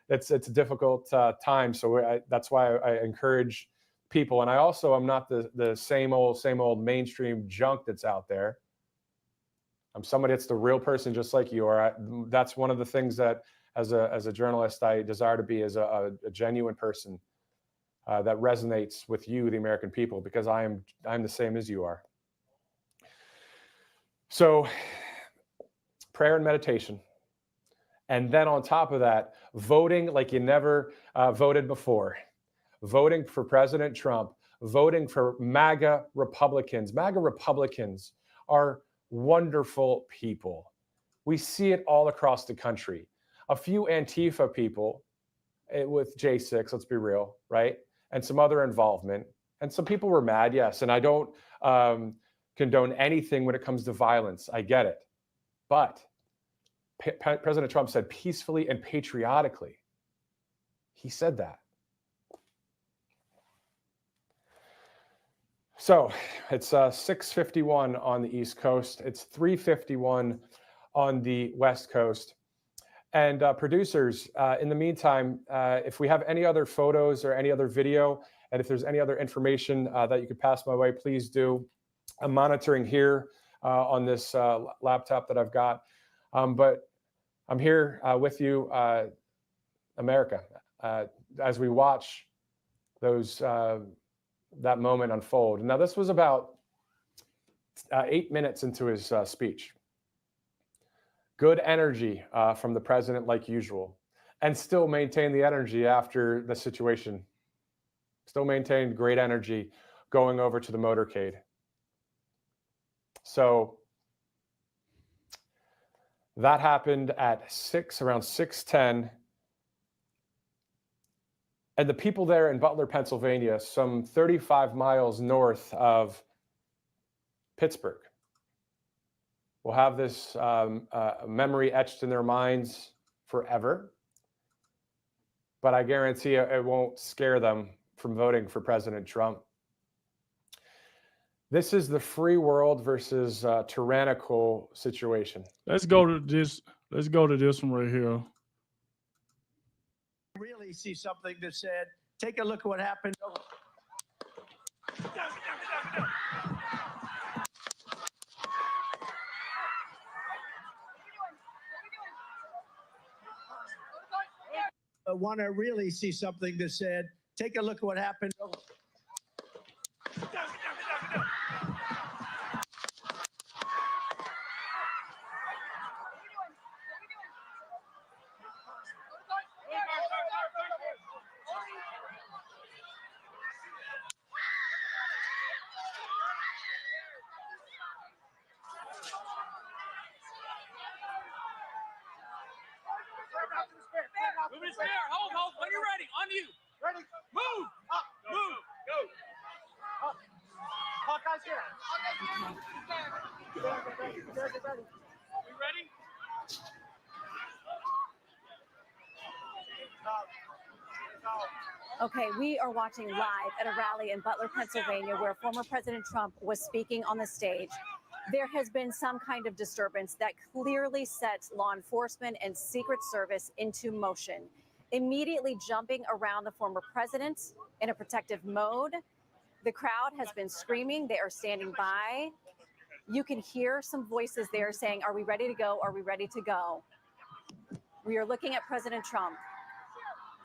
it's a difficult time. So that's why I encourage people. And I also am not the same old mainstream junk that's out there. I'm somebody that's the real person, just like you are. That's one of the things that as a journalist, I desire to be, as a genuine person that resonates with you, the American people, because I'm the same as you are. So prayer and meditation. And then on top of that, voting like you never voted before. Voting for President Trump, voting for MAGA Republicans. MAGA Republicans are wonderful people. We see it all across the country. A few Antifa people with J6, let's be real, right? And some other involvement. And some people were mad, yes. And I don't condone anything when it comes to violence. I get it. But President Trump said peacefully and patriotically. He said that. So it's 6:51 on the East Coast. It's 3:51 on the West Coast. And producers, in the meantime, if we have any other photos or any other video, and if there's any other information that you could pass my way, please do. I'm monitoring here on this laptop that I've got. But I'm here with you, America, as we watch that moment unfold. Now, this was about 8 minutes into his speech. Good energy from the president, like usual, and still maintain the energy after the situation. Still maintained great energy going over to the motorcade. So that happened at around 6:10. And the people there in Butler, Pennsylvania, some 35 miles north of Pittsburgh, will have this memory etched in their minds forever. But I guarantee it won't scare them from voting for President Trump. This is the free world versus tyrannical situation. Let's go to this. Let's go to this one right here. Really see something that said, take a look at what happened. I want to really see something that said, take a look at what happened. Hold, when you're ready, on you. Ready? Move! Up, move! Go! Up. Hawkeye's here. We ready? Okay, we are watching live at a rally in Butler, Pennsylvania, where former President Trump was speaking on the stage. There has been some kind of disturbance that clearly sets law enforcement and Secret Service into motion, immediately jumping around the former president in a protective mode. The crowd has been screaming. They are standing by. You can hear some voices there saying, are we ready to go? Are we ready to go? We are looking at President Trump.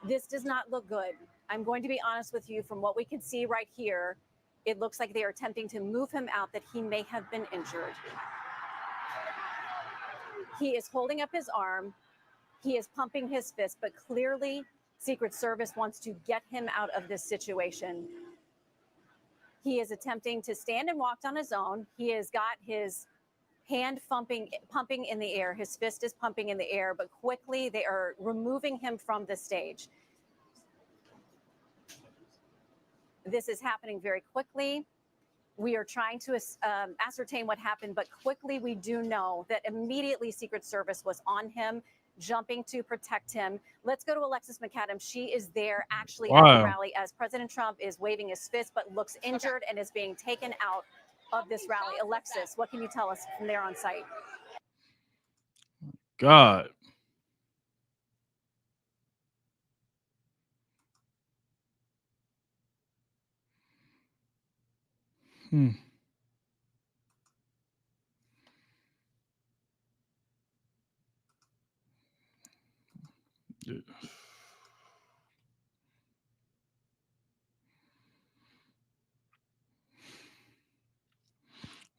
This does not look good. I'm going to be honest with you, from what we can see right here, it looks like they are attempting to move him out, that he may have been injured. He is holding up his arm. He is pumping his fist, but clearly Secret Service wants to get him out of this situation. He is attempting to stand and walk on his own. He has got his hand pumping in the air. His fist is pumping in the air, but quickly they are removing him from the stage. This is happening very quickly. We are trying to ascertain what happened, but quickly we do know that immediately Secret Service was on him, jumping to protect him. Let's go to Alexis McAdams. She is there actually at the rally as President Trump is waving his fist, but looks injured and is being taken out of this rally. Alexis, what can you tell us from there on site? God.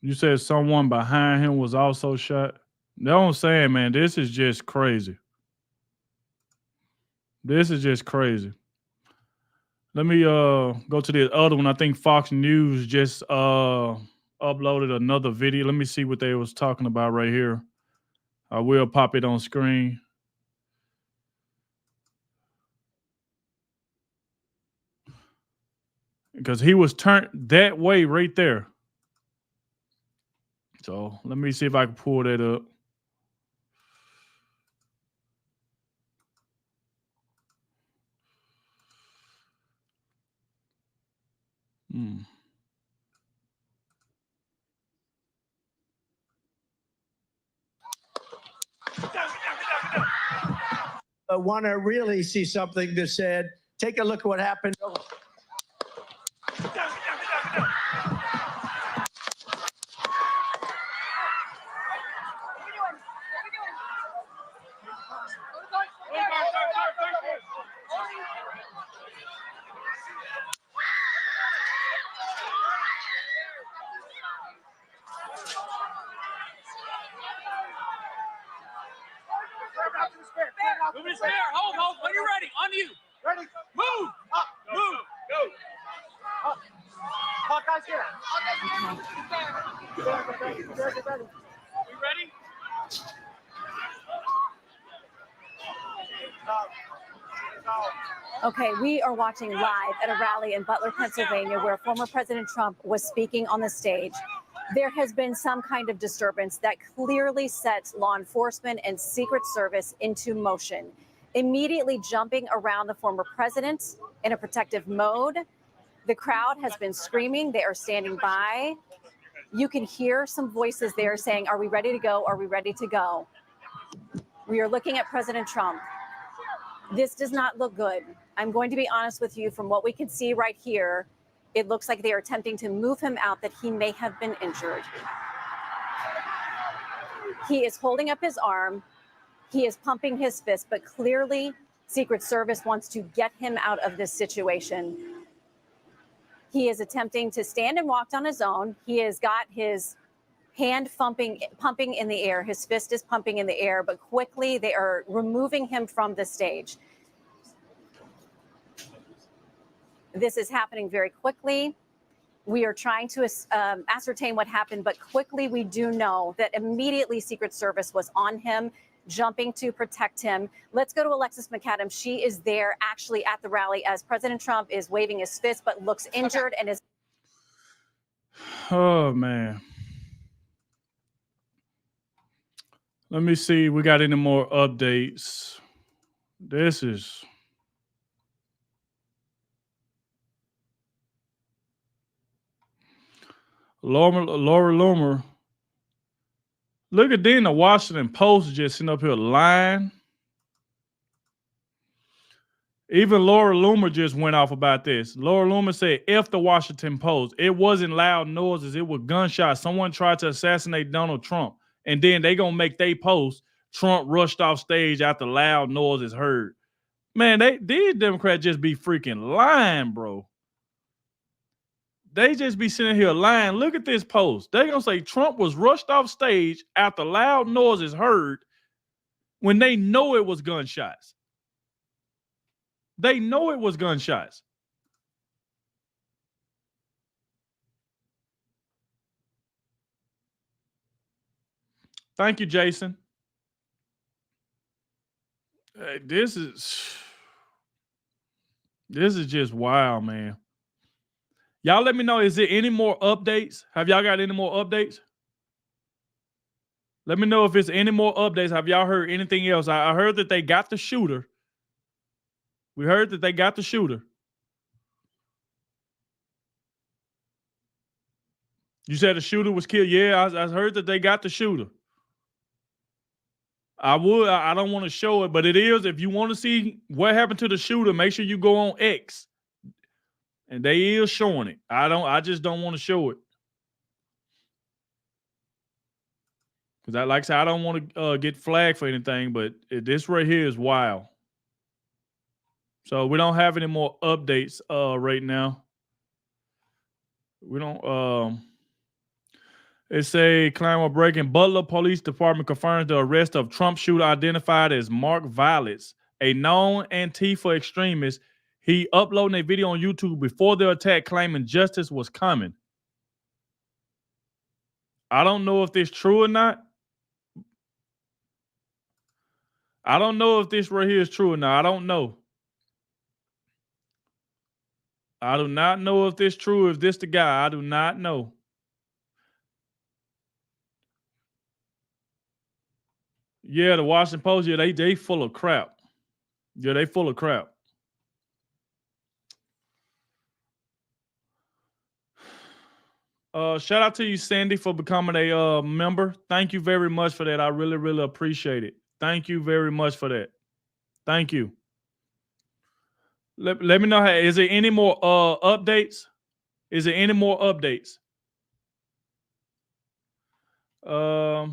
You said someone behind him was also shot? That's what I'm saying, man. This is just crazy. This is just crazy. Let me go to the other one. I think Fox News just uploaded another video. Let me see what they was talking about right here. I will pop it on screen. Because he was turned that way right there. So let me see if I can pull that up. I want to really see something that said, take a look at what happened. Move his spear. Hold. When you're ready. On you. Ready. Move. Up. Move. Go. Up. Hawkeye's here. Get ready. We ready? Okay, we are watching live at a rally in Butler, Pennsylvania, where former President Trump was speaking on the stage. There has been some kind of disturbance that clearly sets law enforcement and Secret Service into motion, immediately jumping around the former president in a protective mode. The crowd has been screaming. They are standing by. You can hear some voices there saying, are we ready to go? Are we ready to go? We are looking at President Trump. This does not look good. I'm going to be honest with you. From what we can see right here, it looks like they are attempting to move him out, that he may have been injured. He is holding up his arm. He is pumping his fist, but clearly Secret Service wants to get him out of this situation. He is attempting to stand and walk on his own. He has got his hand pumping in the air. His fist is pumping in the air, but quickly they are removing him from the stage. This is happening very quickly. We are trying to ascertain what happened, but quickly we do know that immediately Secret Service was on him, jumping to protect him. Let's go to Alexis McAdams. She is there actually at the rally as President Trump is waving his fist, but looks injured and is. Oh, man. Let me see. We got any more updates. This is. Laura Loomer. Look at then the Washington Post just sitting up here lying. Even Laura Loomer just went off about this. Laura Loomer said, F the Washington Post. It wasn't loud noises. It was gunshots. Someone tried to assassinate Donald Trump. And then they going to make they post, Trump rushed off stage after loud noises heard. Man, these Democrats just be freaking lying, bro. They just be sitting here lying. Look at this post. They're going to say Trump was rushed off stage after loud noises heard when they know it was gunshots. They know it was gunshots. Thank you, Jason. This is just wild, man. Y'all let me know, is there any more updates? Have y'all got any more updates? Let me know if it's any more updates. Have y'all heard anything else? I heard that they got the shooter. We heard that they got the shooter. You said the shooter was killed. Yeah, I heard that they got the shooter. I don't want to show it, but it is. If you want to see what happened to the shooter, make sure you go on X. And they is showing it. I just don't want to show it. Because like I said, I don't want to get flagged for anything, but this right here is wild. So we don't have any more updates right now. We don't it's a claim of breaking. Butler Police Department confirms the arrest of Trump shooter identified as Mark Violets, a known Antifa extremist. He uploaded a video on YouTube before the attack claiming justice was coming. I don't know if this is true or not. I don't know if this right here is true or not. I don't know. I do not know if this is true. If this the guy, I do not know. Yeah, the Washington Post, yeah, they full of crap. Yeah, they full of crap. Shout out to you, Sandy, for becoming a member. Thank you very much for that. I really, really appreciate it. Thank you very much for that. Thank you. Let me know, is there any more updates? Is there any more updates? Let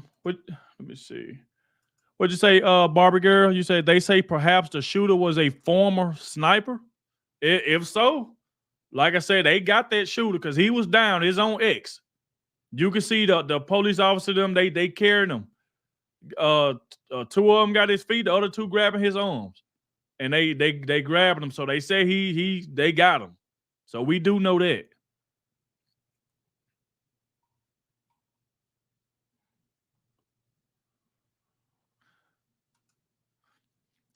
me see. What'd you say, Barbie girl? You said they say perhaps the shooter was a former sniper. If so, like I said, they got that shooter because he was down his own ex. You can see the police officer them, they carried him. Two of them got his feet, the other two grabbing his arms. And they grabbed him. So they say they got him. So we do know that.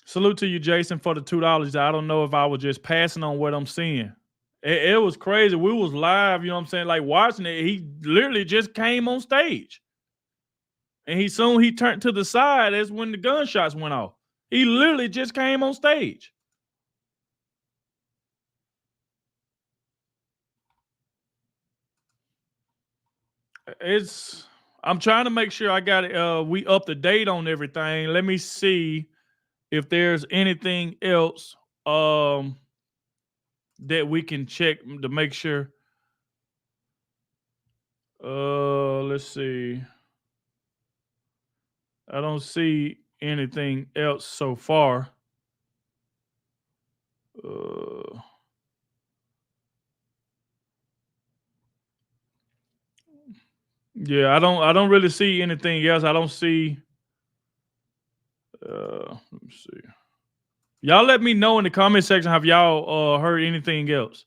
Salute to you, Jason, for the $2. I don't know if I was just passing on what I'm seeing. It was crazy. We was live, you know what I'm saying? Like watching it. He literally just came on stage. And he turned to the side. That's when the gunshots went off. He literally just came on stage. I'm trying to make sure I got it. We up to date on everything. Let me see if there's anything else that we can check to make sure. Let's see. I don't see anything else so far. Yeah, I don't really see anything else. I don't see. Let me see. Y'all let me know in the comment section. Have y'all heard anything else?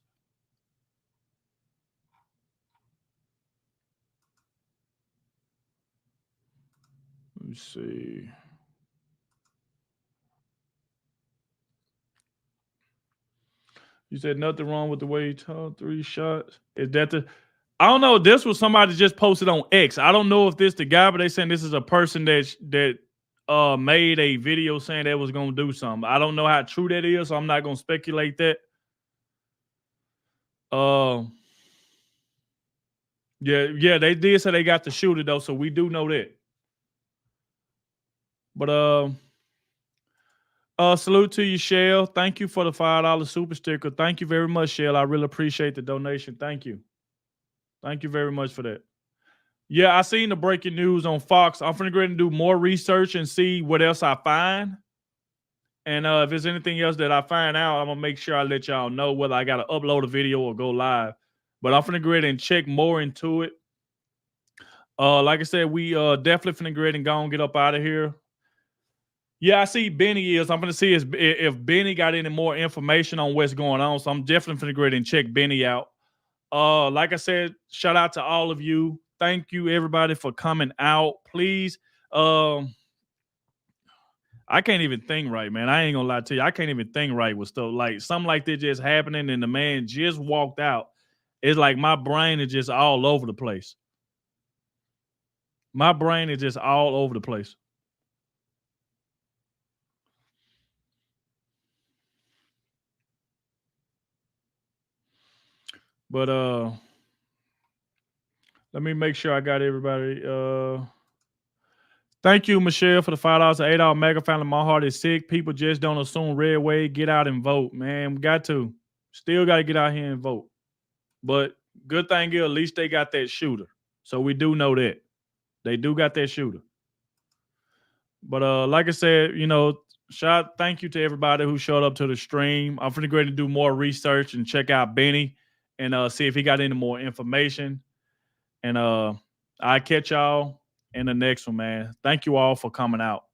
Let me see. You said nothing wrong with the way he told 3 shots. Is that the? I don't know. This was somebody just posted on X. I don't know if this the guy, but they saying this is a person that made a video saying they was gonna do something. I don't know how true that is, so I'm not gonna speculate that. Yeah, they did say they got the shooter though, so we do know that. But salute to you, Shell. Thank you for the $5 super sticker. Thank you very much, Shell. I really appreciate the donation. Thank you. Thank you very much for that. Yeah, I seen the breaking news on Fox. I'm finna go ahead and do more research and see what else I find. And if there's anything else that I find out, I'm gonna make sure I let y'all know whether I gotta upload a video or go live. But I'm finna go ahead and check more into it. Like I said, we definitely finna go ahead and go and get up out of here. Yeah, I see Benny is. I'm gonna see if Benny got any more information on what's going on. So I'm definitely finna go ahead and check Benny out. Like I said, shout out to all of you. Thank you, everybody, for coming out. Please I can't even think right, man. I ain't gonna lie to you. I can't even think right with stuff like something like this just happening and the man just walked out. It's like my brain is just all over the place. My brain is just all over the place. But let me make sure I got everybody. Thank you, Michelle, for the $5 and $8 mega family. My heart is sick. People just don't assume red wave. Get out and vote, man. We got to. Still got to get out here and vote. But good thing is, at least they got that shooter. So we do know that. They do got that shooter. But like I said, you know, thank you to everybody who showed up to the stream. I'm finna go ahead and do more research and check out Benny and see if he got any more information. And I'll catch y'all in the next one, man. Thank you all for coming out.